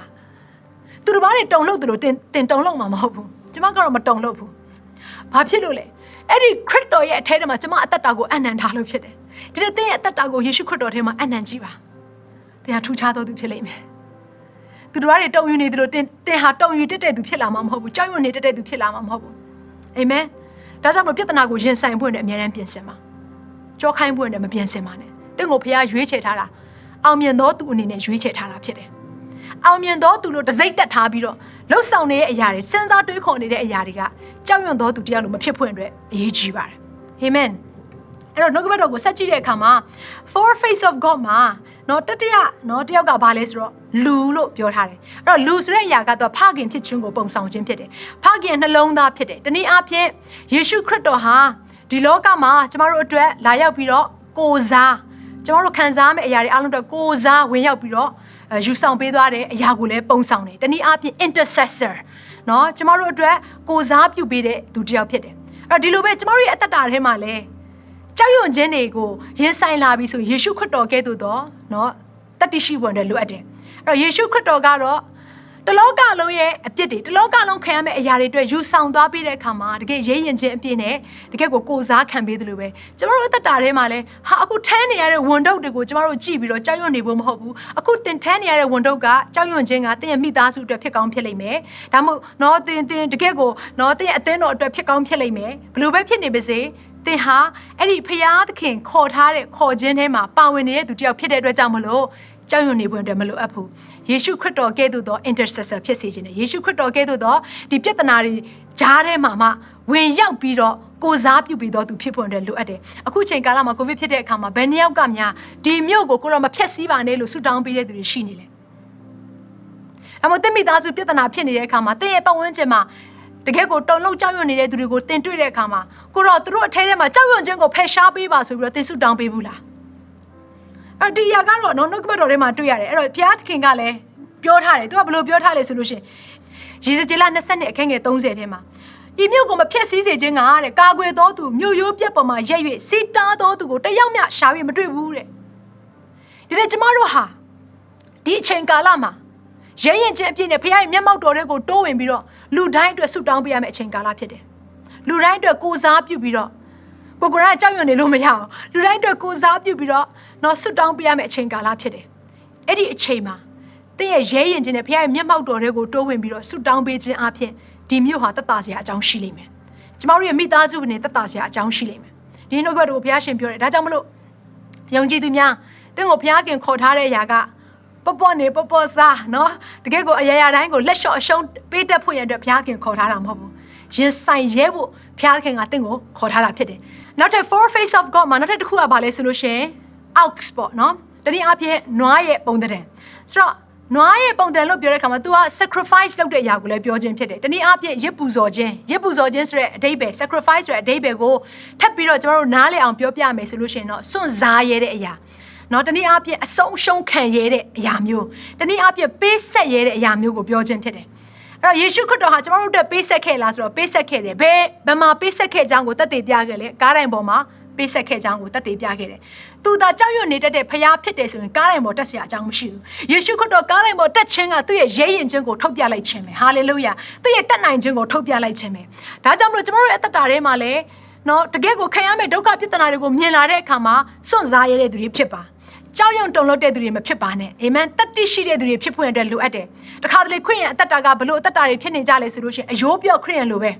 ါသူတို့ဘာတွေတုံ့လို့သူတို့တင်တုံ့လို့မှာမဟုတ်ဘူးကျမကတော့မတုံ့လို့ဘူးဘာဖြစ်လို့လဲအဲ့ဒီခရစ်တော်ရဲ့အထဲထဲမှာကျမအသက်တာကိုအနံ့ထားလို့ဖြစ်တယ်ဒီနေ့သင်ရဲ့အသက်တာကိုယေရှုခရစ်တော်ထဲမှာအနံ့ကြည့်ပါသင်ဟာထူးခြားသောသူဖြစ်လိမ့်မယ်သူတို့ဘာတွေတုံ့ယူနေသူတို့သင်ဟာတုံ့ယူတတ်တဲ့သူဖြစ်လာမှာမဟုတ်ဘူးကြောက်ရွံ့နေတတ်တဲ့သူဖြစ်လာမှာမဟုတ်ဘူးအာမင်ဒါကြောင့်မလို့ပြဿနာကိုရင်ဆိုင်ဖို့နဲ့အများအားပြင်ဆင်ပါကြောခိုင်းဖို့နဲ့မပြင်ဆင်ပါနဲ့တင့်ကိုဖခင်ရွေးချယ်ထားတာအောင်မြင်သောသူအနေနဲ့ရွေးချယ်ထားတာဖြစ်တယ်အောင်မြင်သောသူလို့တစိမ့်တက်ထားပြီးတော့လှုပ်ဆောင်နေတဲ့အရာတွေစဉ်းစားတွေးခေါ်နေတဲ့အရာတွေကကြောက်ရွံ့သောသူတရားလို့မဖြစ်ဖွင့်အတွက်အရေးကြီးပါတယ်အာမင်အဲ့တော့နှုတ်ကပတ်တော်ကိုဆက်ကြည့်တဲ့အခါမှာ four face of God မှာနော်တယောက်ကဘာလဲဆိုတော့လူလို့ပြောထားတယ်အဲ့တော့လူဆိုတဲ့အရာကတော့ဖခင်ဖြစ်ခြင်းကိုပုံဆောင်ခြင်းဖြစ်တယ်ဖခင်နှလုံးသားဖြစ်တယ်တနည်းအားဖြင့်ယေရှုခရစ်တော်ဟာဒီလောကမှာကျမတို့အတွက်လာရောက်ပြီးတော့ကိုယ်စားကျမတို့ခံစားမယ့်အရာတွေအားလုံးအတွက်ကိုယ်စားဝင်ရောက်ပြီးတော့ယူဆောင်ပေးသွားတဲ့အရာကိုလည်းပုံဆောင်တယ်တနည်းအားဖြင့် intercessor နော်ကျမတို့အတွက်ကိုယ်စားပြုပေးတဲ့သူတစ်ယောက်ဖြစ်တယ်အဲ့တော့ဒီလိုပဲကျမတို့ရဲ့အသက်တာထဲမှာလည်းကြောက်ရွံ့ခြင်းတွေကိုရင်ဆိုင်လာပြီးဆိုယေရှုခရစ်တော်ကဲ့သို့သောနော်တတိရှိဝင်တယ်လိုအပ်တယ်အဲ့တော့ယေရှုခရစ်တော်ကတော့တလောကလုံးရဲ့အပြစ်တွေတလောကလုံးခံရမယ့်အရာတွေအတွက်ယူဆောင်သွားပြီးတဲ့အခါမှာတကယ်ရဲရင်ခြင်းအပြည့်နဲ့တကယ်ကိုစားခံပေးသလိုပဲကျမတို့အသက်တာထဲမှာလဲဟာအခုထမ်းနေရတဲ့ဝန်ထုတ်တွေကိုကျမတို့ကြည့်ပြီးတော့ကြောက်ရွံ့နေဖို့မဟုတ်ဘူးအခုတင်ထမ်းနေရတဲ့ဝန်ထုတ်ကကြောက်ရွံ့ခြင်းကတင်းရဲ့မိသားစုအတွက်ဖြစ်ကောင်းဖြစ်လိမ့်မယ်ဒါမှမဟုတ်နော်တင်တကယ်ကိုနော်တင်းရဲ့အသင်းတော်အတွက်ဖြစ်ကောင်းဖြစ်လိမ့်မယ်ဘယ်လိုပဲဖြစ်နေပါစေသင်ဟာအဲ့ဒီဖခင်သခင်ခေါ်ထားတဲ့ခေါ်ခြင်းထဲမှာပါဝင်နေတဲ့သူတယောက်ဖြစ်တဲ့အတွက်ကြောင့်မလို့ ကြောက်ရွံ့နေပွင့်တယ်မလို့အပ်ဘူးယေရှုခရစ်တော်ကဲ့သို့သော intercessor ဖြစ်စေခြင်းနဲ့ယေရှုခရစ်တော်ကဲ့သို့သောဒီပြဿနာတွေဂျားထဲမှာမှဝင်ရောက်ပြီးတော့ကိုစားပြုပြီးတော့သူဖြစ်ပွင့်တယ်လိုအပ်တယ်အခုချိန်ကာလမှာကိုဗစ်ဖြစ်တဲ့အခါမှာဘယ်နှစ်ယောက်ကများဒီမြို့ကိုကိုရောမဖြတ်စည်းပါနဲ့လို့ဆုတောင်းပေးတဲ့သူတွေရှိနေလေအမတင်မိသားစုပြဿနာဖြစ်နေတဲ့အခါမှာတင်းရဲ့ပတ်ဝန်းကျင်မှာတကယ်ကိုတုံလုံးကြောက်ရွံ့နေတဲ့သူတွေကိုတင်တွေ့တဲ့အခါမှာကိုတော့သူတို့အထဲထဲမှာကြောက်ရွံ့ခြင်းကိုဖယ်ရှားပေးပါဆိုပြီးတော့တင်ဆုတောင်းပေးဘူးလားအဲ့ဒီရကတော့နော်နှုတ်ကပတ်တော်ထဲမှာတွေ့ရတယ်အဲ့တော့ဘုရားသခင်ကလည်းပြောထားတယ်သူကဘယ်လိုပြောထားလဲဆိုလို့ရှိရင်ယေဇကျေလ20နှစ်အခန်းငယ်30ထဲမှာဤမြို့ကိုမဖျက်ဆီးစေခြင်းကတဲ့ကာကွယ်တော်သူမြို့ရိုးပြက်ပေါ်မှာရက်၍စီတားတော်သူကိုတယောက်မျှရှာ၍မတွေ့ဘူးတဲ့ဒီနေ့ကျမတို့ဟာဒီအချိန်ကာလမှာရဲရင်ချင်းအပြည့်နဲ့ဖခင်ရဲ့မျက်မှောက်တော်တွေကိုတိုးဝင်ပြီးတော့လူတိုင်းအတွက်ဆုတောင်းပေးရမယ့်အချိန်ကာလဖြစ်တယ်လူတိုင်းအတွက်ကိုစားပြုပြီးတော့ကိုကိုရအကြောက်ရွံ့နေလို့မရအောင်လူတိုင်းအတွက်ကိုစားပြုပြီးတော့နော်ဆုတောင်းပေးရမယ့်အချိန်ကာလဖြစ်တယ်အဲ့ဒီအချိန်မှာတင့်ရဲ့ရဲရင်ချင်းနဲ့ဖခင်ရဲ့မျက်မှောက်တော်တွေကိုတိုးဝင်ပြီးတော့ဆုတောင်းပေးခြင်းအပြင်ဒီမြို့ဟာတတ်တာစရာအကြောင်းရှိလိမ့်မယ်ကျမတို့ရဲ့မိသားစုနဲ့တတ်တာစရာအကြောင်းရှိလိမ့်မယ်ဒီနှုတ်ကပတ်တော်ကိုဘုရားရှင်ပြောတယ်ဒါကြောင့်မလို့ယုံကြည်သူများတင့်ကိုဘုရားခင်ခေါ်ထားတဲ့အရာကပေါ်နေပေါ်စားနော်တကယ်ကိုအရာရာတိုင်းကိုလက်လျှော့အရှုံးပေးတတ်ဖို့ရတဲ့ဘုရားခင်ခေါ်ထားတာမဟုတ်ဘူးရင်ဆိုင်ရဲဖို့ဘုရားခင်ကတင့်ကိုခေါ်ထားတာဖြစ်တယ်နောက်ထပ် four face of God မှာနောက်ထပ်တစ်ခုကဘာလဲဆိုလို့ရှိရင် ox ပေါ့နော်တနည်းအားဖြင့်နွားရဲ့ပုံသဏ္ဍာန်ဆိုတော့နွားရဲ့ပုံသဏ္ဍာန်လို့ပြောတဲ့အခါမှာ तू က sacrifice လုပ်တဲ့အရာကိုလည်းပြောခြင်းဖြစ်တယ်တနည်းအားဖြင့်ရစ်ပူဇော်ခြင်းဆိုတဲ့အဓိပ္ပာယ် sacrifice ဆိုတဲ့အဓိပ္ပာယ်ကိုထပ်ပြီးတော့ကျွန်တော်တို့နားလည်အောင်ပြောပြမယ်ဆိုလို့ရှိရင်တော့စွန့်စားရတဲ့အရာနော်တနည်းအားဖြင့်အဆုံးရှုံးခံရတဲ့အရာမျိုးတနည်းအားဖြင့်ပေးဆက်ရတဲ့အရာမျိုးကိုပြောခြင်းဖြစ်တယ်အဲ့တော့ယေရှုခရစ်တော်ဟာကျွန်တော်တို့အတွက်ပေးဆက်ခဲ့လားဆိုတော့ပေးဆက်ခဲ့တယ်ဘယ်မှာပေးဆက်ခဲ့ကြောင်းကိုသက်သေပြခဲ့လေကားတိုင်ပေါ်မှာပေးဆက်ခဲ့ကြောင်းကိုသက်သေပြခဲ့တယ်သူသာကြောက်ရွံ့နေတတ်တဲ့ဖျားဖြစ်တယ်ဆိုရင်ကားတိုင်ပေါ်တက်เสียအကြောင်းမရှိဘူးယေရှုခရစ်တော်ကားတိုင်ပေါ်တက်ခြင်းကသူ့ရဲ့ရဲရင်ခြင်းကိုထုတ်ပြလိုက်ခြင်းပဲဟာလေလုယာသူ့ရဲ့တက်နိုင်ခြင်းကိုထုတ်ပြလိုက်ခြင်းပဲဒါကြောင့်မလို့ကျွန်တော်တို့ရဲ့အသက်တာထဲမှာလည်းနော်တကယ်ကိုခံရမယ့်ဒုက္ခပြဿနာတွေကိုမြင်လာတဲ့အခါမှာစွန့်စားရတဲ့သူတွေဖြစ်ပါကြောက်ရွံ့တုန်လှုပ်တဲ့သူတွေမဖြစ်ပါနဲ့အာမင်တတိရှိတဲ့သူတွေဖြစ်ဖို့အတွက်လိုအပ်တယ်တခါတလေခရစ်ယာန်အသက်တာကဘလို့အသက်တာတွေဖြစ်နေကြလဲဆိုလို့ရှိရင်အယိုးပြော့ခရစ်ယာန်လိုပဲ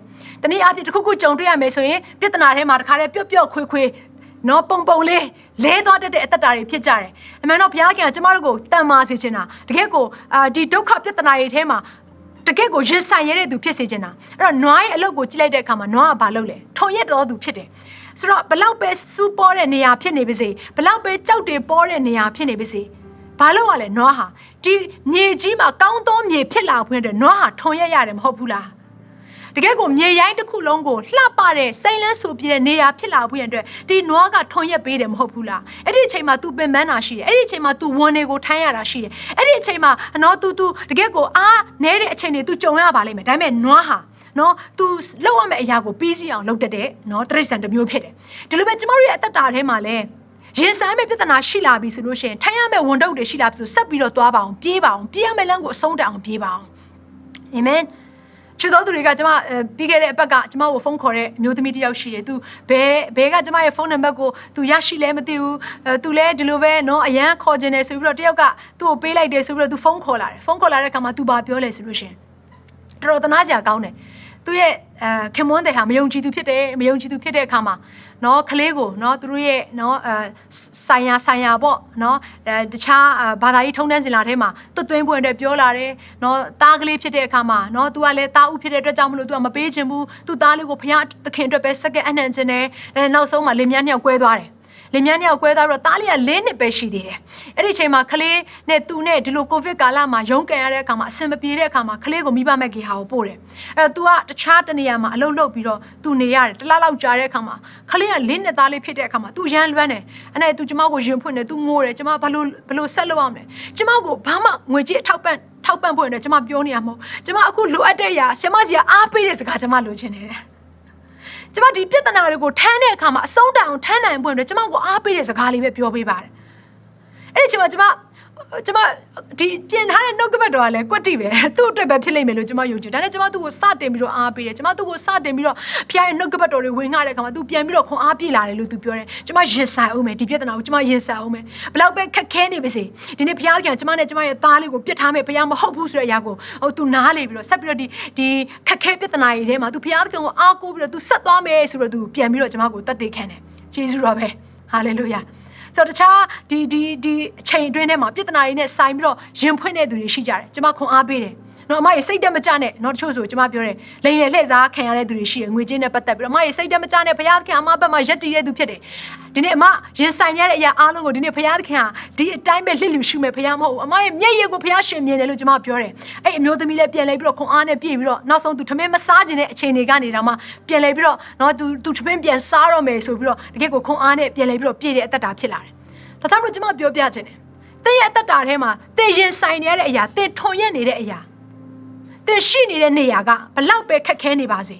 တနည်းအားဖြင့်တစ်ခုခုကြုံတွေ့ရမယ်ဆိုရင်ပြဿနာထဲမှာတခါတည်းပြော့ခွေနော်ပုံလေးလဲသွားတတ်တဲ့အသက်တာတွေဖြစ်ကြတယ်အမှန်တော့ဘုရားခင်ကကျမတို့ကိုတန်မာစေချင်တာတကယ်ကိုဒီဒုက္ခပြဿနာတွေထဲမှာတကယ်ကိုရင်ဆိုင်ရတဲ့သူဖြစ်စေချင်တာအဲ့တော့နွားရဲ့အလုပ်ကိုကြည့်လိုက်တဲ့အခါမှာနွားကဘာလုပ်လဲထုံရက်တော်သူဖြစ်တယ်ဆိုတော့ဘလောက်ပဲစူးပေါ်တဲ့နေရာဖြစ်နေပါစေဘလောက်ပဲကြောက်တွေပေါ်တဲ့နေရာဖြစ်နေပါစေဘာလို့ လဲနွားဟာဒီမြေကြီးမှာကောင်းသောမြေဖြစ်လာဖွင့်တဲ့နွားဟာထုံရက်ရတယ်မဟုတ်ဘူးလားတကယ်ကိုမြေရိုင်းတစ်ခုလုံးကိုလှပတဲ့စိမ့်လန်းဆူပြတဲ့နေရာဖြစ်လာဖို့ရတဲ့ဒီနွားကထုံရက်ပေးတယ်မဟုတ်ဘူးလားအဲ့ဒီအချိန်မှာ तू ပင်ပန်းတာရှိတယ်အဲ့ဒီအချိန်မှာ तू ဝန်တွေကိုထမ်းရတာရှိတယ်အဲ့ဒီအချိန်မှာနော် तू တကယ်ကိုအားနဲတဲ့အချိန်တွေ तू ကြုံရပါလိမ့်မယ်ဒါပေမဲ့နွားဟာနော် तू လောက်ရမယ့်အရာကိုပြီးစီအောင်လုပ်တတ်တဲ့နော်တရိစ္ဆာန်တစ်မျိုးဖြစ်တယ်ဒီလိုပဲကျမတို့ရဲ့အသက်တာထဲမှာလည်းရင်ဆိုင်မဲ့ပြဿနာရှိလာပြီဆိုလို့ရှိရင်ထိုင်ရမယ့်ဝန်တုပ်တွေရှိလာပြီဆိုဆက်ပြီးတော့သွားပါအောင်ပြေးပါအောင်ပြေးရမယ့်လမ်းကိုအဆုံးတအောင်ပြေးပါအောင်အာမင်ချူတော်သူတွေကကျမပြီးခဲ့တဲ့အပတ်ကကျမကိုဖုန်းခေါ်တဲ့အမျိုးသမီးတစ်ယောက်ရှိတယ်။ तू ဘဲကကျမရဲ့ဖုန်းနံပါတ်ကို तू ရရှိလဲမသိဘူး။ तू လည်းဒီလိုပဲနော်အရန်ခေါ်ခြင်းတယ်ဆိုပြီးတော့တယောက်ကသူ့ကိုပေးလိုက်တယ်ဆိုပြီးတော့ तू ဖုန်းခေါ်လာတယ်။ဖုန်းခေါ်လာတဲ့အခါမှာ तू ဘာပြောလဲဆိုလို့ရှင်တော်တော်တနာစရာကောင်းတယ်။သူရဲ့ခင်မွန်းတဲ့ဟာမယုံကြည်သူဖြစ်တယ်။မယုံကြည်သူဖြစ်တဲ့အခါမှာနော်ကလေးကိုနော်သူတို့ရဲ့နော်ဆိုင်ရာပေါ့နော်တခြားဘာသာရေးထုံးတမ်းစင်လာထဲမှာတွတ်သွင်းဖို့အတွက်ပြောလာတယ်နော်သားကလေးဖြစ်တဲ့အခါမှာနော် तू ကလည်းသားဦးဖြစ်တဲ့အတွက်ကြောင့်မလို့ तू ကမပေးချင်ဘူး तू သားလေးကိုဖခင်သခင်အတွက်ပဲစက္ကန့်အနှံ့ခြင်းနဲ့နောက်ဆုံးမှာလင်မြန်းနှစ်ယောက်ကွဲသွားတယ်လင်မြန်းနှစ်ယောက်ကွဲသွားပြီးတော့သားလေးက၄နှစ်ပဲရှိသေးတယ်အဲ့ဒီအချိန်မှာကလေးနဲ့သူနဲ့ဒီလိုကိုဗစ်ကာလမှာရုန်းကန်ရတဲ့အခါမှာအဆင်မပြေတဲ့အခါမှာကလေးကိုမိဘမဲ့ဂေဟာကိုပို့တယ်အဲ့တော့ तू ကတခြားတနေရာမှာအလုပ်လုပ်ပြီးတော့ तू နေရတယ်တလားလောက်ကြာတဲ့အခါမှာကလေးက၄နှစ်သားလေးဖြစ်တဲ့အခါမှာ तू ရမ်းလွမ်းတယ်အဲ့နဲ့ तू ကျမကိုရင်ဖွင့်တယ် तू ငိုတယ်ကျမဘလို့ဆက်လုပ်အောင်လဲကျမကိုဘာမှငွေကြေးထောက်ပံ့ဖို့ရတယ်ကျမပြောနေရမဟုတ်ကျမအခုလိုအပ်တဲ့အရာဆရာမကြီးကအားပေးတဲ့စကားကျမလိုချင်တယ်ကျမဒီပြဿနာတွေကိုထမ်းတဲ့အခါမှာအဆုံးတိုင်အောင်ထမ်းနိုင်ဖို့အတွက်ကျမကိုအားပေးတဲ့စကားလေးပဲပြောပေးပါတယ်အဲ့ဒီချိန်မှာကျမဒီပြင်ထားတဲ့နှုတ်ကပတ်တော်ကလည်းကွက်တိပဲသူ့အတွက်ပဲဖြစ်လိမ့်မယ်လို့ကျမယုံကြည်ဒါနဲ့ကျမသူ့ကိုစတင်ပြီးတော့အားပေးတယ်ကျမသူ့ကိုစတင်ပြီးတော့ဖခင်ရဲ့နှုတ်ကပတ်တော်တွေဝင်ငှတဲ့အခါမှာသူပြန်ပြီးတော့ခွန်အားပြေလာတယ်လို့သူပြောတယ်ကျမရင်ဆိုင်အောင်မယ်ဒီပြဿနာကိုကျမရင်ဆိုင်အောင်မယ်ဘလောက်ပဲခက်ခဲနေပါစေဒီနေ့ဖခင်ကကျမနဲ့ကျမရဲ့သားလေးကိုပြစ်ထားမယ်ဖခင်မဟုတ်ဘူးဆိုတဲ့အရာကိုသူနားလေပြီးတော့ဆက်ပြီးတော့ဒီခက်ခဲပြဿနာတွေထဲမှာသူဖခင်ကိုအားကိုးပြီးတော့သူဆက်သွားမယ်ဆိုတော့သူပြန်ပြီးတော့ကျမကိုတတ်သိခံတယ်ယေရှုတော်ပဲဟာလေလုယာ ဆိုတော့တခြားဒီအချိန်အတွင်းထဲမှာပြဿနာတွေနဲ့ဆိုင်ပြီးတော့ရင်ဖွင့်တဲ့သူတွေရှိကြတယ်ကျမခွန်အားပေးတယ်နော်အမရေစိတ်တက်မကြနဲ့နော်တချို့ဆိုကျမပြောတယ်လိန်လေလှည့်စားခံရတဲ့သူတွေရှိတယ်ငွေချင်းနဲ့ပတ်သက်ပြီးတော့အမရေစိတ်တက်မကြနဲ့ဘုရားသခင်အမဘက်မှာရက်တည်တဲ့သူဖြစ်တယ်ဒီနေ့အမရင်ဆိုင်ရတဲ့အရာအားလုံးကိုဒီနေ့ဘုရားသခင်ဟာဒီအတိုင်းပဲလှစ်လူရှုမဲ့ဘုရားမဟုတ်ဘူးအမရဲ့မျက်ရည်ကိုဘုရားရှင်မြင်တယ်လို့ကျမပြောတယ်အဲ့အမျိုးသမီးလည်းပြန်လဲပြီးတော့ခွန်အားနဲ့ပြည့်ပြီးတော့နောက်ဆုံးသူထမင်းမစားခြင်းတဲ့အချိန်တွေကနေတော့မှပြန်လဲပြီးတော့နော်သူထမင်းပြန်စားတော့မယ်ဆိုပြီးတော့တကယ့်ကိုခွန်အားနဲ့ပြန်လဲပြီးတော့ပြည့်တဲ့အသက်တာဖြစ်လာတယ်ဒါကြောင့်မလို့ကျမပြောပြခြင်းတယ်တင်းရဲ့အသက်တာထဲမှာတင်းရင်ဆိုင်နေရတဲ့အရာတင်းထွန်ရက်နေတဲ့အရာတင်ရှိနေတဲ့နေရာကဘလောက်ပဲခက်ခဲနေပါစ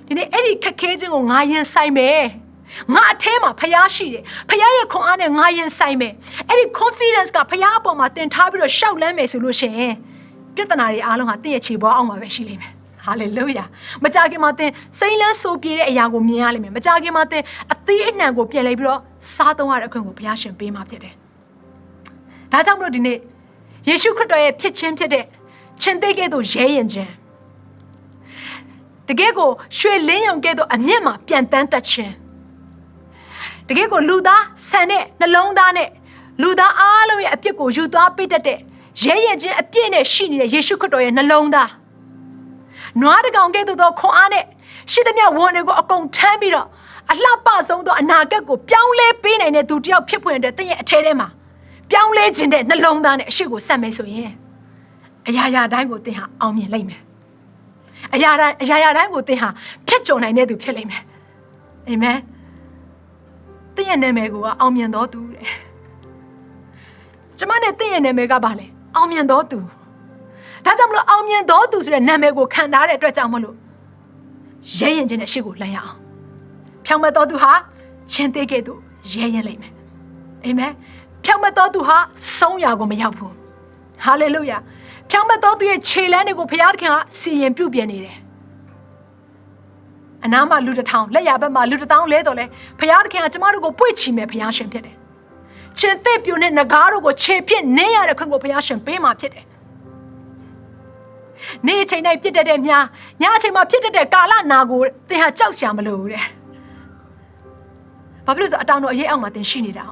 ေဒီနေ့အဲ့ဒီခက်ခဲခြင်းကိုငါရင်ဆိုင်မယ်ငါအထဲမှာဖျားရှိတယ်ဖျားရဲ့ခွန်အားနဲ့ငါရင်ဆိုင်မယ်အဲ့ဒီ confidence ကဖျားအပေါ်မှာတင်ထားပြီးတော့ရှောက်လန်းမယ်ဆိုလို့ရှိရင်ပြဿနာတွေအားလုံးဟာတင့်ရဲ့ခြေပေါ်အောင်မှာပဲရှိလိမ့်မယ်ဟာလေလုယာမကြခင်မှာတင်စိမ့်လန်းဆိုးပြေးတဲ့အရာကိုမြင်ရလိမ့်မယ်မကြခင်မှာတင်အသေးအနှံကိုပြန်လဲပြီးတော့စားသုံးရတဲ့အခွင့်ကိုဘုရားရှင်ပေးမှာဖြစ်တယ်ဒါကြောင့်မလို့ဒီနေ့ယေရှုခရစ်တော်ရဲ့ဖြစ်ခြင်းဖြစ်တဲ့ချင်းသေးကဲ့သို့ရဲရင်ခြင်းတကယ်ကိုရွှေလင်းရောင်ကဲ့သို့အမျက်မှာပြန်တန်းတက်ခြင်းတကယ်ကိုလူသားဆန်တဲ့နှလုံးသားနဲ့လူသားအားလုံးရဲ့အပြစ်ကိုယူသွားပေးတတ်တဲ့ရဲရင်ခြင်းအပြည့်နဲ့ရှိနေတဲ့ယေရှုခရစ်တော်ရဲ့နှလုံးသားနွားတကောင်ကဲ့သို့သောခွန်အားနဲ့ရှိသမျှဝန်တွေကိုအကုန်ထမ်းပြီးတော့အလှပဆုံးသောအနာဂတ်ကိုပြောင်းလဲပေးနိုင်တဲ့သူတစ်ယောက်ဖြစ်ဖွယ်တဲ့တင့်ရဲ့အထဲထဲမှာပြောင်းလဲခြင်းတဲ့နှလုံးသားနဲ့အရှိကိုဆက်မယ်ဆိုရင်အရာရာတိုင်းကိုသင်ဟာအောင်မြင်လိမ့်မယ်အရာတိုင်းကိုသင်ဟာဖြတ်ကျော်နိုင်တဲ့သူဖြစ်လိမ့်မယ်အာမင်သင်ရဲ့နာမည်ကအောင်မြင်တော်သူတဲ့ကျမနဲ့သင်ရဲ့နာမည်ကဘာလဲအောင်မြင်တော်သူဒါကြောင့်မလို့အောင်မြင်တော်သူဆိုတဲ့နာမည်ကိုခံထားတဲ့အတွက်ကြောင့်မလို့ရဲရင်ခြင်းနဲ့ရှေ့ကိုလှမ်းရအောင်ဖြောင့်မတ်တော်သူဟာချင်းသေးကဲ့သို့ရဲရင်လိမ့်မယ်အာမင်ဖြောင့်မတ်တော်သူဟာဆုံးရာကိုမရောက်ဘူးဟာလေလုယာဖြောင့်မတ်တော်သူရဲ့ခြေလမ်းတွေကိုဘုရားသခင်ကစီရင်ပြုပြင်နေတယ်အနားမှာလူတစ်ထောင်လက်ရဘက်မှာလူတစ်တောင်းလဲတော့လဲဘုရားသခင်ကကျမတို့ကိုပွေ့ချီမယ်ဘုရားရှင်ဖြစ်တယ်ချင်းသက်ပြူနဲ့ငကားတို့ကိုခြေဖြစ်နေရတဲ့ခွင့်ကိုဘုရားရှင်ပေးမှာဖြစ်တယ်နေ့အချိန်တိုင်းပြစ်တတ်တဲ့မြားညအချိန်မှာဖြစ်တတ်တဲ့ကာလနာကိုသင်ဟာကြောက်စရာမလိုဘူးတဲ့ဘာဖြစ်လို့ဆိုအတောင်တော်အရေးအောက်မှာသင်ရှိနေတာ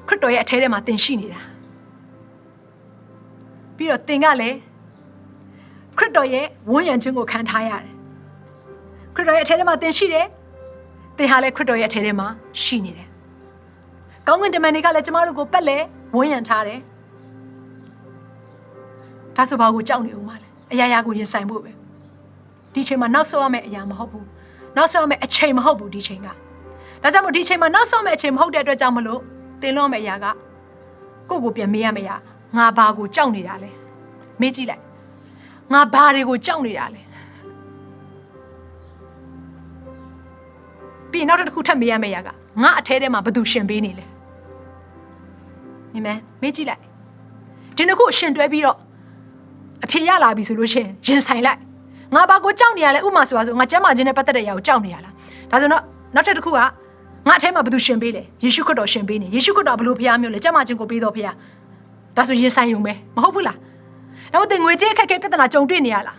ခရစ်တော်ရဲ့အထဲထဲမှာသင်ရှိနေတာပြီးတော့သင်ကလည်းခရစ်တော်ရဲ့ဝန်းရံခြင်းကိုခံထားရတယ်ခရစ်တော်ရဲ့အထဲထဲမှာသင်ရှိတယ်သင်ဟာလည်းခရစ်တော်ရဲ့အထဲထဲမှာရှိနေတယ်ကောင်းကင်တမန်တွေကလည်းကျမတို့ကိုပတ်လဲဝန်းရံထားတယ်ဒါဆိုဘာကိုကြောက်နေဦးမှာလဲအရာရာကိုရင်ဆိုင်ဖို့ပဲဒီချိန်မှာနောက်ဆုတ်ရမယ့်အရာမဟုတ်ဘူးနောက်ဆုတ်ရမယ့်အချိန်မဟုတ်ဘူးဒီချိန်ကဒါကြောင့်မို့ဒီချိန်မှာနောက်ဆုတ်မယ့်အချိန်မဟုတ်တဲ့အတွက်ကြောင့်မလို့သင်လို့မယ့်အရာကကိုယ့်ကိုပြန်မေးရမယ့်အရာငါဘာကိုကြောက်နေတာလဲမေးကြည့်လိုက်ငါဘာတွေကိုကြောက်နေတာလဲပြီးနောက်တစ်ခုထပ်မေးရမယ့်အရာကငါအထဲထဲမှာဘယ်သူရှင်ပေးနေလဲညီမမေးကြည့်လိုက်ဒီနှစ်ခုရှင်တွဲပြီးတော့အဖြေရလာပြီဆိုလို့ရှင်ရင်ဆိုင်လိုက်ငါဘာကိုကြောက်နေရလဲဥမာဆိုငါကျမ်းမာခြင်းနဲ့ပတ်သက်တဲ့အရာကိုကြောက်နေရလားဒါဆိုတော့နောက်တစ်ခုကငါအထဲမှာဘယ်သူရှင်ပေးလဲယေရှုခရစ်တော်ရှင်ပေးနေယေရှုခရစ်တော်ဘလို့ဖရားမျိုးလဲကျမ်းမာခြင်းကိုပေးတော်ဖရားဒါဆိုရင်ဆိုင်ရုံပဲမဟုတ်ဘူးလားတော့တင်ငွေကြေးအခက်အခဲပြဿနာကြုံတွေ့နေရလာ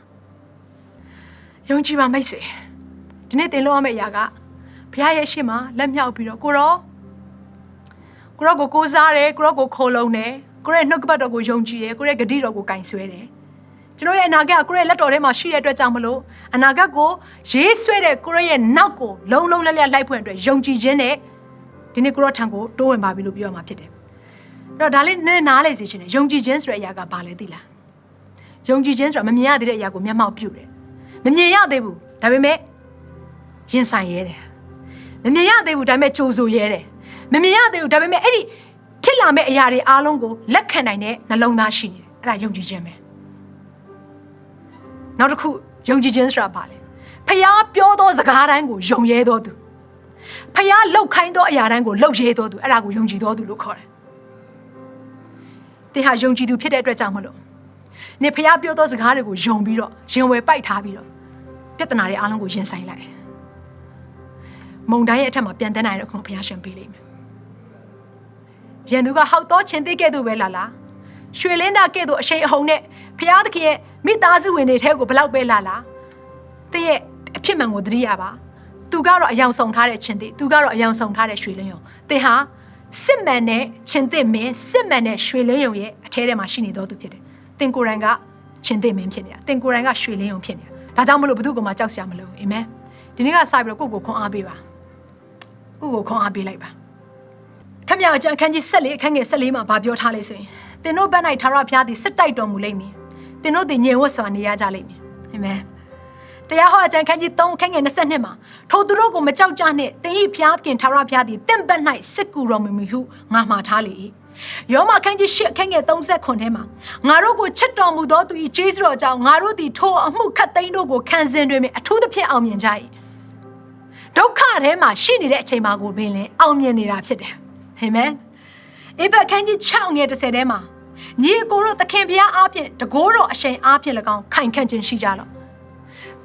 းယုံကြည်ပါမိတ်ဆွေဒီနေ့တင်လို့ရမယ့်အရာကဘုရားရဲ့ရှေ့မှာလက်မြောက်ပြီးတော့ကိုရောကိုစားတယ်ကိုရောကိုခိုးလုံးတယ်ကိုရဲ့နှုတ်ကပတ်တော်ကိုယုံကြည်တယ်ကိုရဲ့ဂတိတော်ကိုကင်ဆွဲတယ်ကျွန်တော်ရဲ့အနာဂတ်ကကိုရဲ့လက်တော်ထဲမှာရှိတဲ့အတွက်ကြောင့်မလို့အနာဂတ်ကိုရေးဆွဲတဲ့ကိုရဲ့နောက်ကိုလုံးလုံးလက်လက်လိုက်ဖွင့်အတွက်ယုံကြည်ခြင်းနဲ့ဒီနေ့ကိုရောထံကိုတိုးဝင်ပါပြီလို့ပြောရမှာဖြစ်တယ်အဲ့တော့ဒါလေးနည်းနားလေစီရှင်တယ်ယုံကြည်ခြင်းဆိုတဲ့အရာကဘာလဲသိလားယုံကြည်ခြင်းဆိုတာမမြင်ရသေးတဲ့အရာကိုမျက်မှောက်ပြုတယ်မမြင်ရသေးဘူးဒါပေမဲ့ရင်ဆိုင်ရဲတယ်မမြင်ရသေးဘူးဒါပေမဲ့ကြိုးဆိုရဲတယ်မမြင်ရသေးဘူးဒါပေမဲ့အဲ့ဒီဖြစ်လာမယ့်အရာတွေအားလုံးကိုလက်ခံနိုင်တဲ့နှလုံးသားရှိနေတယ်အဲ့ဒါယုံကြည်ခြင်းပဲနောက်တစ်ခုယုံကြည်ခြင်းဆိုတာဘာလဲဖခင်ပြောသောစကားတိုင်းကိုယုံရဲတော်သူဖခင်လှုပ်ခိုင်းသောအရာတိုင်းကိုလှုပ်ရဲတော်သူအဲ့ဒါကိုယုံကြည်တော်သူလို့ခေါ်တယ်သင်ဟာယုံကြည်သူဖြစ်တဲ့အတွက်ကြောင့်မလို့နေဖခင်ပြောသောစကားတွေကိုယုံပြီးတော့ရင်ဝယ်ပိုက်ထားပြီးတော့ပြဿနာတွေအားလုံးကိုရင်ဆိုင်လိုက်မုန်တိုင်းရဲ့အထက်မှာပြန်တန်းနိုင်တဲ့ခုဖခင်ရှင်ပေးလိမ့်မယ်ရန်သူကဟောက်တော့ချင်းသေးကဲ့သို့ပဲလာရွှေလင်းတာကဲ့သို့အရှိန်အဟုန်နဲ့ဖခင်သခင်ရဲ့မိသားစုဝင်တွေထဲကိုဘလောက်ပဲလာသင်ရဲ့အဖြစ်မှန်ကိုသတိရပါသူ သူကတော့အယောင်ဆောင်ထားတဲ့ချင်းသစ်သူကတော့အယောင်ဆောင်ထားတဲ့ရွှေလင်းယုံသင်ဟာစစ်မှန်တဲ့ချင်းသစ်မင်းစစ်မှန်တဲ့ရွှေလင်းယုံရဲ့အထဲထဲမှာရှိနေတော်သူဖြစ်တယ်သင်ကိုယ်တိုင်ကချင်းသစ်မင်းဖြစ်နေတာသင်ကိုယ်တိုင်ကရွှေလင်းယုံဖြစ်နေတာဒါကြောင့်မလို့ဘယ်သူကမှကြောက်စရာမလိုဘူးအာမင်ဒီနေ့ကစပြီးတော့ကိုယ့်ကိုခွန်အားပေးပါကိုယ့်ကိုခွန်အားပေးလိုက်ပါခမရအကျအခန်းကြီး14အခန်းငယ်14မှာဗာပြောထားလိုက်ဆိုရင်သင်တို့ဘက်၌ထာဝရဘုရားသည်စစ်တိုက်တော်မူလိမ့်မည်သင်တို့သည်ညင်ဝတ်စွာနေရကြလိမ့်မည်အာမင်တရားဟောအကျမ်းခန်းကြီး3အခန်းငယ်22မှာထိုသူတို့ကိုမကြောက်ကြနှင့်သင်၏ဘုရားခင်ထာဝရဘုရားသည်တင့်ဘက်၌စစ်ကူတော်မူမည်ဟုငါမှားထားလေ၏ယောမအခန်းကြီး10အခန်းငယ်39ထဲမှာငါတို့ကိုချစ်တော်မူသောသူ၏ကျေးဇူးတော်ကြောင့်ငါတို့သည်ထိုအမှုခတ်သိမ်းတို့ကိုခံစဉ်တွင်အထူးသဖြင့်အောင်မြင်ကြ၏ဒုက္ခထဲမှာရှိနေတဲ့အချိန်မှာကိုပင်လည်းအောင်မြင်နေတာဖြစ်တယ်အာမင်ဧဘအခန်းကြီး6ငယ်30ထဲမှာညီအကိုတို့သခင်ဘုရားအားဖြင့်တကိုးတော်အရှိန်အားဖြင့်၎င်းခိုင်ခန့်ခြင်းရှိကြလော့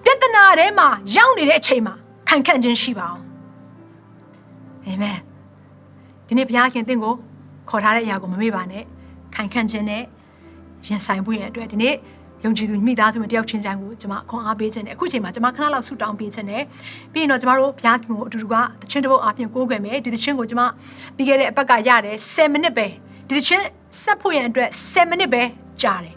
ပြဿနာထဲမှာရောက်နေတဲ့အချိန်မှာခိုင်ခန့်ခြင်းရှိပါအောင်အာမင်ဒီနေ့ဘုရားခင်သင်ကိုခေါ်ထားတဲ့အရာကိုမမေ့ပါနဲ့ခိုင်ခန့်ခြင်းနဲ့ရင်ဆိုင်ဖို့ရတဲ့အတွက်ဒီနေ့ယုံကြည်သူမိသားစုတယောက်ချင်းချင်းကိုကျွန်မခွန်အားပေးခြင်းနဲ့အခုချိန်မှာကျွန်မခဏလောက်ဆုတောင်းပေးခြင်းနဲ့ပြီးရင်တော့ကျွန်တော်တို့ဘုရားခင်ကိုအတူတူကသချင်းတစ်ပုဒ်အားဖြင့်ကိုးကွယ်မယ်ဒီသချင်းကိုကျွန်မပြီးခဲ့တဲ့အပတ်ကရတယ်10မိနစ်ပဲဒီသချင်းဆက်ဖို့ရအတွက်10မိနစ်ပဲကြာတယ်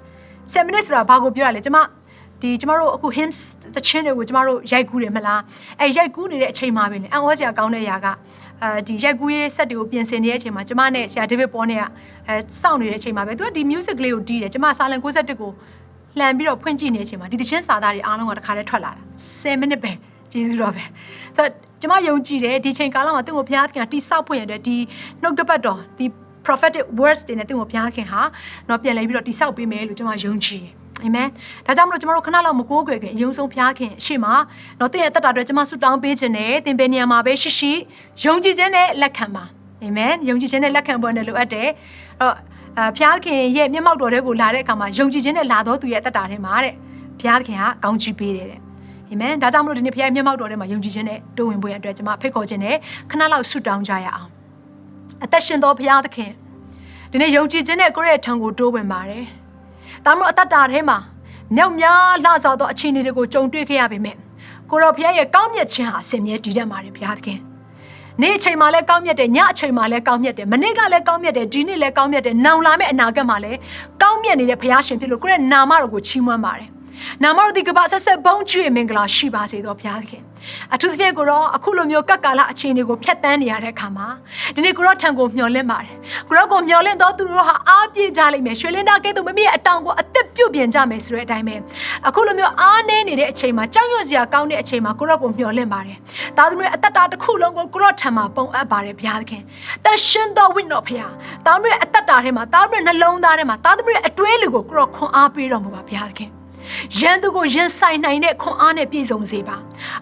10မိနစ်ဆိုတာဘာကိုပြောရလဲကျွန်မတို့အခု hymns သချင်းတွေကိုကျွန်တော်တို့ရိုက်ကူးတယ်မလားအဲရိုက်ကူးနေတဲ့အချိန်မှာပဲလေအံ့ဩစရာကောင်းတဲ့အရာကဒီရိုက်ကူးရေးဆက်တွေကိုပြင်ဆင်နေတဲ့အချိန်မှာကျွန်မနဲ့ဆရာဒေးဗစ်ပေါ်နဲ့စောင့်နေတဲ့အချိန်မှာပဲသူကဒီ music လေးကိုတီးတယ်ကျွန်မစာလန်61ကိုလှန်ပြီးတော့ဖွင့်ကြည့်နေတဲ့အချိန်မှာဒီသချင်းစာသားတွေအားလုံးကတခါတည်းထွက်လာတာ10မိနစ်ပဲကျေးဇူးတော်ပဲဆိုတော့ကျွန်မယုံကြည်တယ်ဒီချိန်ကာလမှာသူ့ကိုဘုရားခင်ကတိဆောက်ဖွင့်ရတဲ့ဒီနှုတ်ကပတ်တော်ဒီ prophetic words တွေနဲ့သူ့ကိုဘုရားခင်ဟာတော့ပြန်လဲပြီးတော့တိဆောက်ပေးမယ်လို့ကျွန်မယုံကြည်တယ်အာမင်ဒါကြောင့်မလို့ကျွန်တော်တို့ခဏလောက်မကိုးကွယ်ခင်အယုံဆုံးဘုရားခင်အရှိမတော့တင့်ရဲ့တက်တာအတွက်ကျွန်မဆုတောင်းပေးခြင်းနဲ့သင်ဘယ်နေရာမှာပဲရှိရှိယုံကြည်ခြင်းနဲ့လက်ခံပါအာမင်ယုံကြည်ခြင်းနဲ့လက်ခံဖို့နဲ့လိုအပ်တယ်အဲ့တော့ဘုရားခင်ရဲ့မျက်မှောက်တော်တွေကိုလာတဲ့အခါမှာယုံကြည်ခြင်းနဲ့လာတော့သူရဲ့တက်တာထဲမှာတဲ့ဘုရားခင်ကကောင်းချီးပေးတယ်တဲ့အာမင်ဒါကြောင့်မလို့ဒီနေ့ဘုရားရဲ့မျက်မှောက်တော်ထဲမှာယုံကြည်ခြင်းနဲ့တိုးဝင်ဖို့ရအတွက်ကျွန်မဖိတ်ခေါ်ခြင်းနဲ့ခဏလောက်ဆုတောင်းကြရအောင်အသက်ရှင်တော်ဘုရားသခင်ဒီနေ့ယုံကြည်ခြင်းနဲ့ကိုယ့်ရဲ့ထံကိုတိုးဝင်ပါတယ်ဒါမှမဟုတ်အသက်တာထဲမှာမြောက်များလှစွာသောအခြေအနေတွေကိုကြုံတွေ့ခဲ့ရပေမဲ့ကိုရောဘုရားရဲ့ကောင်းမြတ်ခြင်းဟာအစဉ်မြဲတည်တတ်ပါတယ်ဘုရားသခင်နေ့အချိန်မှာလည်းကောင်းမြတ်တယ်ညအချိန်မှာလည်းကောင်းမြတ်တယ်မနေ့ကလည်းကောင်းမြတ်တယ်ဒီနေ့လည်းကောင်းမြတ်တယ်နောင်လာမယ့်အနာဂတ်မှာလည်းကောင်းမြတ်နေတဲ့ဘုရားရှင်ဖြစ်လို့ကိုရဲ့နာမတော်ကိုချီးမွမ်းပါတယ်နာမတော်ဒီကဘာဆက်ဆက်ဘုန်းကြီးမင်္ဂလာရှိပါစေသောဘုရားသခင်အထူးသဖြင့်ကိုရောအခုလိုမျိုးကပ်ကာလအခြေအနေကိုဖျက်ဆီးနေရတဲ့အခါမှာဒီနေ့ကိုရောထံကိုမျှော်လင့်ပါတယ်ကိုရောကိုမျှော်လင့်တော့သူတို့ဟာအားပြည့်ကြလိမ့်မယ်ရွှေလင်းသားကဲ့သို့မမေ့အတောင်ကိုအသက်ပြုတ်ပြင်ကြမယ်ဆိုတဲ့အတိုင်းပဲအခုလိုမျိုးအားနည်းနေတဲ့အချိန်မှာကြောက်ရွံ့စရာကောင်းတဲ့အချိန်မှာကိုရောကိုမျှော်လင့်ပါတယ်သားသမီးအသက်တာတစ်ခုလုံးကိုကိုရောထံမှာပုံအပ်ပါတယ်ဘုရားသခင်တရှင်တော်ဝိညာဉ်တော်ဘုရားသားသမီးအသက်တာထဲမှာသားသမီးနှလုံးသားထဲမှာသားသမီးအတွင်းလူကိုကိုရောခွန်အားပေးတော်မူပါဘုရားသခင်ရန်သူကိုရင်ဆိုင်နိုင်တဲ့ခွန်အားနဲ့ပြည့်စုံစေပါ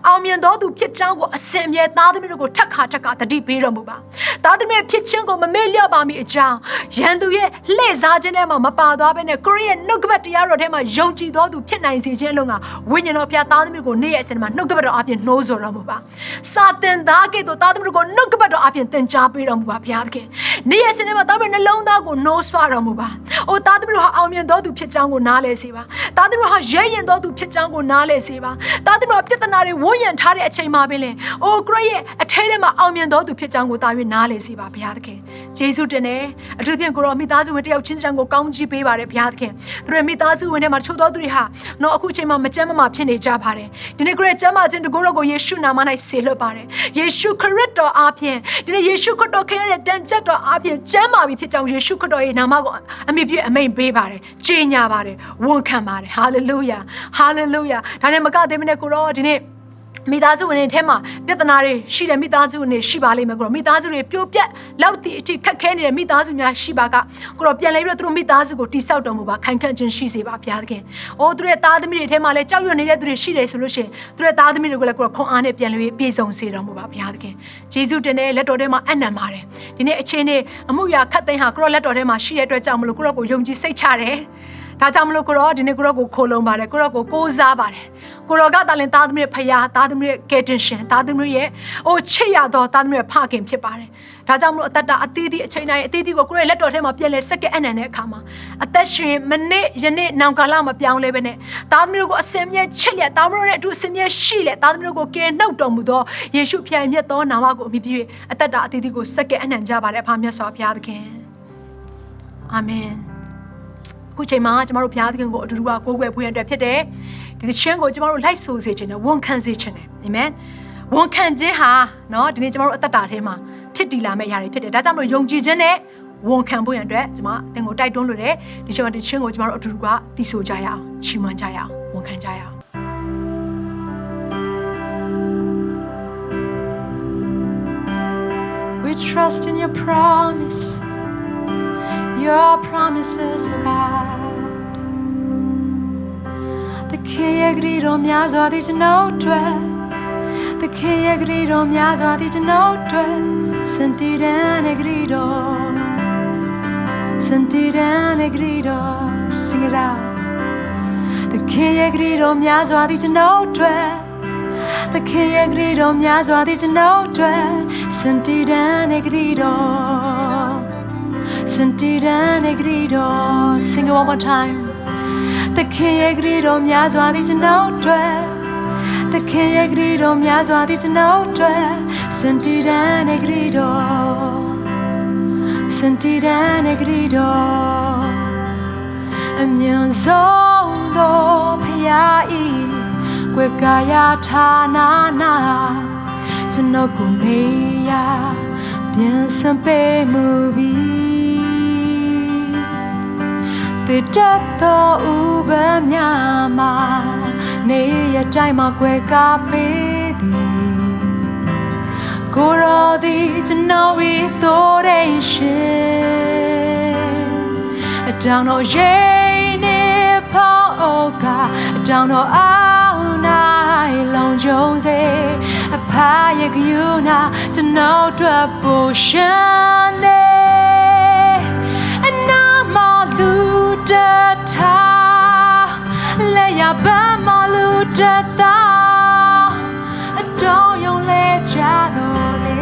အောင်မြင်တော်သူဖြစ်ကြောင်းကိုအစဉ်အမြဲသားသမီးတို့ကိုထက်ခါတတိပေးတော်မူပါသားသမီးဖြစ်ခြင်းကိုမမေ့လျော့ပါမီအကြောင်းရန်သူရဲ့လှည့်စားခြင်းထဲမှာမပါသွားဘဲနဲ့ကိုရီးယားနှုတ်ကပတ်တရားတော်ထဲမှာယုံကြည်တော်သူဖြစ်နိုင်စေခြင်းအလုံးကဝိညာဉ်တော်ဘုရားသားသမီးကိုနေ့ရက်အစဉ်မှာနှုတ်ကပတ်တော်အပြင်နှိုးဆော်တော်မူပါစာသင်သားကဲ့သို့သားသမီးကိုနှုတ်ကပတ်တော်အပြင်သင်ကြားပေးတော်မူပါဘုရားသခင်နေ့ရက်အစဉ်မှာသားသမီးနှလုံးသားကိုနှိုးဆွတော်မူပါအိုသားသမီးတို့ဟာအောင်မြင်တော်သူဖြစ်ကြောင်းကိုနားလည်စေပါသားသမီးဟာရဲရင်တော်သူဖြစ်ကြောင်းကိုနားလည်စေပါသားသမီးတို့ပြဿနာတွေဝန်းရံထားတဲ့အချိန်မှာပဲလေအိုခရစ်ရဲ့အထဲထဲမှာအောင်မြင်တော်သူဖြစ်ကြောင်းကိုတာ၍နားလည်စေပါဘုရားသခင်ယေရှုတင်တယ်အထူးဖြင့်ကိုရောမိသားစုဝင်တယောက်ချင်းချင်းကိုကောင်းချီးပေးပါတယ်ဘုရားသခင်သူတို့မိသားစုဝင်ထဲမှာချို့တော်သူတွေဟာတော့အခုချိန်မှာမကြမ်းမမာဖြစ်နေကြပါတယ်ဒီနေ့ခရစ်ကျမ်းမာခြင်းတကူတော်ကိုယေရှုနာမ၌ဆေလွတ်ပါတယ်ယေရှုခရစ်တော်အားဖြင့်ဒီနေ့ယေရှုခရစ်တော်ခရစ်ရဲ့တန်ကြပ်တော်အားဖြင့်ကျမ်းမာပြီဖြစ်ကြောင်းယေရှုခရစ်တော်ရဲ့နာမကိုအမိပြည့်အမိန်ပေးပါတယ်ကြေညာပါတယ်ဝန်ခံပါတယ်ဟာလေလုယာဟာလေလုယာဒါနဲ့မကသေးမနဲ့ကိုရောဒီနေ့မိသားစုဝင်တွေထဲမှာပြဿနာတွေရှိတယ်မိသားစုဝင်တွေရှိပါလိမ့်မယ်ကိုရောမိသားစုတွေပြိုပြက်လောက်တည်အထိခက်ခဲနေတဲ့မိသားစုများရှိပါကကိုရောပြန်လဲပြီးတော့သူတို့မိသားစုကိုတိဆောက်တော်မူပါခိုင်ခန့်ခြင်းရှိစေပါဘုရားသခင်။အိုးသူတို့ရဲ့သားသမီးတွေထဲမှာလည်းကြောက်ရွံ့နေတဲ့သူတွေရှိတယ်ဆိုလို့ရှိရင်သူတို့ရဲ့သားသမီးတွေကိုလည်းကိုရောခွန်အားနဲ့ပြန်လဲပြီးပြေဆုံးစေတော်မူပါဘုရားသခင်။ယေရှုတင်တဲ့လက်တော်ထဲမှာအနံ့ပါတယ်။ဒီနေ့အချင်းနဲ့အမှုရာခတ်သိမ်းဟာကိုရောလက်တော်ထဲမှာရှိတဲ့အတွက်ကြောင့်မလို့ကိုရောကိုယုံကြည်စိတ်ချတယ်။ ဒါကြောင့်မလို့ကိုရောဒီနေ့ကိုရောကိုခိုးလုံးပါတယ်ကိုရောကိုကိုးစားပါတယ်ကိုရောကတာလင်သားသမီးရဲ့ဖယားသားသမီးရဲ့ကယ်တင်ရှင်သားသမီးရဲ့ချစ်ရသောသားသမီးရဲ့ဖခင်ဖြစ်ပါတယ်ဒါကြောင့်မလို့အသက်တာအသီးသီးအချိန်တိုင်းအသီးသီးကိုကိုရောရဲ့လက်တော်ထဲမှာပြန်လဲစက္ကဲအနံတဲ့အခါမှာအသက်ရှင်မနေ့ယနေ့နောင်ကာလမှာပြောင်းလဲပဲနဲ့သားသမီးတို့ကိုအစင်မြဲချစ်လက်သားသမီးတို့ရဲ့အတူအစင်မြဲရှိလက်သားသမီးတို့ကိုကယ်နှုတ်တော်မူသောယေရှုဖျားမြတ်သောနာမကိုအမိပြု၍အသက်တာအသီးသီးကိုစက္ကဲအနံကြပါတယ်အဖမြတ်စွာဘုရားသခင်အာမင်ခုချိန်မှာကျမတို့ဘုရားသခင်ကိုအတူတူကကိုးကွယ်ဖို့ရတဲ့ဖြစ်တယ်ဒီသချင်းကိုကျမတို့လိုက်ဆိုစေခြင်းနဲ့ဝန်ခံစေခြင်းနဲ့အာမင်ဝန်ခံခြင်းဟာเนาะဒီနေ့ကျမတို့အသက်တာထဲမှာဖြစ်တည်လာမယ့်အရာတွေဖြစ်တယ်ဒါကြောင့်မလို့ယုံကြည်ခြင်းနဲ့ဝန်ခံဖို့ရတဲ့ကျမအသင်ကိုတိုက်တွန်းလို့တယ်ဒီချိန်မှာဒီသချင်းကိုကျမတို့အတူတူကသိဆိုကြရအောင်ချီးမွမ်းကြရအောင်ဝန်ခံကြရအောင် We trust in your promises, oh God. The King agreed on me as well, did you know dread? The King agreed on me as well, did you know dread? Sentid and agreed on, sing it out. The King agreed on me as well, did you know dread? The King agreed on me as well, did you know dread? Sentid and agreed on. Sentid and agreed on. Sing it one more time. The King agreed on me as well, did you know dread? The King agreed on me as well, did you know dread? Sentid and agreed on. Sentid and agreed on. Amyan zondo piyai kwekaya thana na chanokuneya bien sampe movie the dato ubamyama ne ya time ma kweka pedi goro di chanowi toration down no ye ne pa oka down no au nai long jose a pa ye gyuna to know the potion and now lu ta le ya ba ma lu ta don't you let ya do le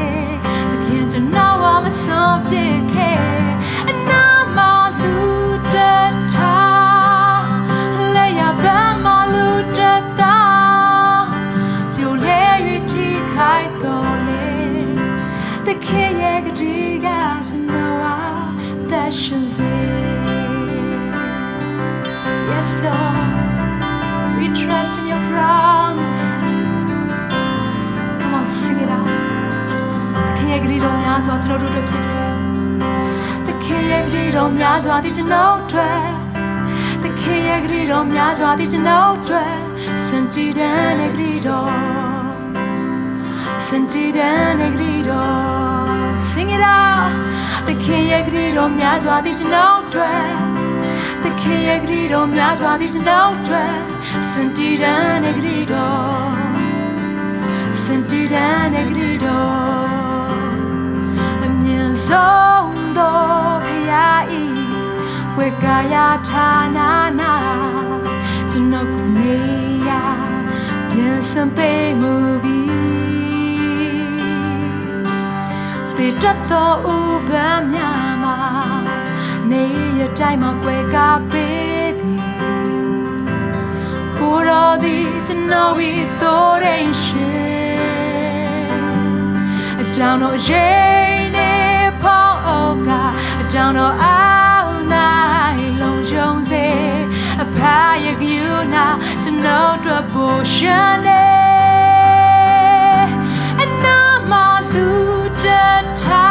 the king to know I'm so big and now lu ta le ya ba ma lu ta piu le yu ti khai do le the king ye ga to know that should Yes, Lord, we trust in your promise. Come on, sing it out. The King agreed on me as well to know the The King agreed on me as well, did you know dread? The King agreed on me as well, did you know dread? Sentid and agreed on. Sentid and agreed on. Sing it out. The King agreed on me as well, did you know dread? The King agreed on me as well, did you know dread? Sentid and agreed on. Sentid and agreed on. Amyan zondo piyai kwekaya thana na chanokuneya bien sampe movie the dato ubamyama ne ya time ma kweka pedi goro di chanowi toration down no ye ne pa oka down no au nai long jose a pa ye gyuna to know the potion and now ma lu ta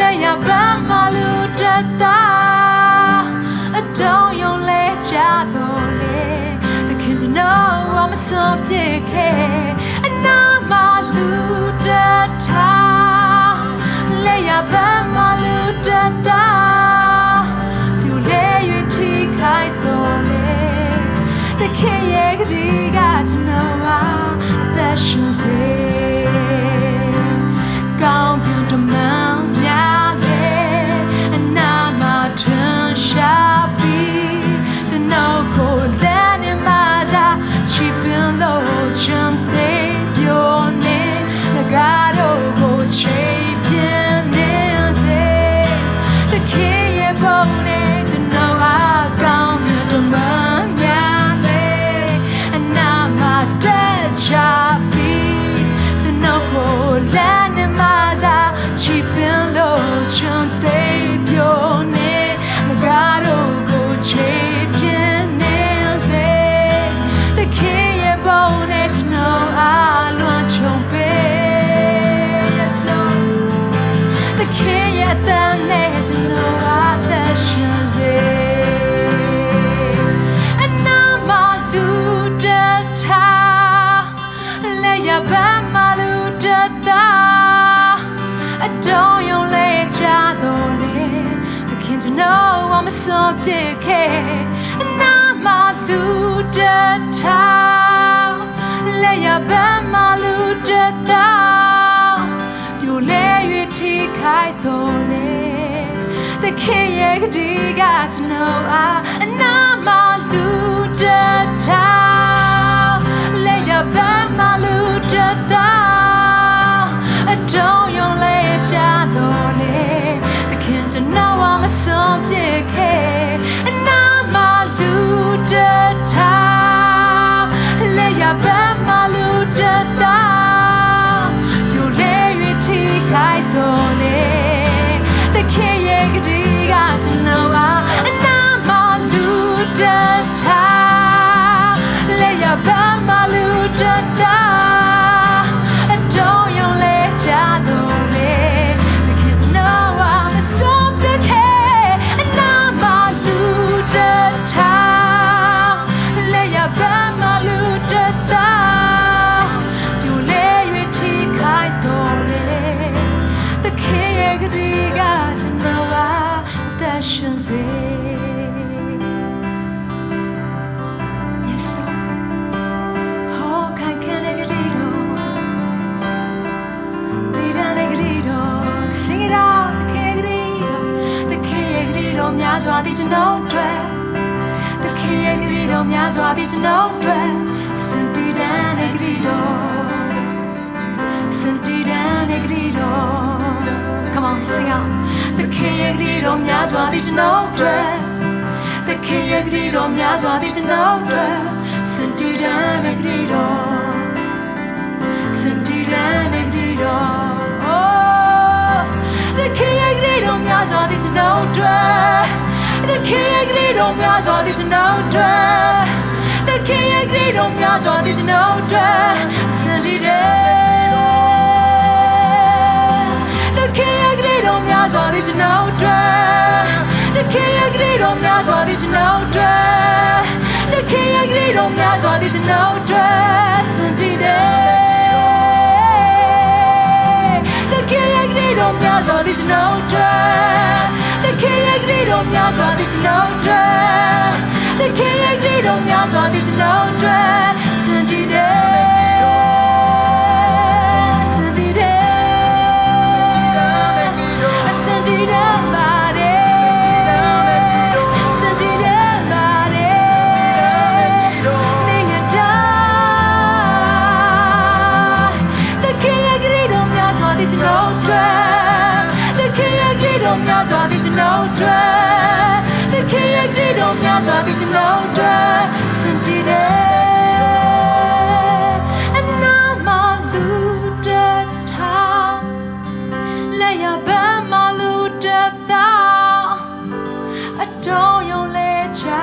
le ya ba ma lu ta don't you let ya do le the kids know I'm so big and now ma lu ta le ya ba ma lu ta you le you ti kai do le the king got to know that should say gone beyond the mountain and now my turn shall be bonnet to know I come to my and now my dead choppy to know land in my cheap and low chante pione magaro go champion the king bonnet to know I want chompe yes Lord the king at the net to know I the shaze and now my luda ta le ya ba my luda ta I don't you let ya the king to know I'm a subject and now my luda ta le ya ba my luda ta you lay you take I don't the king got to know I and now my luda ta le ya ba my luda ta I don't you let ya the king to know I'm a subject and now my luda ta le ya ba my luda ta you lay you take I don't the king got to know I and now my luda ta le ya ba my luda ta I don't you let ya the kids know I'm a subject and now my luda ta le ya ba my luda ta you lay you take I the king got to know I that shins yes Lord oh can I get it sing it out the king myazwa di to know dread the king myazwa di to know dread senti dan negrido come on sing out the king myazwa di to know dread the king myazwa di to know dread senti dan negrido the king myazwa di to know dread the king myazwa di to know dread the king myazwa di to know dread senti the king myazwa di to know dread the king myazwa di to know dread the king myazwa di to know dread senti the king myazwa di to know dread the king myazwa di to know dread the king myazwa di to know dread senti the king myazwa di to know dread senti and now my luda ta le ya ba my luda ta I don't you let ya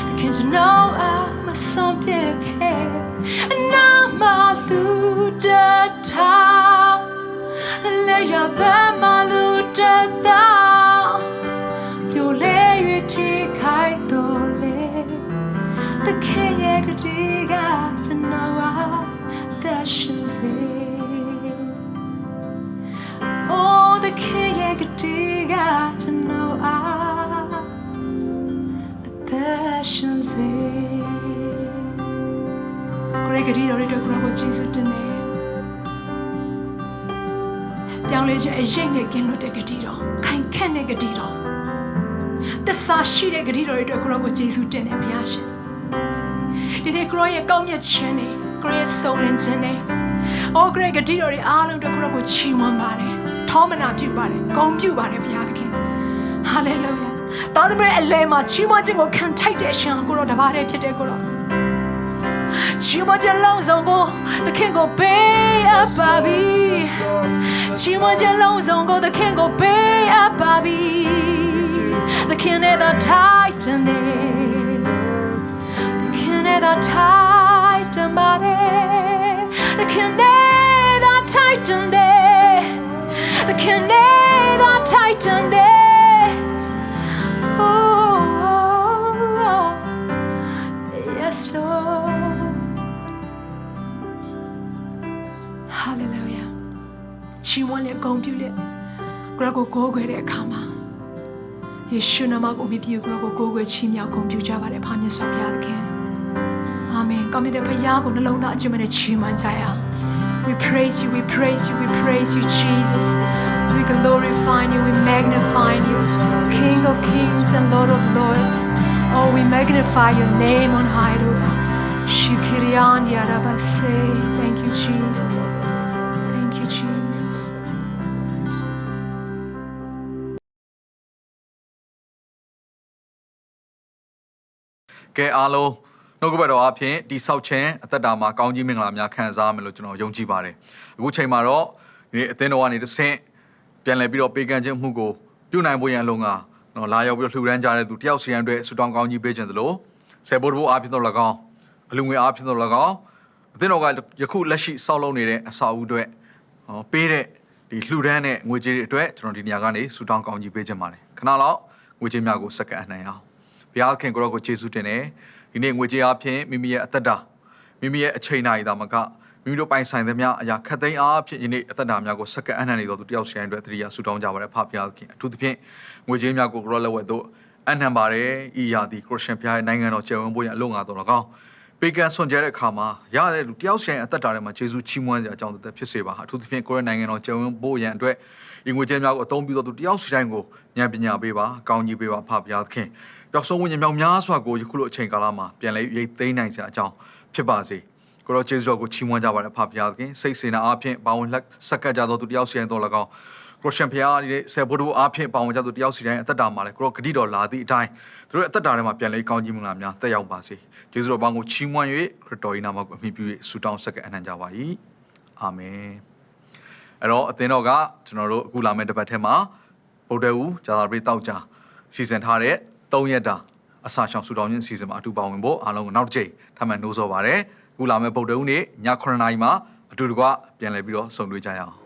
the kids know I'm a subject and now my luda ta le ya ba my luda ta you lay you take I the king got to know I that shins oh the king got to know I that shins Gregory or the Grogo Jesus Dene down legend a young again not a gadito can negadito the sashi de gadito or the Grogo Jesus Dene Biashin did they grow a gum yet chinny, great soul in chinny? Oh, Greg, a dear, all of the Grogo Chiwan body, Tom and up you body, gone you body, Piatkin. Hallelujah. သားသမီးအလဲမှာချီးမွမ်းခြင်းကိုခံထိုက်တဲ့အရှင်ကိုရောတပါးတည်းဖြစ်တဲ့ကိုရောချီးမွမ်းခြင်းလုံးစုံကိုသခင်ကိုပေးအပ်ပါပြီချီးမွမ်းခြင်းလုံးစုံကိုသခင်ကိုပေးအပ်ပါပြီသခင်နဲ့သာထိုက်တန်တယ်သခင်နဲ့သာထိုက်တန်ပါတယ်သခင်နဲ့သာထိုက်တန်တယ်သခင်နဲ့သာထိုက်တန်တယ်Yes, Lord. Hallelujah. ချီးမွမ်းလက်ဂုဏ်ပြုလက်ကိုရောကိုကိုးကွယ်တဲ့အခါမှာယေရှုနာမကိုမြည်ပြီးကိုရောကိုကိုးကွယ်ချီးမြှောက်ဂုဏ်ပြုကြပါတယ်ဖာမြတ်စွာဘုရားသခင်အာမင်ကောင်းမြတ်တဲ့ဘုရားကိုနှလုံးသားအကျဉ်းမဲ့ချီးမွမ်းကြရအောင် We praise you, we praise you, we praise you, Jesus. We glorify you, we magnify you, King of kings and Lord of lords. Oh, we magnify your name on high, Lord. Shikirian Yarabase. Thank you, Jesus. Thank you, Jesus. ကဲအားလုံးနှုတ်ကပတ်တော်အဖြစ်တိဆောက်ခြင်းအသက်တာမှာကောင်းကြီးမင်္ဂလာများခံစားမယ်လို့ကျွန်တော်ယုံကြည်ပါတယ်အခုချိန်မှာတော့ဒီအသင်းတော်ကနေတစ်ဆင့်ပြန်လည်ပြီးတော့ပေးကမ်းခြင်းမှုကိုပြုနိုင်ဖို့ရန်လုံကနော်လာရောက်ပြီးလှူဒန်းကြတဲ့သူတယောက်စီရန်အတွက်ဆုတောင်းကောင်းကြီးပေးခြင်းသလိုဆယ်ဘိုးတို့အားဖြင့်တော့၎င်းအလူငွေအားဖြင့်တော့၎င်းအသင်းတော်ကယခုလက်ရှိစောက်လုံးနေတဲ့အစာအုပ်အတွက်ပေးတဲ့ဒီလှူဒန်းတဲ့ငွေကြေးတွေအတွက်ကျွန်တော်ဒီနေရာကနေဆုတောင်းကောင်းကြီးပေးခြင်းပါတယ်ခဏလောက်ငွေကြေးများကိုစက္ကန့်အနှံ့အောင်ဘုရားခင်ကိုရောကိုယေရှုတင်တယ်ဒီနေ့ငွေကြေးအားဖြင့်မိမိရဲ့အသက်တာမိမိရဲ့အချိန်နာရီသာမကမိမိတို့ပိုင်ဆိုင်သမျှအရာခတ်သိမ်းအားဖြင့်ဒီနေ့အသက်တာများကိုစက္ကန့်အနှံ့နေတော်သူတယောက်ဆိုင်အတွက်တတိယဆုတောင်းကြပါရဖဘုရားခင်အထူးသဖြင့်ငွေကြေးများကိုကိုရောလက်ဝဲတို့အနှံပါတယ်ဤရာဒီခရစ်ယာန်ဘုရားရဲ့နိုင်ငံတော်ကျယ်ဝန်းဖို့ရအလို့ငါတော်၎င်းပေကန်ဆွန်ကျဲတဲ့အခါမှာရတဲ့လူတယောက်ဆိုင်အသက်တာထဲမှာယေရှုချီးမွမ်းစရာအကြောင်းသက်ဖြစ်စေပါအထူးသဖြင့်ကိုရောနိုင်ငံတော်ကျယ်ဝန်းဖို့ရန်အတွက်ဒီငွေကြေးများကိုအသုံးပြုတော်သူတယောက်ဆိုင်ကိုဉာဏ်ပညာပေးပါကောင်းကြီးပေးပါဖဘုရားခင်ပျောက်ဆုံးဝိညာဉ်မြောက်များစွာကိုယခုလိုအချိန်ကာလမှာပြန်လဲရိတ်သိမ်းနိုင်စရာအကြောင်းဖြစ်ပါစေကိုရောယေရှုကိုချီးမွမ်းကြပါရဖဘုရားခင်စိတ်စေနာအားဖြင့်ပါဝင်လက်ဆက်ကပ်ကြသောသူတယောက်စီတိုင်းတော်၎င်းခရစ်ယာန်ဘုရားရဲ့ဆယ်ဘုဒ္ဓအားဖြင့်ပါဝင်ကြသူတယောက်စီတိုင်းအသက်တာမှာလဲကိုရောဂတိတော်လာသည့်အတိုင်းသူတို့အသက်တာထဲမှာပြန်လဲကောင်းကြီးမင်္ဂလာများတက်ရောက်ပါစေယေရှုတော်ဘောင်းကိုချီးမွမ်း၍ခရစ်တော်၏နာမကိုအမိပြု၍ဆုတောင်းဆက်ကပ်အနှံ့ကြပါ၏အာမင်အဲ့တော့အသင်းတော်ကကျွန်တော်တို့အခုလာမယ့်တစ်ပတ်ထဲမှာဗုဒ္ဓဦးဂျာသာပရိတောက်ကြစီစဉ်ထားတဲ့3ရက်တာအစာရှောင်ဆူတောင်းခြင်းအစီအစဉ်မှာအတူပါဝင်ဖို့အားလုံးကိုနောက်တစ်ချိန်ထပ်မံနှိုးဆော်ပါရစေ။အခုလာမယ့်ဗုဒ္ဓဦးနေ့ည9:00နာရီမှာအတူတကွပြန်လည်ပြီးတော့ဆုံတွေ့ကြရအောင်